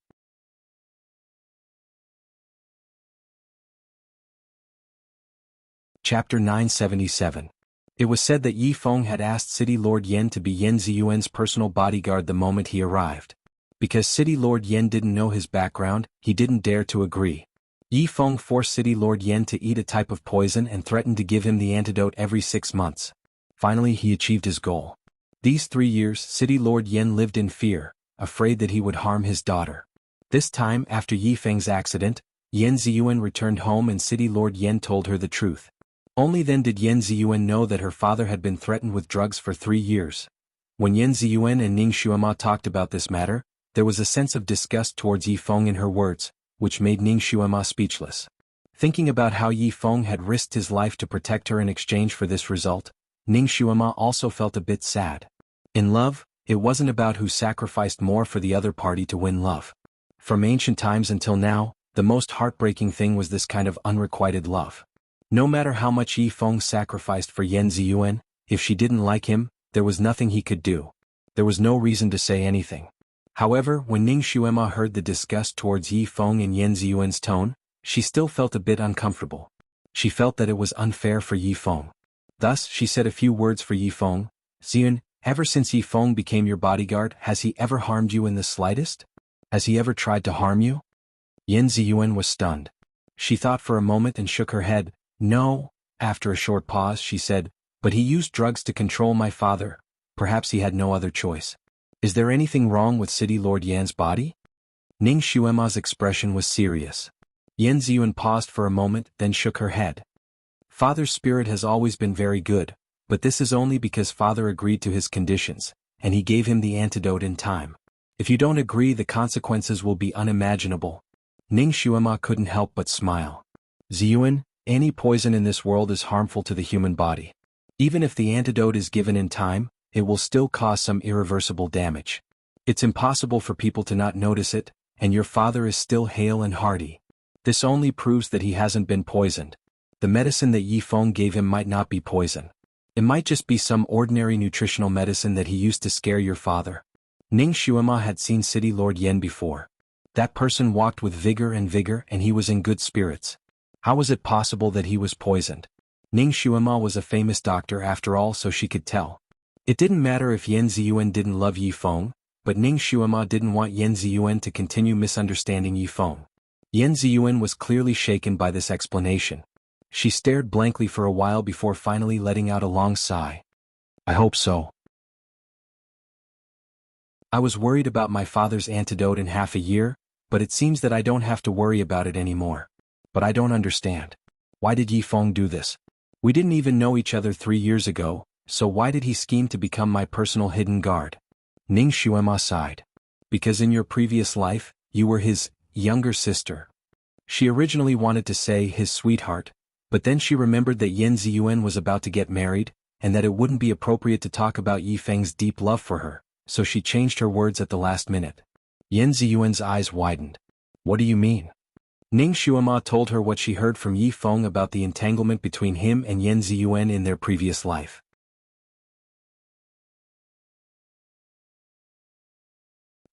Chapter 977. It was said that Yi Feng had asked City Lord Yan to be Yan Ziyuan's personal bodyguard the moment he arrived. Because City Lord Yan didn't know his background, he didn't dare to agree. Yi Feng forced City Lord Yan to eat a type of poison and threatened to give him the antidote every 6 months. Finally, he achieved his goal. These 3 years, City Lord Yan lived in fear, afraid that he would harm his daughter. This time, after Yi Feng's accident, Yan Ziyuan returned home and City Lord Yan told her the truth. Only then did Yan Ziyuan know that her father had been threatened with drugs for 3 years. When Yan Ziyuan and Ning Xuema talked about this matter, there was a sense of disgust towards Yi Feng in her words, which made Ning Xuema speechless. Thinking about how Yi Feng had risked his life to protect her in exchange for this result, Ning Xuema also felt a bit sad. In love, it wasn't about who sacrificed more for the other party to win love. From ancient times until now, the most heartbreaking thing was this kind of unrequited love. No matter how much Yi Feng sacrificed for Yan Ziyuan, if she didn't like him, there was nothing he could do. There was no reason to say anything. However, when Ning Xuema heard the disgust towards Yi Feng in Yan Ziyuan's tone, she still felt a bit uncomfortable. She felt that it was unfair for Yi Feng. Thus, she said a few words for Yi Feng. "Ziyuan, ever since Yi Feng became your bodyguard, has he ever harmed you in the slightest? Has he ever tried to harm you?" Yan Ziyuan was stunned. She thought for a moment and shook her head. "No." After a short pause, she said, "But he used drugs to control my father. Perhaps he had no other choice. Is there anything wrong with City Lord Yan's body?" Ning Xuema's expression was serious. Yan Ziyuan paused for a moment, then shook her head. "Father's spirit has always been very good, but this is only because father agreed to his conditions, and he gave him the antidote in time. If you don't agree, the consequences will be unimaginable." Ning Xuema couldn't help but smile. "Ziyuan, any poison in this world is harmful to the human body. Even if the antidote is given in time, it will still cause some irreversible damage. It's impossible for people to not notice it, and your father is still hale and hearty. This only proves that he hasn't been poisoned. The medicine that Yi Feng gave him might not be poison. It might just be some ordinary nutritional medicine that he used to scare your father." Ning Xuema had seen City Lord Yan before. That person walked with vigor and he was in good spirits. How was it possible that he was poisoned? Ning Xuema was a famous doctor after all, so she could tell. It didn't matter if Yan Ziyuan didn't love Yi Feng, but Ning Xuema didn't want Yan Ziyuan to continue misunderstanding Yi Feng. Yan Ziyuan was clearly shaken by this explanation. She stared blankly for a while before finally letting out a long sigh. "I hope so. I was worried about my father's antidote in half a year, but it seems that I don't have to worry about it anymore. But I don't understand. Why did Yi Feng do this? We didn't even know each other 3 years ago, so why did he scheme to become my personal hidden guard? Ning Xuema sighed. Because in your previous life, you were his younger sister. She originally wanted to say his sweetheart, but then she remembered that Yan Ziyuan was about to get married, and that it wouldn't be appropriate to talk about Yi Feng's deep love for her, so she changed her words at the last minute. Yan Ziyuan's eyes widened. What do you mean? Ning Xuema told her what she heard from Yi Feng about the entanglement between him and Yan Ziyuan in their previous life.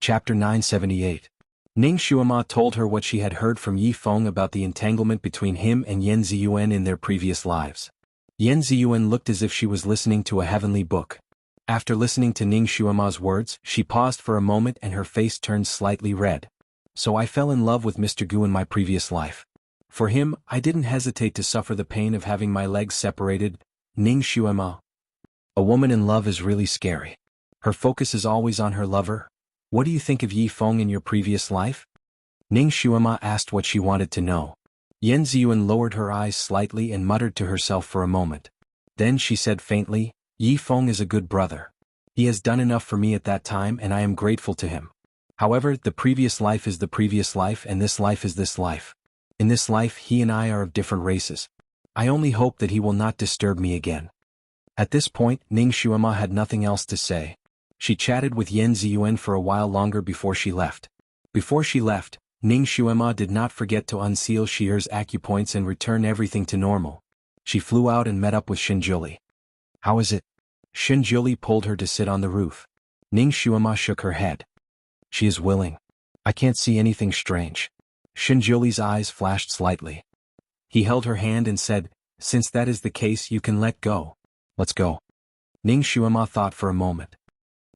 Chapter 978. Ning Xuema told her what she had heard from Yi Feng about the entanglement between him and Yan Ziyuan in their previous lives. Yan Ziyuan looked as if she was listening to a heavenly book. After listening to Ning Xuema's words, she paused for a moment and her face turned slightly red. So I fell in love with Mr. Gu in my previous life. For him, I didn't hesitate to suffer the pain of having my legs separated. Ning Xuema. A woman in love is really scary. Her focus is always on her lover. What do you think of Yi Feng in your previous life? Ning Xuema asked what she wanted to know. Yan Ziyuan lowered her eyes slightly and muttered to herself for a moment. Then she said faintly, Yi Feng is a good brother. He has done enough for me at that time and I am grateful to him. However, the previous life is the previous life and this life is this life. In this life he and I are of different races. I only hope that he will not disturb me again. At this point, Ning Xuema had nothing else to say. She chatted with Yan Ziyuan for a while longer before she left. Before she left, Ning Xuema did not forget to unseal Shier's acupoints and return everything to normal. She flew out and met up with Shinjuli. How is it? Shinjuli pulled her to sit on the roof. Ning Xuema shook her head. She is willing. I can't see anything strange. Shinjuli's eyes flashed slightly. He held her hand and said, since that is the case you can let go. Let's go. Ning Xuema thought for a moment.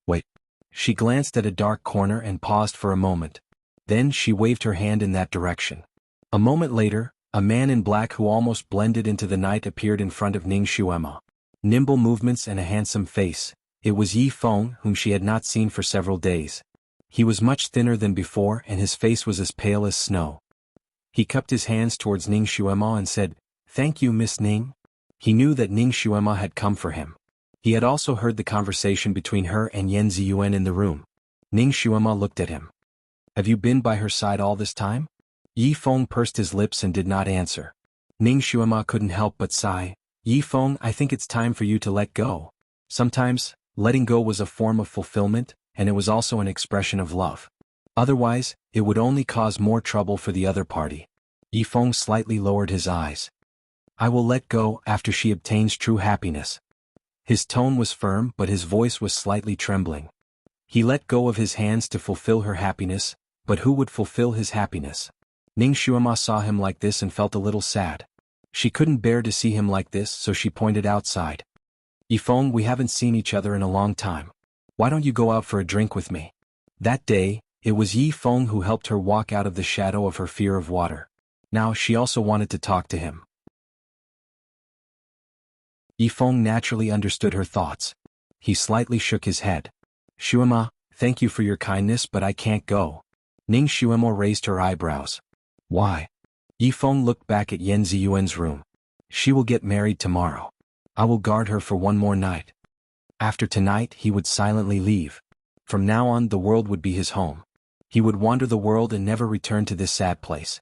Wait. She glanced at a dark corner and paused for a moment. Then she waved her hand in that direction. A moment later, a man in black who almost blended into the night appeared in front of Ning Xuema. Nimble movements and a handsome face. It was Yi Feng, whom she had not seen for several days. He was much thinner than before and his face was as pale as snow. He cupped his hands towards Ning Xuema and said, Thank you, Miss Ning. He knew that Ning Xuema had come for him. He had also heard the conversation between her and Yan Ziyuan in the room. Ning Xuema looked at him. Have you been by her side all this time? Yi Feng pursed his lips and did not answer. Ning Xuema couldn't help but sigh. Yi Feng, I think it's time for you to let go. Sometimes, letting go was a form of fulfillment, and it was also an expression of love. Otherwise, it would only cause more trouble for the other party. Yi Feng slightly lowered his eyes. I will let go after she obtains true happiness. His tone was firm but his voice was slightly trembling. He let go of his hands to fulfill her happiness, but who would fulfill his happiness? Ning Xuema saw him like this and felt a little sad. She couldn't bear to see him like this, so she pointed outside. Yi Feng, we haven't seen each other in a long time. Why don't you go out for a drink with me? That day, it was Yi Feng who helped her walk out of the shadow of her fear of water. Now she also wanted to talk to him. Yi Feng naturally understood her thoughts. He slightly shook his head. Xuema, thank you for your kindness but I can't go. Ning Xuema raised her eyebrows. Why? Yi Feng looked back at Yan Ziyuan's room. She will get married tomorrow. I will guard her for one more night. After tonight he would silently leave. From now on the world would be his home. He would wander the world and never return to this sad place.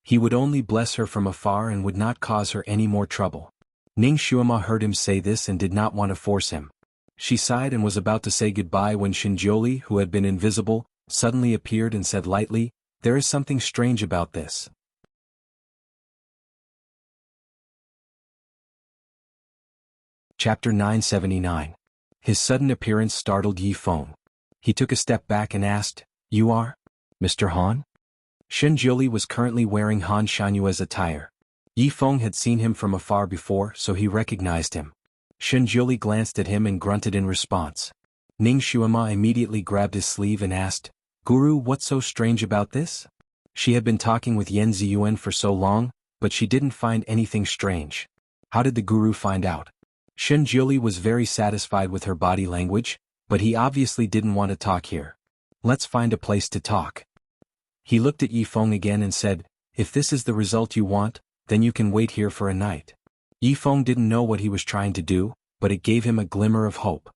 He would only bless her from afar and would not cause her any more trouble. Ning Xuema heard him say this and did not want to force him. She sighed and was about to say goodbye when Shinjoli, who had been invisible, suddenly appeared and said lightly, There is something strange about this. Chapter 979. His sudden appearance startled Yi Feng. He took a step back and asked, You are? Mr. Han? Shinjoli was currently wearing Han Shanyue's attire. Yi Feng had seen him from afar before, so he recognized him. Shinjoli glanced at him and grunted in response. Ning Xuema immediately grabbed his sleeve and asked, Guru, what's so strange about this? She had been talking with Yan Ziyuan for so long, but she didn't find anything strange. How did the Guru find out? Shinjoli was very satisfied with her body language, but he obviously didn't want to talk here. Let's find a place to talk. He looked at Yi Feng again and said, If this is the result you want, then you can wait here for a night. Yifeng didn't know what he was trying to do, but it gave him a glimmer of hope.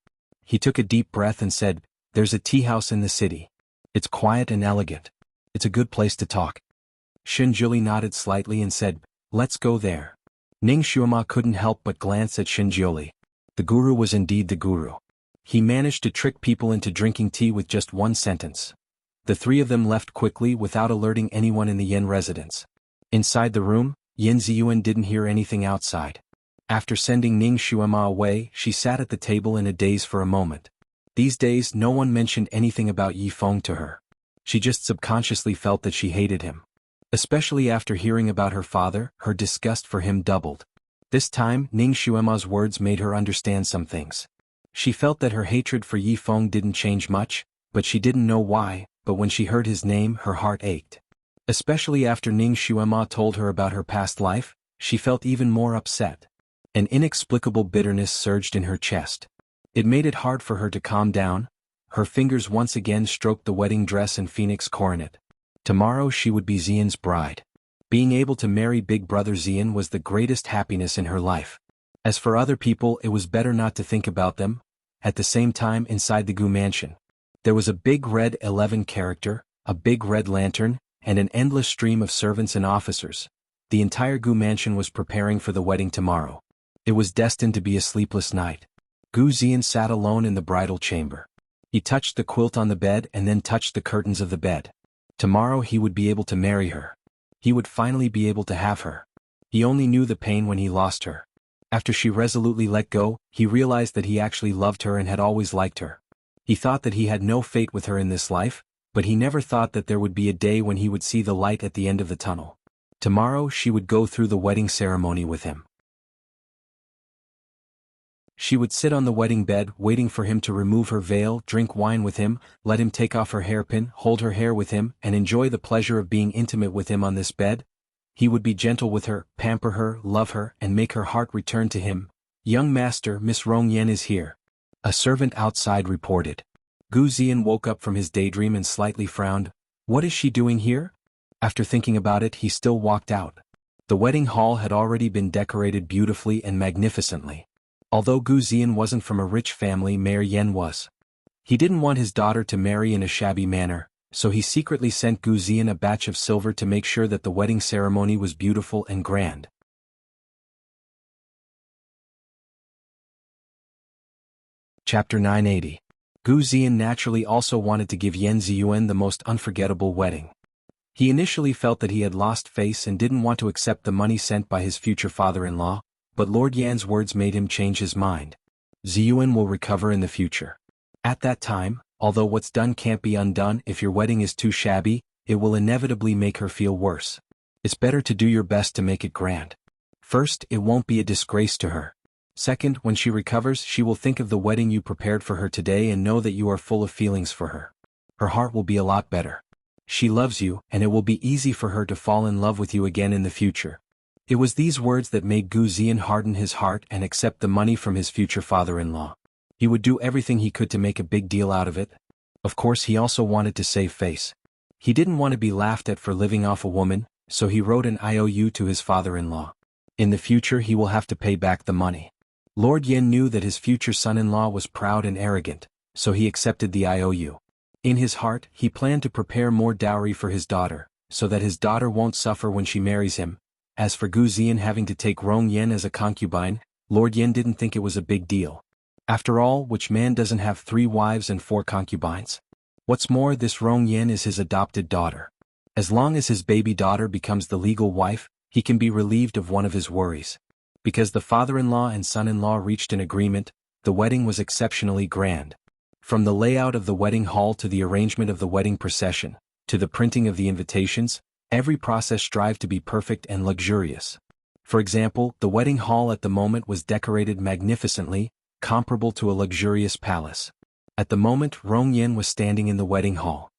He took a deep breath and said, "There's a tea house in the city. It's quiet and elegant. It's a good place to talk." Shinjuli nodded slightly and said, "Let's go there." Ning Xuema couldn't help but glance at Shinjuli. The guru was indeed the guru. He managed to trick people into drinking tea with just one sentence. The three of them left quickly without alerting anyone in the Yen residence. Inside the room, Yin Ziyuan didn't hear anything outside. After sending Ning Xuema away, she sat at the table in a daze for a moment. These days no one mentioned anything about Yifeng to her. She just subconsciously felt that she hated him. Especially after hearing about her father, her disgust for him doubled. This time, Ning Xuema's words made her understand some things. She felt that her hatred for Yifeng didn't change much, but she didn't know why, but when she heard his name her heart ached. Especially after Ning Xuema told her about her past life, she felt even more upset. An inexplicable bitterness surged in her chest. It made it hard for her to calm down. Her fingers once again stroked the wedding dress and phoenix coronet. Tomorrow she would be Xian's bride. Being able to marry big brother Xian was the greatest happiness in her life. As for other people, it was better not to think about them. At the same time, inside the Gu mansion, there was a big red 11 character, a big red lantern, and an endless stream of servants and officers. The entire Gu mansion was preparing for the wedding tomorrow. It was destined to be a sleepless night. Gu Xian sat alone in the bridal chamber. He touched the quilt on the bed and then touched the curtains of the bed. Tomorrow he would be able to marry her. He would finally be able to have her. He only knew the pain when he lost her. After she resolutely let go, he realized that he actually loved her and had always liked her. He thought that he had no fate with her in this life, but he never thought that there would be a day when he would see the light at the end of the tunnel. Tomorrow she would go through the wedding ceremony with him. She would sit on the wedding bed waiting for him to remove her veil, drink wine with him, let him take off her hairpin, hold her hair with him, and enjoy the pleasure of being intimate with him on this bed. He would be gentle with her, pamper her, love her, and make her heart return to him. "Young master, Miss Rong Yen is here," a servant outside reported. Gu Xian woke up from his daydream and slightly frowned. What is she doing here? After thinking about it, he still walked out. The wedding hall had already been decorated beautifully and magnificently. Although Gu Xian wasn't from a rich family, Mayor Yen was. He didn't want his daughter to marry in a shabby manner, so he secretly sent Gu Xian a batch of silver to make sure that the wedding ceremony was beautiful and grand. Chapter 980. Gu Xian naturally also wanted to give Yen Ziyuan the most unforgettable wedding. He initially felt that he had lost face and didn't want to accept the money sent by his future father-in-law, but Lord Yan's words made him change his mind. Ziyuan will recover in the future. At that time, although what's done can't be undone, if your wedding is too shabby, it will inevitably make her feel worse. It's better to do your best to make it grand. First, it won't be a disgrace to her. Second, when she recovers, she will think of the wedding you prepared for her today and know that you are full of feelings for her. Her heart will be a lot better. She loves you, and it will be easy for her to fall in love with you again in the future. It was these words that made Gu Xian harden his heart and accept the money from his future father-in-law. He would do everything he could to make a big deal out of it. Of course, he also wanted to save face. He didn't want to be laughed at for living off a woman, so he wrote an IOU to his father-in-law. In the future he will have to pay back the money. Lord Yen knew that his future son-in-law was proud and arrogant, so he accepted the IOU. In his heart, he planned to prepare more dowry for his daughter, so that his daughter won't suffer when she marries him. As for Gu Xian having to take Rong Yen as a concubine, Lord Yen didn't think it was a big deal. After all, which man doesn't have 3 wives and 4 concubines? What's more, this Rong Yen is his adopted daughter. As long as his baby daughter becomes the legal wife, he can be relieved of one of his worries. Because the father-in-law and son-in-law reached an agreement, the wedding was exceptionally grand. From the layout of the wedding hall to the arrangement of the wedding procession, to the printing of the invitations, every process strived to be perfect and luxurious. For example, the wedding hall at the moment was decorated magnificently, comparable to a luxurious palace. At the moment, Rong Yen was standing in the wedding hall.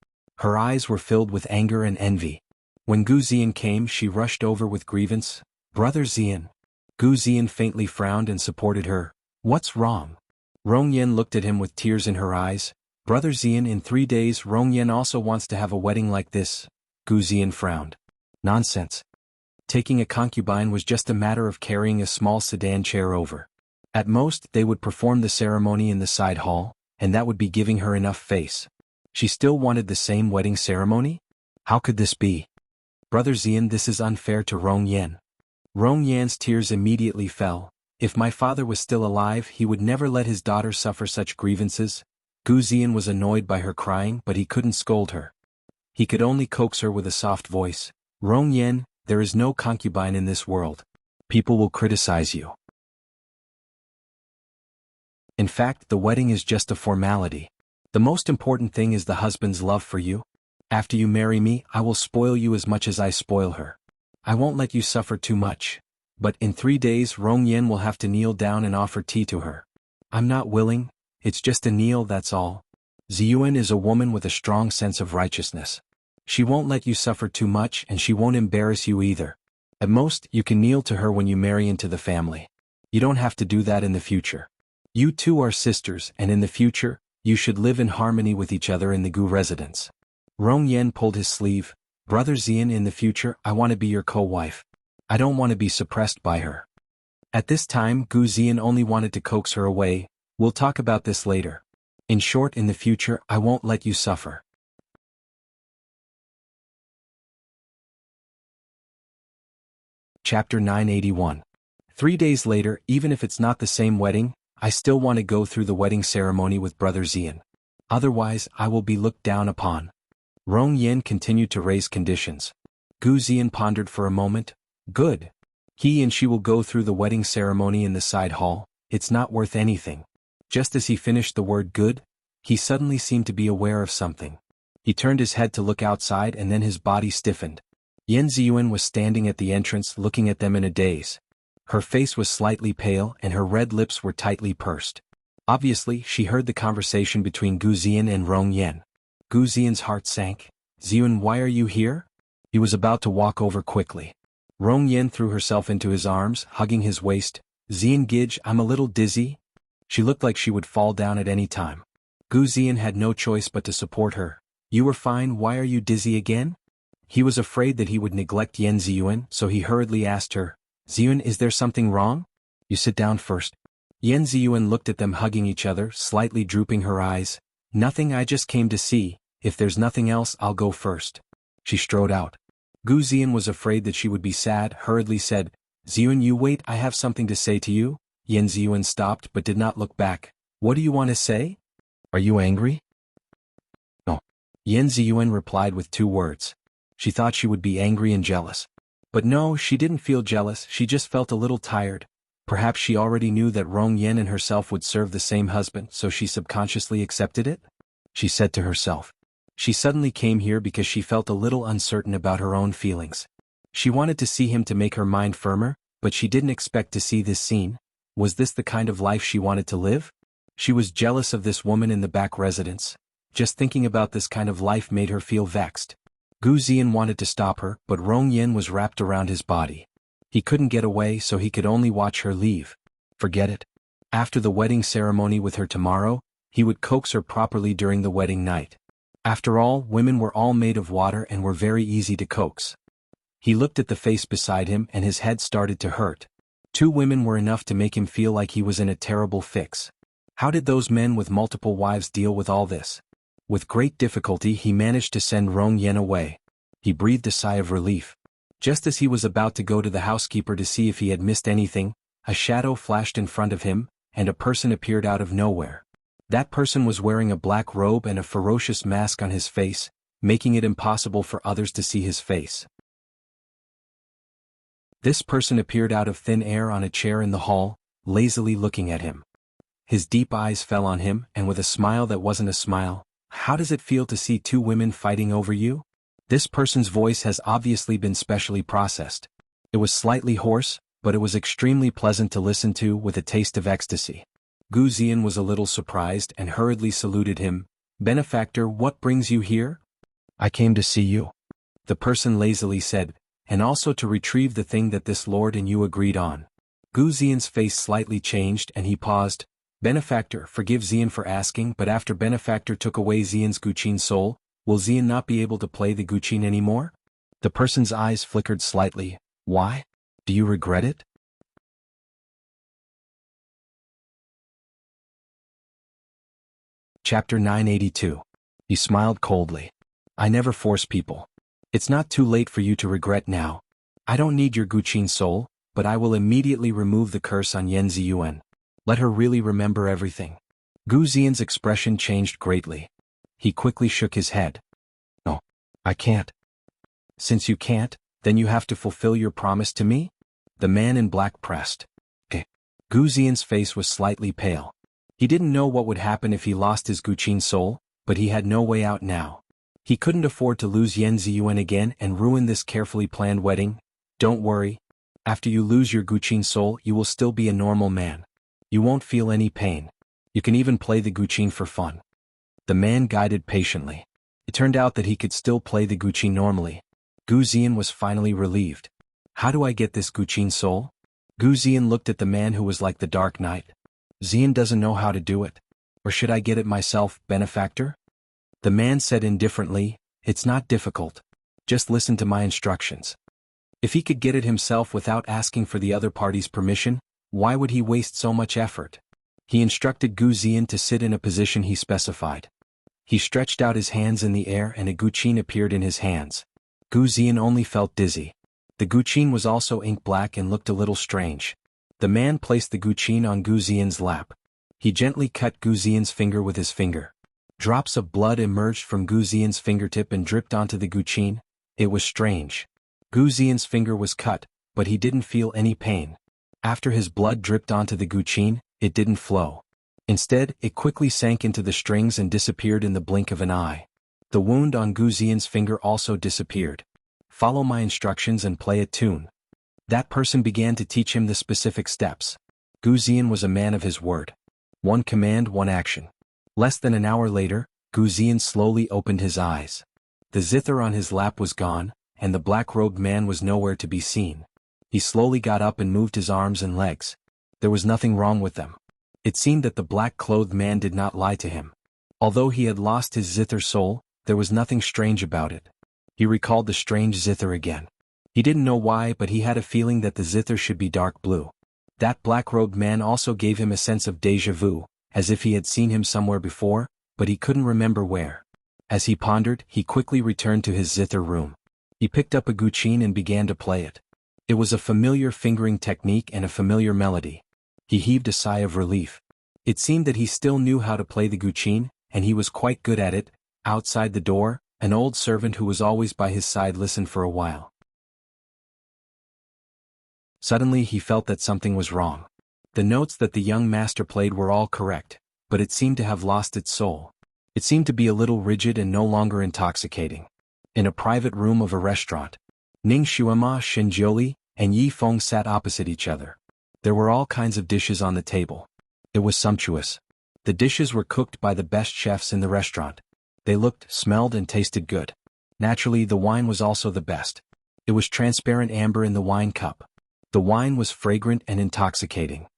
Her eyes were filled with anger and envy. When Gu Xian came, she rushed over with grievance. "Brother Xian." Gu Xian faintly frowned and supported her. "What's wrong?" Rong Yen looked at him with tears in her eyes. "Brother Xian, in 3 days Rong Yen also wants to have a wedding like this." Gu Xian frowned. "Nonsense. Taking a concubine was just a matter of carrying a small sedan chair over. At most, they would perform the ceremony in the side hall, and that would be giving her enough face. She still wanted the same wedding ceremony? How could this be? Brother Xian, this is unfair to Rong Yan. Rong Yan's tears immediately fell. If my father was still alive, he would never let his daughter suffer such grievances. Gu Xian was annoyed by her crying, but he couldn't scold her. He could only coax her with a soft voice. Rong Yan, there is no concubine in this world. People will criticize you. In fact, the wedding is just a formality. The most important thing is the husband's love for you. After you marry me, I will spoil you as much as I spoil her. I won't let you suffer too much. But in 3 days Rong Yan will have to kneel down and offer tea to her. I'm not willing, it's just a kneel, that's all. Ziyuan is a woman with a strong sense of righteousness. She won't let you suffer too much and she won't embarrass you either. At most, you can kneel to her when you marry into the family. You don't have to do that in the future. You two are sisters and in the future, you should live in harmony with each other in the Gu residence. Rong Yan pulled his sleeve. Brother Xian, in the future, I want to be your co-wife. I don't want to be suppressed by her. At this time, Gu Xian only wanted to coax her away. We'll talk about this later. In short, in the future, I won't let you suffer. Chapter 981. 3 days later, even if it's not the same wedding, I still want to go through the wedding ceremony with Brother Xian. Otherwise, I will be looked down upon. Rong Yan continued to raise conditions. Gu Xian pondered for a moment. Good. He and she will go through the wedding ceremony in the side hall. It's not worth anything. Just as he finished the word good, he suddenly seemed to be aware of something. He turned his head to look outside and then his body stiffened. Yan Ziyuan was standing at the entrance looking at them in a daze. Her face was slightly pale and her red lips were tightly pursed. Obviously, she heard the conversation between Gu Xian and Rong Yan. Gu Xian's heart sank. Ziyuan, why are you here? He was about to walk over quickly. Rong Yan threw herself into his arms, hugging his waist. Xian Gij, I'm a little dizzy. She looked like she would fall down at any time. Gu Xian had no choice but to support her. You were fine, why are you dizzy again? He was afraid that he would neglect Yan Ziyuan, so he hurriedly asked her, Ziyuan, is there something wrong? You sit down first. Yan Ziyuan looked at them hugging each other, slightly drooping her eyes. Nothing, I just came to see. If there's nothing else, I'll go first. She strode out. Gu Xian was afraid that she would be sad, hurriedly said, Ziyuan, you wait, I have something to say to you. Yan Ziyuan stopped but did not look back. What do you want to say? Are you angry? No. Yan Ziyuan replied with 2 words. She thought she would be angry and jealous. But no, she didn't feel jealous, she just felt a little tired. Perhaps she already knew that Rong Yan and herself would serve the same husband, so she subconsciously accepted it? She said to herself. She suddenly came here because she felt a little uncertain about her own feelings. She wanted to see him to make her mind firmer, but she didn't expect to see this scene. Was this the kind of life she wanted to live? She was jealous of this woman in the back residence. Just thinking about this kind of life made her feel vexed. Gu Xian wanted to stop her, but Rong Yan was wrapped around his body. He couldn't get away, so he could only watch her leave. Forget it. After the wedding ceremony with her tomorrow, he would coax her properly during the wedding night. After all, women were all made of water and were very easy to coax. He looked at the face beside him and his head started to hurt. 2 women were enough to make him feel like he was in a terrible fix. How did those men with multiple wives deal with all this? With great difficulty he managed to send Rong Yan away. He breathed a sigh of relief. Just as he was about to go to the housekeeper to see if he had missed anything, a shadow flashed in front of him, and a person appeared out of nowhere. That person was wearing a black robe and a ferocious mask on his face, making it impossible for others to see his face. This person appeared out of thin air on a chair in the hall, lazily looking at him. His deep eyes fell on him, and with a smile that wasn't a smile, how does it feel to see 2 women fighting over you? This person's voice has obviously been specially processed. It was slightly hoarse, but it was extremely pleasant to listen to with a taste of ecstasy. Gu Xian was a little surprised and hurriedly saluted him. Benefactor, what brings you here? I came to see you. The person lazily said, and also to retrieve the thing that this lord and you agreed on. Gu Xian's face slightly changed and he paused. Benefactor, forgive Xian for asking, but after Benefactor took away Xian's Guqin soul, will Xian not be able to play the Guqin anymore? The person's eyes flickered slightly. Why? Do you regret it? Chapter 982. He smiled coldly. I never force people. It's not too late for you to regret now. I don't need your Guqin soul, but I will immediately remove the curse on Yan Ziyuan. Let her really remember everything. Gu Ziyan's expression changed greatly. He quickly shook his head. No, I can't. Since you can't, then you have to fulfill your promise to me? The man in black pressed. Gu Ziyan's face was slightly pale. He didn't know what would happen if he lost his Guqin soul, but he had no way out now. He couldn't afford to lose Yan Ziyuan again and ruin this carefully planned wedding. Don't worry. After you lose your Guqin soul, you will still be a normal man. You won't feel any pain. You can even play the Guqin for fun. The man guided patiently. It turned out that he could still play the Guqin normally. Gu Ziyan was finally relieved. How do I get this Guqin soul? Gu Ziyan looked at the man who was like the Dark Knight. Ziyan doesn't know how to do it. Or should I get it myself, benefactor? The man said indifferently, it's not difficult. Just listen to my instructions. If he could get it himself without asking for the other party's permission, why would he waste so much effort? He instructed Gu Ziyan to sit in a position he specified. He stretched out his hands in the air and a Guqin appeared in his hands. Gu Ziyan only felt dizzy. The Guqin was also ink black and looked a little strange. The man placed the Guqin on Gu Ziyan's lap. He gently cut Gu Ziyan's finger with his finger. Drops of blood emerged from Gu Ziyan's fingertip and dripped onto the Guqin. It was strange. Gu Ziyan's finger was cut, but he didn't feel any pain. After his blood dripped onto the Guqin, it didn't flow. Instead, it quickly sank into the strings and disappeared in the blink of an eye. The wound on Gu Ziyan's finger also disappeared. Follow my instructions and play a tune. That person began to teach him the specific steps. Gu Ziyan was a man of his word. One command, one action. Less than an hour later, Gu Ziyan slowly opened his eyes. The zither on his lap was gone, and the black-robed man was nowhere to be seen. He slowly got up and moved his arms and legs. There was nothing wrong with them. It seemed that the black-clothed man did not lie to him. Although he had lost his zither soul, there was nothing strange about it. He recalled the strange zither again. He didn't know why, but he had a feeling that the zither should be dark blue. That black-robed man also gave him a sense of déjà vu, as if he had seen him somewhere before, but he couldn't remember where. As he pondered, he quickly returned to his zither room. He picked up a Guqin and began to play it. It was a familiar fingering technique and a familiar melody. He heaved a sigh of relief. It seemed that he still knew how to play the Guqin, and he was quite good at it. Outside the door, an old servant who was always by his side listened for a while. Suddenly he felt that something was wrong. The notes that the young master played were all correct, but it seemed to have lost its soul. It seemed to be a little rigid and no longer intoxicating. In a private room of a restaurant, Ning Xuema, Shen Jiuli, and Yi Feng sat opposite each other. There were all kinds of dishes on the table. It was sumptuous. The dishes were cooked by the best chefs in the restaurant. They looked, smelled, and tasted good. Naturally, the wine was also the best. It was transparent amber in the wine cup. The wine was fragrant and intoxicating.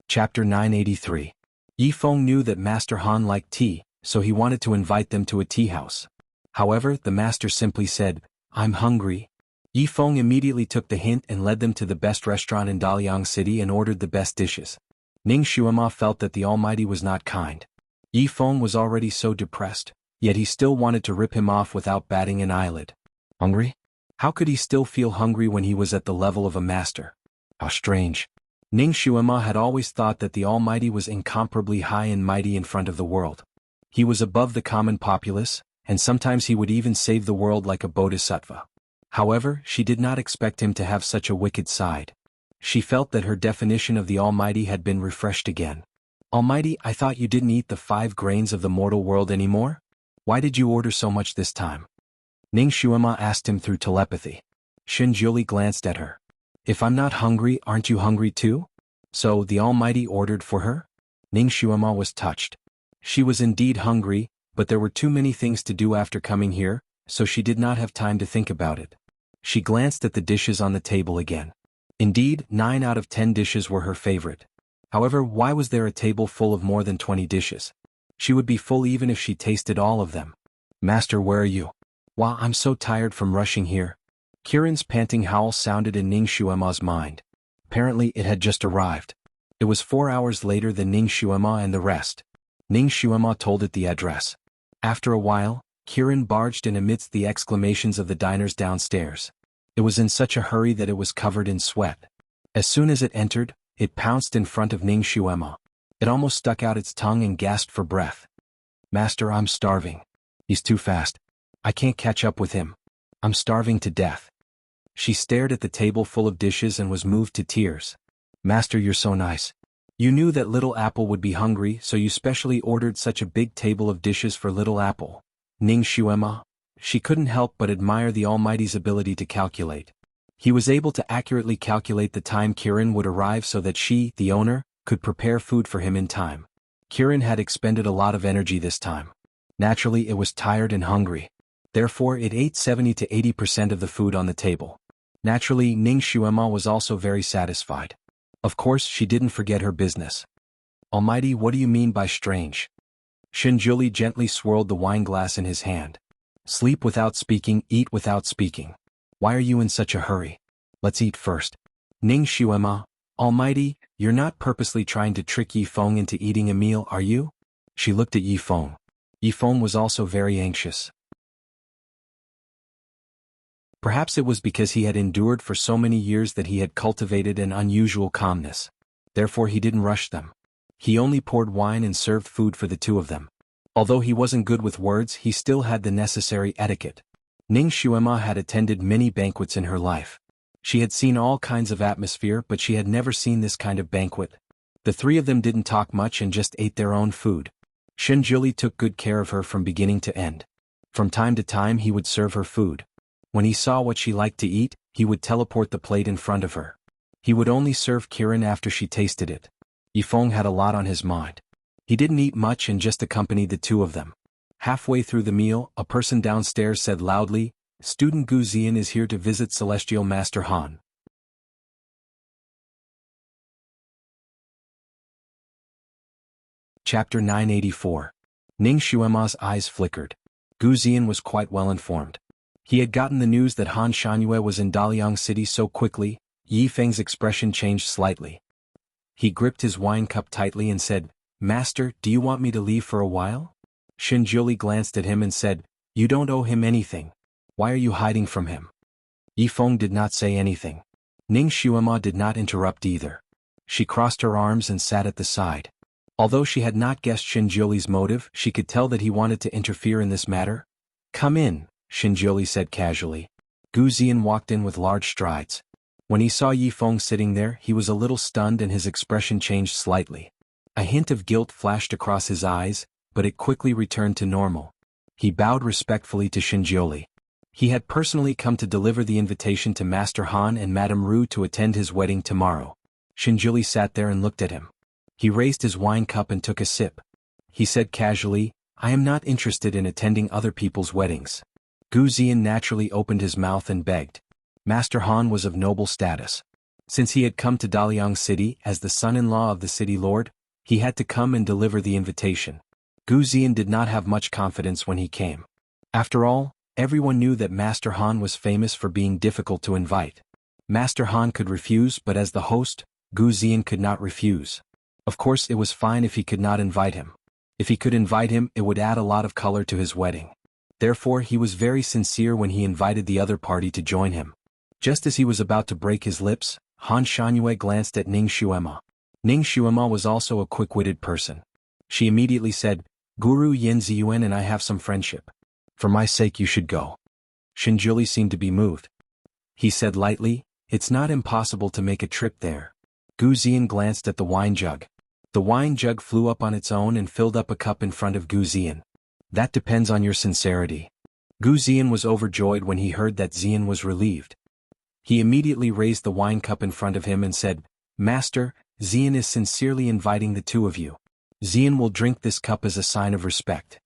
Chapter 983. Yi Feng knew that Master Han liked tea, so he wanted to invite them to a tea house. However, the master simply said, "I'm hungry." Yi Feng immediately took the hint and led them to the best restaurant in Daliang City and ordered the best dishes. Ning Xuema felt that the Almighty was not kind. Yi Feng was already so depressed, yet he still wanted to rip him off without batting an eyelid. Hungry? How could he still feel hungry when he was at the level of a master? How strange. Ning Xuema had always thought that the Almighty was incomparably high and mighty in front of the world. He was above the common populace, and sometimes he would even save the world like a bodhisattva. However, she did not expect him to have such a wicked side. She felt that her definition of the Almighty had been refreshed again. Almighty, I thought you didn't eat the 5 grains of the mortal world anymore? Why did you order so much this time? Ning Xuema asked him through telepathy. Shen Jiuli glanced at her. If I'm not hungry, aren't you hungry too? So, the Almighty ordered for her? Ning Xuema was touched. She was indeed hungry, but there were too many things to do after coming here, so she did not have time to think about it. She glanced at the dishes on the table again. Indeed, 9 out of 10 dishes were her favorite. However, why was there a table full of more than 20 dishes? She would be full even if she tasted all of them. Master, where are you? Wow, I'm so tired from rushing here. Kirin's panting howl sounded in Ning Shuema's mind. Apparently it had just arrived. It was 4 hours later than Ning Shuema and the rest. Ning Shuema told it the address. After a while, Kirin barged in amidst the exclamations of the diners downstairs. It was in such a hurry that it was covered in sweat. As soon as it entered, it pounced in front of Ning Shuema. It almost stuck out its tongue and gasped for breath. Master, I'm starving. He's too fast. I can't catch up with him. I'm starving to death. She stared at the table full of dishes and was moved to tears. Master, you're so nice. You knew that Little Apple would be hungry, so you specially ordered such a big table of dishes for Little Apple. Ning Shuema. She couldn't help but admire the Almighty's ability to calculate. He was able to accurately calculate the time Kirin would arrive so that she, the owner, could prepare food for him in time. Kirin had expended a lot of energy this time. Naturally, it was tired and hungry. Therefore, it ate 70 to 80% of the food on the table. Naturally, Ning Shuema was also very satisfied. Of course, she didn't forget her business. Almighty, what do you mean by strange? Shinjuli gently swirled the wine glass in his hand. Sleep without speaking, eat without speaking. Why are you in such a hurry? Let's eat first. Ning Shuema, Almighty, you're not purposely trying to trick Yi Feng into eating a meal, are you? She looked at Yi Feng. Yi Feng was also very anxious. Perhaps it was because he had endured for so many years that he had cultivated an unusual calmness. Therefore he didn't rush them. He only poured wine and served food for the two of them. Although he wasn't good with words, he still had the necessary etiquette. Ning Shuema had attended many banquets in her life. She had seen all kinds of atmosphere, but she had never seen this kind of banquet. The three of them didn't talk much and just ate their own food. Shinjuli took good care of her from beginning to end. From time to time he would serve her food. When he saw what she liked to eat, he would teleport the plate in front of her. He would only serve Kirin after she tasted it. Yi Feng had a lot on his mind. He didn't eat much and just accompanied the two of them. Halfway through the meal, a person downstairs said loudly, Student Gu Zian is here to visit Celestial Master Han. Chapter 984. Ning Shuema's eyes flickered. Gu Zian was quite well informed. He had gotten the news that Han Shangyue was in Daliang City so quickly. Yi Feng's expression changed slightly. He gripped his wine cup tightly and said, Master, do you want me to leave for a while? Shinjuli glanced at him and said, You don't owe him anything. Why are you hiding from him? Yi Feng did not say anything. Ning Shuema did not interrupt either. She crossed her arms and sat at the side. Although she had not guessed Shinjuli's motive, she could tell that he wanted to interfere in this matter. Come in, Shinjuli said casually. Gu Zian walked in with large strides. When he saw Yi Feng sitting there, he was a little stunned and his expression changed slightly. A hint of guilt flashed across his eyes, but it quickly returned to normal. He bowed respectfully to Shinjuli. He had personally come to deliver the invitation to Master Han and Madame Ru to attend his wedding tomorrow. Shinjuli sat there and looked at him. He raised his wine cup and took a sip. He said casually, I am not interested in attending other people's weddings. Gu Zian naturally opened his mouth and begged. Master Han was of noble status. Since he had come to Daliang City as the son-in-law of the city lord, he had to come and deliver the invitation. Gu Zian did not have much confidence when he came. After all, everyone knew that Master Han was famous for being difficult to invite. Master Han could refuse, but as the host, Gu Zian could not refuse. Of course, it was fine if he could not invite him. If he could invite him, it would add a lot of color to his wedding. Therefore, he was very sincere when he invited the other party to join him. Just as he was about to break his lips, Han Shangyue glanced at Ning Shuema. Ning Shuema was also a quick-witted person. She immediately said, Guru Yin Ziyuan and I have some friendship. For my sake you should go. Shinjuli seemed to be moved. He said lightly, It's not impossible to make a trip there. Gu Zian glanced at the wine jug. The wine jug flew up on its own and filled up a cup in front of Gu Zian. That depends on your sincerity. Gu Zian was overjoyed when he heard that Zian was relieved. He immediately raised the wine cup in front of him and said, Master, Zian is sincerely inviting the two of you. Zian will drink this cup as a sign of respect.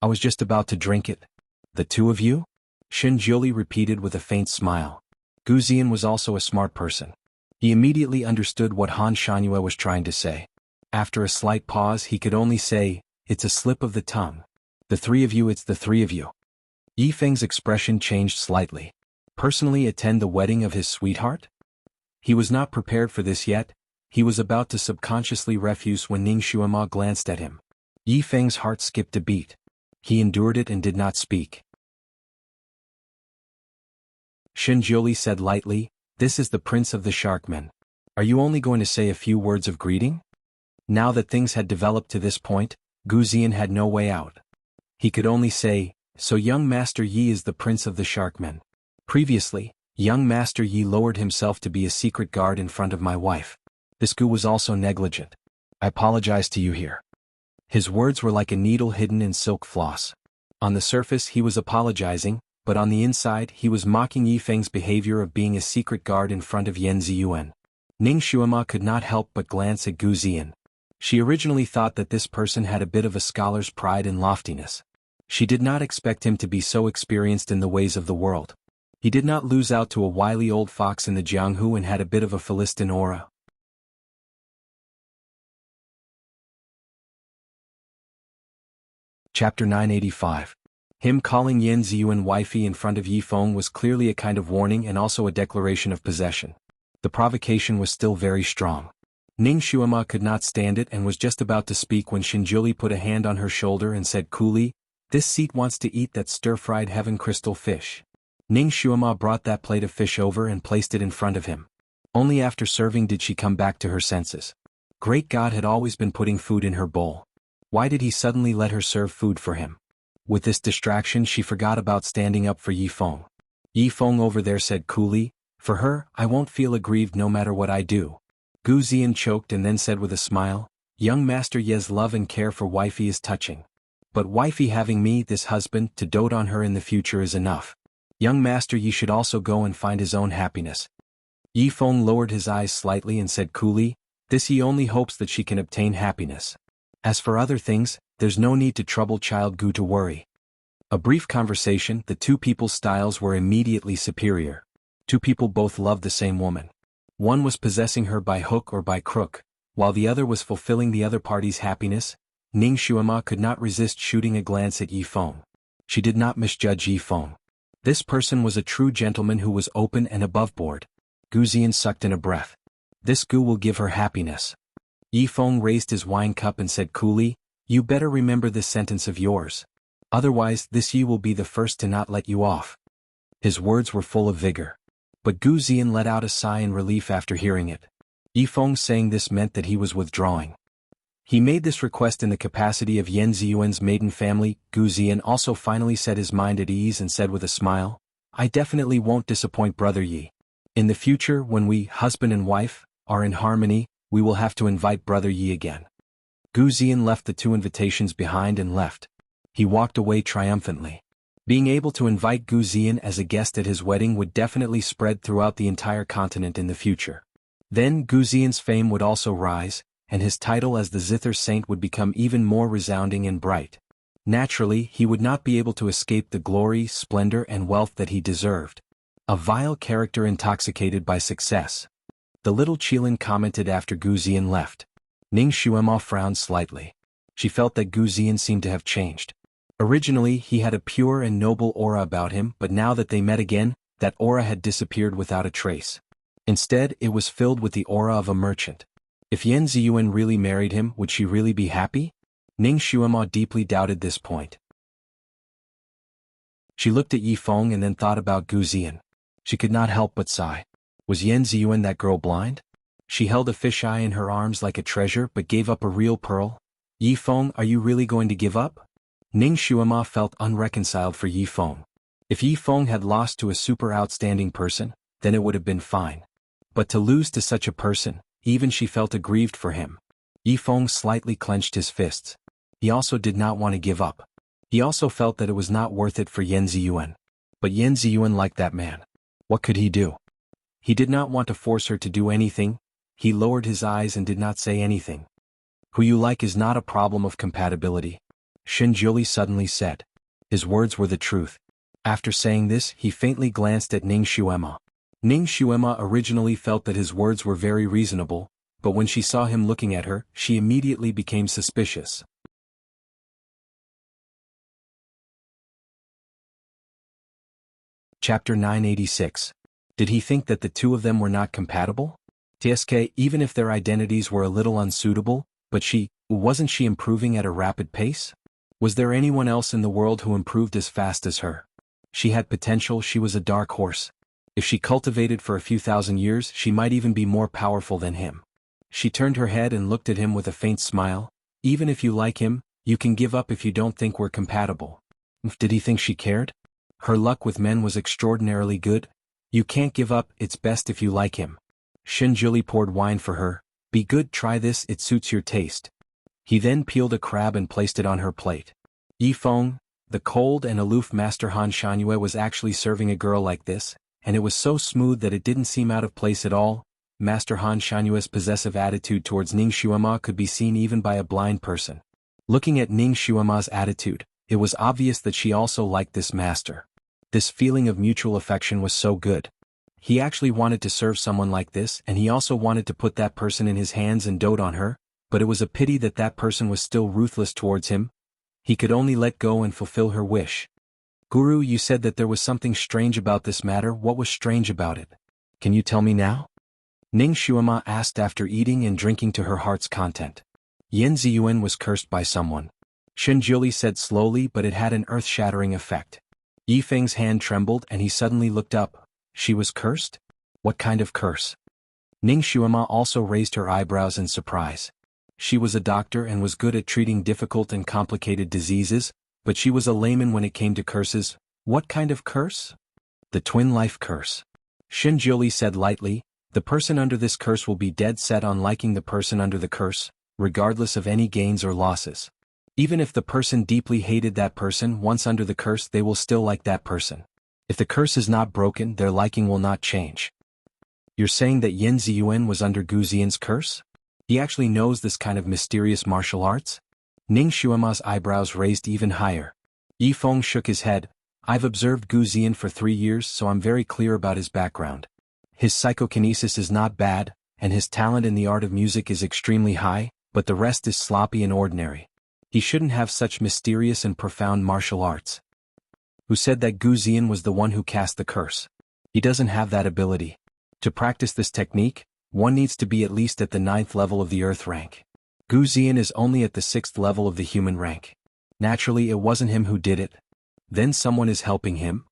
I was just about to drink it. The two of you? Shinjuli repeated with a faint smile. Gu Zian was also a smart person. He immediately understood what Han Shangyue was trying to say. After a slight pause he could only say, It's a slip of the tongue. The three of you, it's the three of you. Yifeng's expression changed slightly. Personally attend the wedding of his sweetheart? He was not prepared for this yet. He was about to subconsciously refuse when Ning Xuema glanced at him. Yifeng's heart skipped a beat. He endured it and did not speak. Shinjiuli said lightly, "This is the prince of the Sharkmen. Are you only going to say a few words of greeting?" Now that things had developed to this point, Gu Ziyan had no way out. He could only say, "So young Master Yi is the prince of the Sharkmen." Previously, young Master Yi lowered himself to be a secret guard in front of my wife. This Gu was also negligent. I apologize to you here. His words were like a needle hidden in silk floss. On the surface he was apologizing, but on the inside he was mocking Yifeng's behavior of being a secret guard in front of Yan Ziyuan. Ning Xuema could not help but glance at Gu Ziyan. She originally thought that this person had a bit of a scholar's pride and loftiness. She did not expect him to be so experienced in the ways of the world. He did not lose out to a wily old fox in the Jianghu and had a bit of a Philistine aura. Chapter 985. Him calling Yan Ziyuan wifey in front of Yifeng was clearly a kind of warning and also a declaration of possession. The provocation was still very strong. Ning Xuema could not stand it and was just about to speak when Shinjiuli put a hand on her shoulder and said coolly, "This seat wants to eat that stir-fried heaven crystal fish." Ning Xuema brought that plate of fish over and placed it in front of him. Only after serving did she come back to her senses. Great God had always been putting food in her bowl. Why did he suddenly let her serve food for him? With this distraction she forgot about standing up for Yifeng. Yifeng over there said coolly, "For her, I won't feel aggrieved no matter what I do." Gu Ziyan choked and then said with a smile, "Young Master Ye's love and care for wifey is touching. But wifey having me, this husband, to dote on her in the future is enough. Young Master Yi should also go and find his own happiness." Yifeng lowered his eyes slightly and said coolly, "This he only hopes that she can obtain happiness. As for other things, there's no need to trouble child Gu to worry." A brief conversation, the two people's styles were immediately superior. Two people both loved the same woman. One was possessing her by hook or by crook, while the other was fulfilling the other party's happiness. Ning Xuema could not resist shooting a glance at Yifeng. She did not misjudge Yifeng. This person was a true gentleman who was open and aboveboard. Gu Ziyan sucked in a breath. This Gu will give her happiness. Yifeng raised his wine cup and said coolly, "You better remember this sentence of yours. Otherwise this Yi will be the first to not let you off." His words were full of vigor. But Gu Ziyan let out a sigh in relief after hearing it. Yifeng saying this meant that he was withdrawing. He made this request in the capacity of Yan Ziyuan's maiden family. Gu Ziyan also finally set his mind at ease and said with a smile, "I definitely won't disappoint Brother Yi. In the future, when we, husband and wife, are in harmony, we will have to invite Brother Yi again." Gu Ziyan left the two invitations behind and left. He walked away triumphantly. Being able to invite Gu Ziyan as a guest at his wedding would definitely spread throughout the entire continent in the future. Then Gu Ziyan's fame would also rise, and his title as the Zither Saint would become even more resounding and bright. Naturally, he would not be able to escape the glory, splendor and wealth that he deserved. A vile character intoxicated by success. The little Qilin commented after Gu Ziyan left. Ning Xuema frowned slightly. She felt that Gu Ziyan seemed to have changed. Originally he had a pure and noble aura about him, but now that they met again, that aura had disappeared without a trace. Instead, it was filled with the aura of a merchant. If Yan Ziyuan really married him, would she really be happy? Ning Xuema deeply doubted this point. She looked at Yifeng and then thought about Gu Ziyan. She could not help but sigh. Was Yan Ziyuan that girl blind? She held a fisheye in her arms like a treasure but gave up a real pearl. Yifeng, are you really going to give up? Ning Xuema felt unreconciled for Yifeng. If Yifeng had lost to a super outstanding person, then it would have been fine. But to lose to such a person, even she felt aggrieved for him. Yifeng slightly clenched his fists. He also did not want to give up. He also felt that it was not worth it for Yan Ziyuan. But Yan Ziyuan liked that man. What could he do? He did not want to force her to do anything. He lowered his eyes and did not say anything. Who you like is not a problem of compatibility, Shinjiuli suddenly said. His words were the truth. After saying this, he faintly glanced at Ning Xuema. Ning Xuema originally felt that his words were very reasonable, but when she saw him looking at her, she immediately became suspicious. Chapter 986. Did he think that the two of them were not compatible? TSK, even if their identities were a little unsuitable, but wasn't she improving at a rapid pace? Was there anyone else in the world who improved as fast as her? She had potential, she was a dark horse. If she cultivated for a few thousand years, she might even be more powerful than him. She turned her head and looked at him with a faint smile. Even if you like him, you can give up if you don't think we're compatible. Did he think she cared? Her luck with men was extraordinarily good. You can't give up, it's best if you like him. Shinjuli poured wine for her. Be good, try this, it suits your taste. He then peeled a crab and placed it on her plate. Yifeng, the cold and aloof Master Han Shangyue, was actually serving a girl like this, and it was so smooth that it didn't seem out of place at all. Master Han Shanyue's possessive attitude towards Ning Xuema could be seen even by a blind person. Looking at Ning Xuema's attitude, it was obvious that she also liked this master. This feeling of mutual affection was so good. He actually wanted to serve someone like this, and he also wanted to put that person in his hands and dote on her, but it was a pity that that person was still ruthless towards him. He could only let go and fulfill her wish. Guru, you said that there was something strange about this matter. What was strange about it? Can you tell me now? Ning Xuema asked after eating and drinking to her heart's content. Yin Ziyuan was cursed by someone. Shinjuli said slowly, but it had an earth-shattering effect. Yifeng's hand trembled and he suddenly looked up. She was cursed? What kind of curse? Ning Xuema also raised her eyebrows in surprise. She was a doctor and was good at treating difficult and complicated diseases, but she was a layman when it came to curses. What kind of curse? The twin life curse. Shinjuli said lightly, the person under this curse will be dead set on liking the person under the curse, regardless of any gains or losses. Even if the person deeply hated that person once under the curse, they will still like that person. If the curse is not broken, their liking will not change. You're saying that Yin Ziyuan was under Gu Ziyan's curse? He actually knows this kind of mysterious martial arts? Ning Xuema's eyebrows raised even higher. Yifeng shook his head. I've observed Gu Ziyan for 3 years, so I'm very clear about his background. His psychokinesis is not bad, and his talent in the art of music is extremely high, but the rest is sloppy and ordinary. He shouldn't have such mysterious and profound martial arts. Who said that Gu Ziyan was the one who cast the curse? He doesn't have that ability. To practice this technique, one needs to be at least at the 9th level of the earth rank. Gu Ziyan is only at the 6th level of the human rank. Naturally, it wasn't him who did it. Then someone is helping him?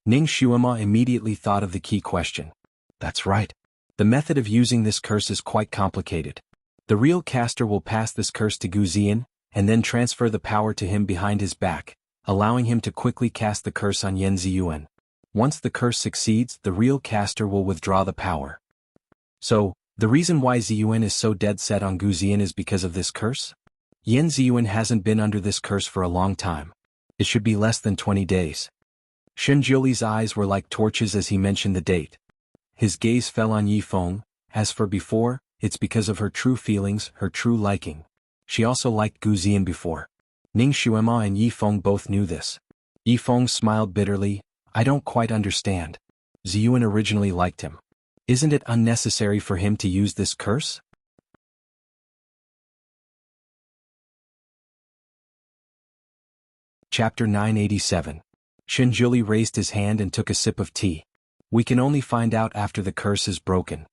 Ning Xuema immediately thought of the key question. That's right. The method of using this curse is quite complicated. The real caster will pass this curse to Gu Ziyan, and then transfer the power to him behind his back, allowing him to quickly cast the curse on Yin Ziyuan. Once the curse succeeds, the real caster will withdraw the power. So, the reason why Ziyuan is so dead set on Gu Ziyan is because of this curse? Yin Ziyuan hasn't been under this curse for a long time. It should be less than 20 days. Shinjuli's eyes were like torches as he mentioned the date. His gaze fell on Yifeng. As for before, it's because of her true feelings, her true liking. She also liked Gu Ziyan before. Ning Xuema and Yifeng both knew this. Yifeng smiled bitterly. I don't quite understand. Ziyuan originally liked him. Isn't it unnecessary for him to use this curse? Chapter 987. Shinjuli raised his hand and took a sip of tea. We can only find out after the curse is broken.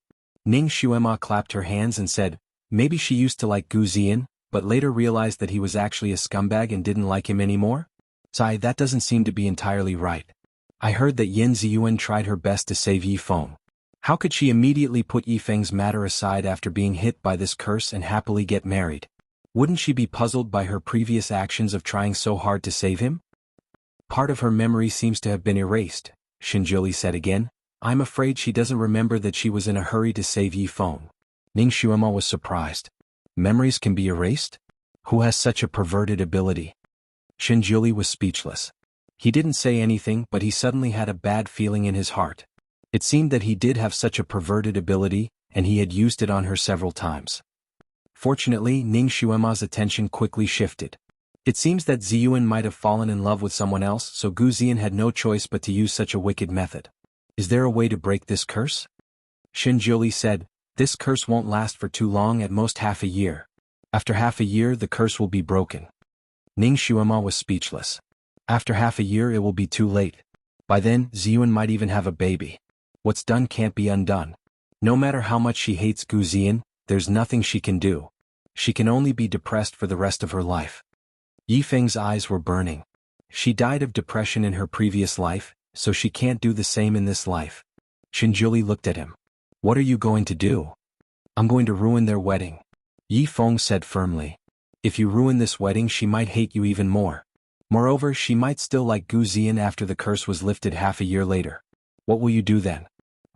Ning Xuema clapped her hands and said, maybe she used to like Gu Ziyan, but later realized that he was actually a scumbag and didn't like him anymore? Sai, that doesn't seem to be entirely right. I heard that Yin Ziyuan tried her best to save Yifeng. How could she immediately put Yifeng's matter aside after being hit by this curse and happily get married? Wouldn't she be puzzled by her previous actions of trying so hard to save him? Part of her memory seems to have been erased, Shinjuli said again. I'm afraid she doesn't remember that she was in a hurry to save Yifeng. Ning Xuema was surprised. Memories can be erased? Who has such a perverted ability? Shinjuli was speechless. He didn't say anything, but he suddenly had a bad feeling in his heart. It seemed that he did have such a perverted ability, and he had used it on her several times. Fortunately, Ning Xuema's attention quickly shifted. It seems that Ziyuan might have fallen in love with someone else, so Gu Ziyan had no choice but to use such a wicked method. Is there a way to break this curse? Shinjuli said, this curse won't last for too long, at most half a year. After half a year, the curse will be broken. Ning Xuema was speechless. After half a year it will be too late. By then, Ziyuan might even have a baby. What's done can't be undone. No matter how much she hates Gu Ziyan, there's nothing she can do. She can only be depressed for the rest of her life. Yi Feng's eyes were burning. She died of depression in her previous life, so she can't do the same in this life. Xinjuli looked at him. What are you going to do? I'm going to ruin their wedding. Yi Feng said firmly. If you ruin this wedding she might hate you even more. Moreover, she might still like Gu Ziyan after the curse was lifted half a year later. What will you do then?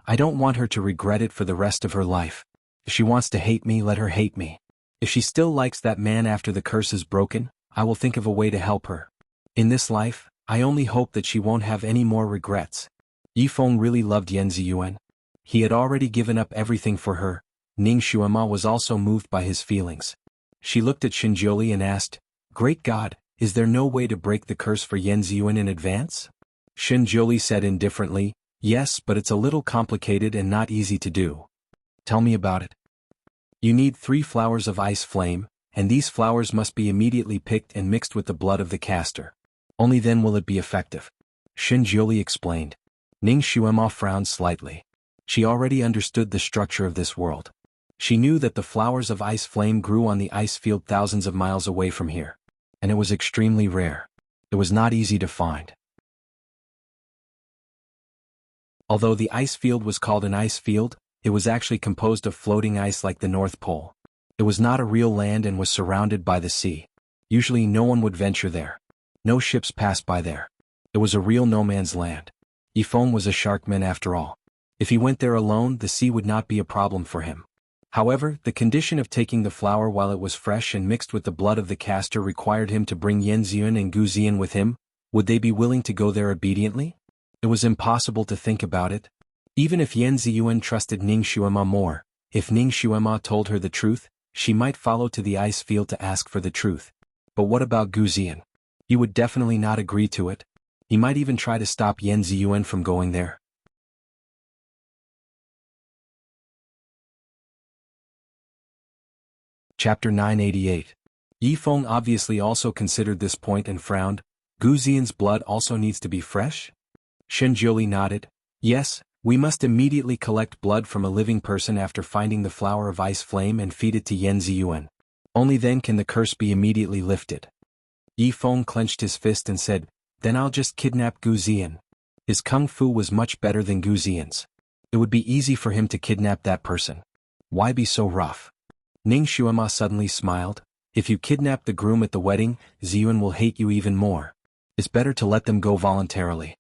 I don't want her to regret it for the rest of her life. If she wants to hate me, let her hate me. If she still likes that man after the curse is broken, I will think of a way to help her. In this life, I only hope that she won't have any more regrets. Yi Feng really loved Yan Ziyuan. He had already given up everything for her. Ning Xuema was also moved by his feelings. She looked at Xinjiuli and asked, Great God, is there no way to break the curse for Yan Ziyuan in advance? Xinjiuli said indifferently, Yes, but it's a little complicated and not easy to do. Tell me about it. You need 3 flowers of ice flame, and these flowers must be immediately picked and mixed with the blood of the caster. Only then will it be effective. Xinjiuli explained. Ning Xuema frowned slightly. She already understood the structure of this world. She knew that the flowers of ice flame grew on the ice field thousands of miles away from here. And it was extremely rare. It was not easy to find. Although the ice field was called an ice field, it was actually composed of floating ice like the North Pole. It was not a real land and was surrounded by the sea. Usually no one would venture there. No ships passed by there. It was a real no man's land. Yi Feng was a sharkman after all. If he went there alone, the sea would not be a problem for him. However, the condition of taking the flower while it was fresh and mixed with the blood of the caster required him to bring Yan Ziyuan and Gu Ziyan with him. Would they be willing to go there obediently? It was impossible to think about it. Even if Yan Ziyuan trusted Ning Xuema more, if Ning Xuema told her the truth, she might follow to the ice field to ask for the truth. But what about Gu Ziyan? He would definitely not agree to it. He might even try to stop Yan Ziyuan from going there. Chapter 988. Yi Feng obviously also considered this point and frowned. Gu Ziyan's blood also needs to be fresh? Xinjiuli nodded. Yes, we must immediately collect blood from a living person after finding the flower of ice flame and feed it to Yan Ziyuan. Only then can the curse be immediately lifted. Yi Feng clenched his fist and said, Then I'll just kidnap Gu Ziyan. His kung fu was much better than Gu Ziyan's. It would be easy for him to kidnap that person. Why be so rough? Ning Xuema suddenly smiled. If you kidnap the groom at the wedding, Ziyuan will hate you even more. It's better to let them go voluntarily.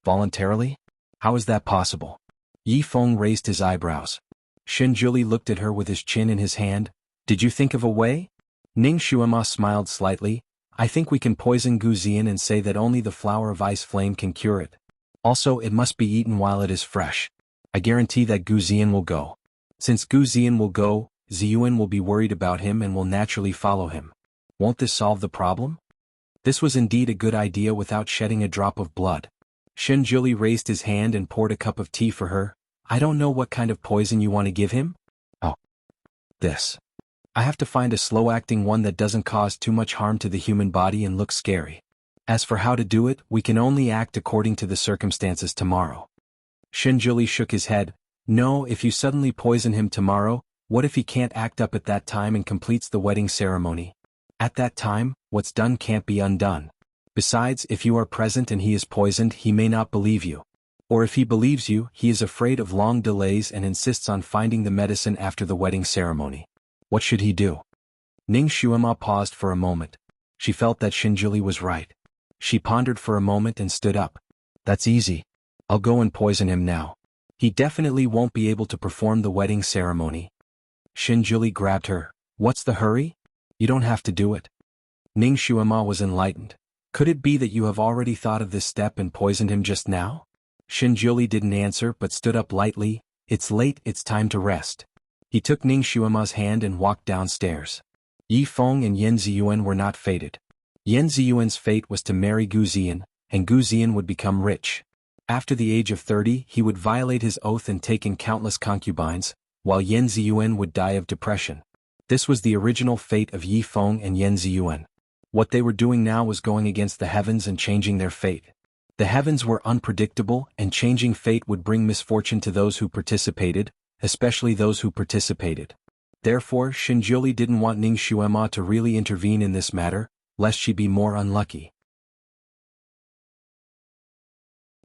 Voluntarily? How is that possible? Yi Feng raised his eyebrows. Xinjiuli looked at her with his chin in his hand. Did you think of a way? Ning Xuema smiled slightly. I think we can poison Gu Ziyan and say that only the flower of ice flame can cure it. Also, it must be eaten while it is fresh. I guarantee that Gu Ziyan will go. Since Gu Ziyan will go, Ziyuan will be worried about him and will naturally follow him. Won't this solve the problem? This was indeed a good idea without shedding a drop of blood. Xinjiuli raised his hand and poured a cup of tea for her. I don't know what kind of poison you want to give him? Oh. This. I have to find a slow-acting one that doesn't cause too much harm to the human body and looks scary. As for how to do it, we can only act according to the circumstances tomorrow. Xinjiuli shook his head. No, if you suddenly poison him tomorrow, what if he can't act up at that time and completes the wedding ceremony? At that time, what's done can't be undone. Besides, if you are present and he is poisoned, he may not believe you. Or if he believes you, he is afraid of long delays and insists on finding the medicine after the wedding ceremony. What should he do? Ning Xuema paused for a moment. She felt that Xinjiuli was right. She pondered for a moment and stood up. That's easy. I'll go and poison him now. He definitely won't be able to perform the wedding ceremony. Xinjiuli grabbed her. What's the hurry? You don't have to do it. Ning Xuema was enlightened. Could it be that you have already thought of this step and poisoned him just now? Xinjiuli didn't answer but stood up lightly. It's late, it's time to rest. He took Ning Xuema's hand and walked downstairs. Yi Feng and Yan Ziyuan were not fated. Yan Ziyuan's fate was to marry Gu Ziyan, and Gu Ziyan would become rich. After the age of 30, he would violate his oath and take in countless concubines, while Yan Ziyuan would die of depression. This was the original fate of Yi Feng and Yan Ziyuan. What they were doing now was going against the heavens and changing their fate. The heavens were unpredictable, and changing fate would bring misfortune to those who participated, especially those who participated. Therefore, Shinjiuli didn't want Ning Xuema to really intervene in this matter, lest she be more unlucky.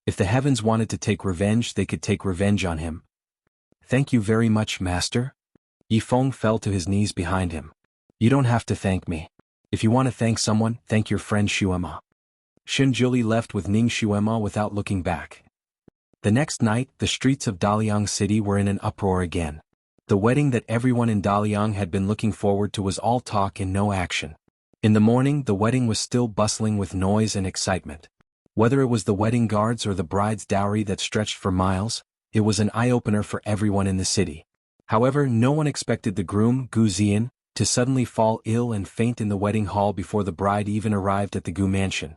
If the heavens wanted to take revenge, they could take revenge on him. Thank you very much, Master. Yifeng fell to his knees behind him. You don't have to thank me. If you want to thank someone, thank your friend Xuema. Shinjiuli left with Ning Xuema without looking back. The next night, the streets of Daliang City were in an uproar again. The wedding that everyone in Daliang had been looking forward to was all talk and no action. In the morning, the wedding was still bustling with noise and excitement. Whether it was the wedding guards or the bride's dowry that stretched for miles, it was an eye-opener for everyone in the city. However, no one expected the groom, Gu Ziyan, to suddenly fall ill and faint in the wedding hall before the bride even arrived at the Gu mansion.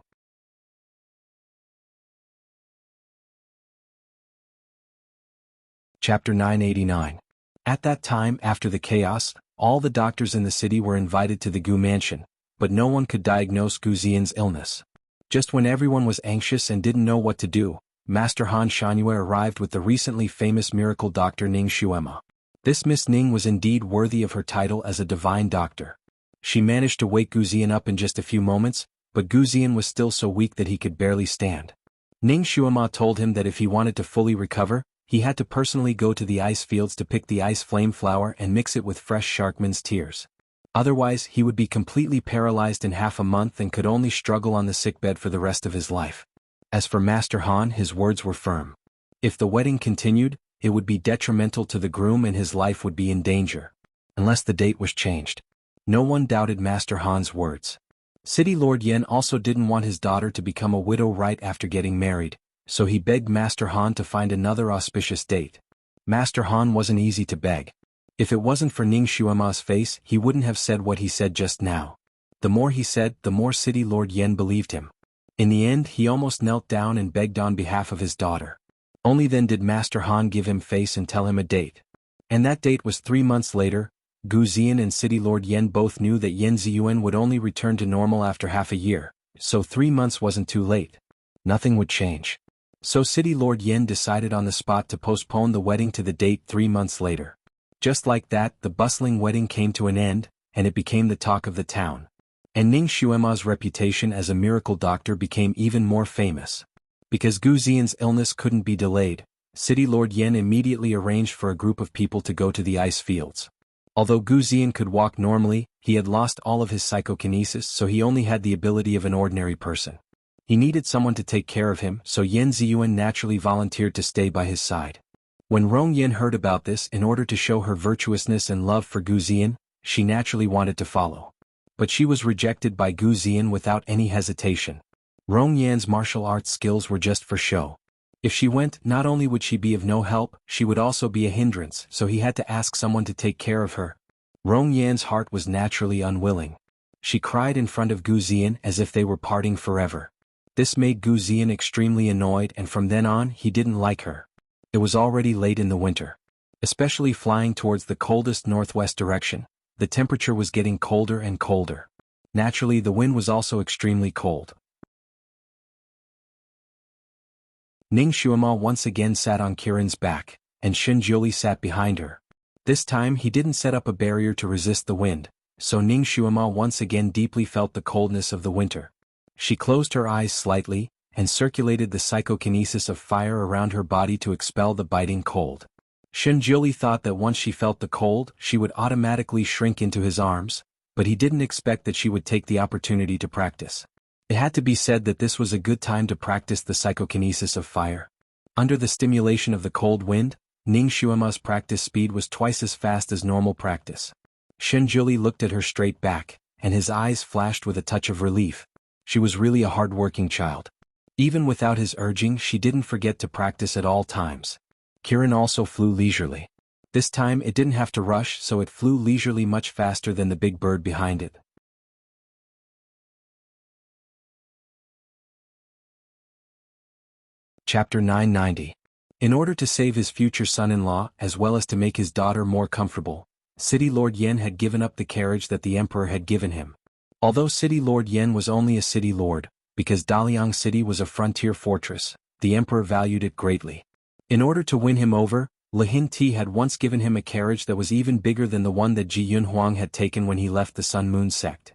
Chapter 989. At that time, after the chaos, all the doctors in the city were invited to the Gu mansion, but no one could diagnose Gu Ziyan's illness. Just when everyone was anxious and didn't know what to do, Master Han Shangyue arrived with the recently famous miracle doctor Ning Xuema. This Miss Ning was indeed worthy of her title as a divine doctor. She managed to wake Gu Ziyan up in just a few moments, but Gu Ziyan was still so weak that he could barely stand. Ning Xuema told him that if he wanted to fully recover, he had to personally go to the ice fields to pick the ice flame flower and mix it with fresh sharkman's tears. Otherwise, he would be completely paralyzed in half a month and could only struggle on the sickbed for the rest of his life. As for Master Han, his words were firm. If the wedding continued, it would be detrimental to the groom and his life would be in danger. Unless the date was changed. No one doubted Master Han's words. City Lord Yen also didn't want his daughter to become a widow right after getting married, so he begged Master Han to find another auspicious date. Master Han wasn't easy to beg. If it wasn't for Ning Xuema's face, he wouldn't have said what he said just now. The more he said, the more City Lord Yen believed him. In the end, he almost knelt down and begged on behalf of his daughter. Only then did Master Han give him face and tell him a date. And that date was 3 months later. Gu Ziyan and City Lord Yen both knew that Yan Ziyuan would only return to normal after half a year, so 3 months wasn't too late. Nothing would change. So City Lord Yen decided on the spot to postpone the wedding to the date 3 months later. Just like that, the bustling wedding came to an end, and it became the talk of the town. And Ning Xuema's reputation as a miracle doctor became even more famous. Because Gu Ziyan's illness couldn't be delayed, City Lord Yen immediately arranged for a group of people to go to the ice fields. Although Gu Ziyan could walk normally, he had lost all of his psychokinesis, so he only had the ability of an ordinary person. He needed someone to take care of him, so Yan Ziyuan naturally volunteered to stay by his side. When Rong Yen heard about this, in order to show her virtuousness and love for Gu Ziyan, she naturally wanted to follow. But she was rejected by Gu Ziyan without any hesitation. Rong Yan's martial arts skills were just for show. If she went, not only would she be of no help, she would also be a hindrance, so he had to ask someone to take care of her. Rong Yan's heart was naturally unwilling. She cried in front of Gu Ziyan as if they were parting forever. This made Gu Ziyan extremely annoyed, and from then on he didn't like her. It was already late in the winter. Especially flying towards the coldest northwest direction, the temperature was getting colder and colder. Naturally, the wind was also extremely cold. Ning Xuema once again sat on Kirin's back, and Shinjiuli sat behind her. This time he didn't set up a barrier to resist the wind, so Ning Xuema once again deeply felt the coldness of the winter. She closed her eyes slightly, and circulated the psychokinesis of fire around her body to expel the biting cold. Shinjiuli thought that once she felt the cold, she would automatically shrink into his arms, but he didn't expect that she would take the opportunity to practice. It had to be said that this was a good time to practice the psychokinesis of fire. Under the stimulation of the cold wind, Ning Xuema's practice speed was twice as fast as normal practice. Shinjiuli looked at her straight back, and his eyes flashed with a touch of relief. She was really a hard-working child. Even without his urging, she didn't forget to practice at all times. Kirin also flew leisurely. This time it didn't have to rush, so it flew leisurely much faster than the big bird behind it. Chapter 990. In order to save his future son-in-law as well as to make his daughter more comfortable, City Lord Yen had given up the carriage that the emperor had given him. Although City Lord Yen was only a city lord, because Daliang City was a frontier fortress, the emperor valued it greatly. In order to win him over, Lihin Ti had once given him a carriage that was even bigger than the one that Ji Yunhuang had taken when he left the Sun Moon sect.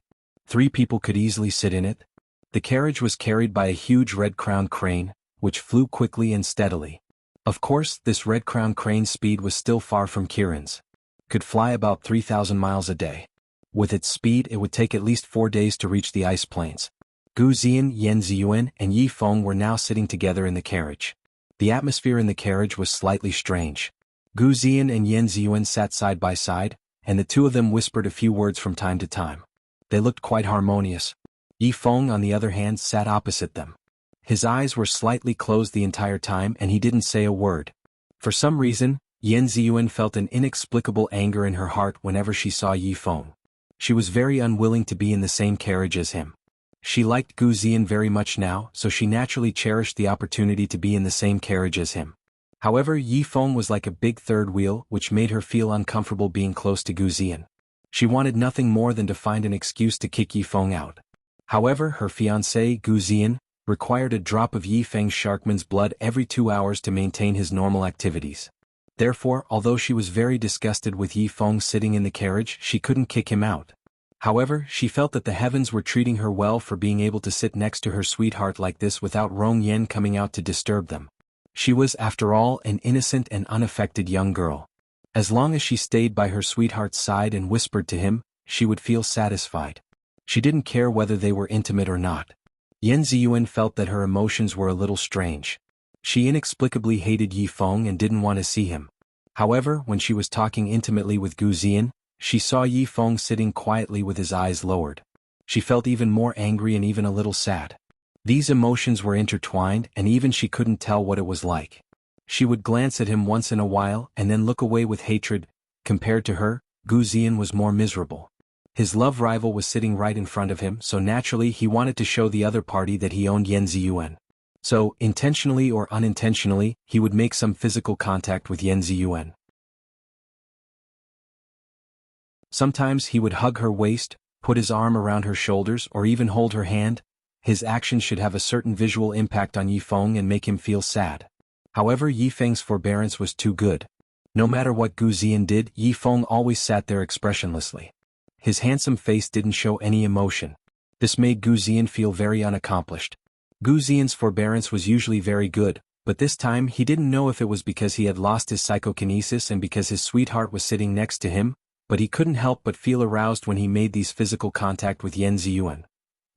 3 people could easily sit in it. The carriage was carried by a huge red-crowned crane, which flew quickly and steadily. Of course, this red-crowned crane's speed was still far from Kirin's. Could fly about 3,000 miles a day. With its speed, it would take at least 4 days to reach the ice plains. Gu Ziyan, Yan Ziyuan, and Yi Feng were now sitting together in the carriage. The atmosphere in the carriage was slightly strange. Gu Ziyan and Yan Ziyuan sat side by side, and the two of them whispered a few words from time to time. They looked quite harmonious. Yi Feng, on the other hand, sat opposite them. His eyes were slightly closed the entire time and he didn't say a word. For some reason, Yan Ziyuan felt an inexplicable anger in her heart whenever she saw Yi Feng. She was very unwilling to be in the same carriage as him. She liked Gu Ziyan very much now, so she naturally cherished the opportunity to be in the same carriage as him. However, Yi Feng was like a big third wheel, which made her feel uncomfortable being close to Gu Ziyan. She wanted nothing more than to find an excuse to kick Yi Feng out. However, her fiancé, Gu Ziyan, required a drop of Yi Feng's Sharkman's blood every 2 hours to maintain his normal activities. Therefore, although she was very disgusted with Yi Feng sitting in the carriage, she couldn't kick him out. However, she felt that the heavens were treating her well for being able to sit next to her sweetheart like this without Rong Yen coming out to disturb them. She was, after all, an innocent and unaffected young girl. As long as she stayed by her sweetheart's side and whispered to him, she would feel satisfied. She didn't care whether they were intimate or not. Yan Ziyuan felt that her emotions were a little strange. She inexplicably hated Yi Feng and didn't want to see him. However, when she was talking intimately with Gu Ziyan, she saw Yi Feng sitting quietly with his eyes lowered. She felt even more angry and even a little sad. These emotions were intertwined and even she couldn't tell what it was like. She would glance at him once in a while and then look away with hatred. Compared to her, Gu Ziyan was more miserable. His love rival was sitting right in front of him, so naturally he wanted to show the other party that he owned Yan Ziyuan. So, intentionally or unintentionally, he would make some physical contact with Yan Ziyuan. Sometimes he would hug her waist, put his arm around her shoulders or even hold her hand. His actions should have a certain visual impact on Yi Feng and make him feel sad. However, Yi Feng's forbearance was too good. No matter what Gu Ziyan did, Yi Feng always sat there expressionlessly. His handsome face didn't show any emotion. This made Gu Ziyan feel very unaccomplished. Gu Ziyan's forbearance was usually very good, but this time he didn't know if it was because he had lost his psychokinesis and because his sweetheart was sitting next to him, but he couldn't help but feel aroused when he made these physical contact with Yan Ziyuan.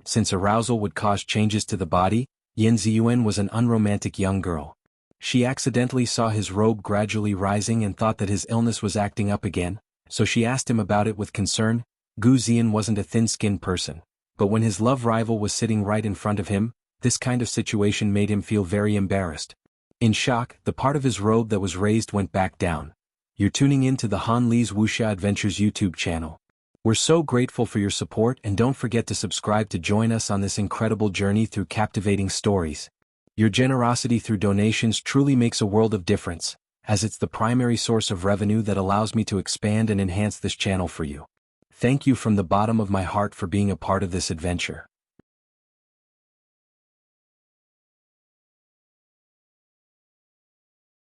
Since arousal would cause changes to the body, Yan Ziyuan was an unromantic young girl. She accidentally saw his robe gradually rising and thought that his illness was acting up again, so she asked him about it with concern. Gu Ziyan wasn't a thin-skinned person, but when his love rival was sitting right in front of him, this kind of situation made him feel very embarrassed. In shock, the part of his robe that was raised went back down. You're tuning in to the Han Li's Wuxia Adventures YouTube channel. We're so grateful for your support and don't forget to subscribe to join us on this incredible journey through captivating stories. Your generosity through donations truly makes a world of difference, as it's the primary source of revenue that allows me to expand and enhance this channel for you. Thank you from the bottom of my heart for being a part of this adventure.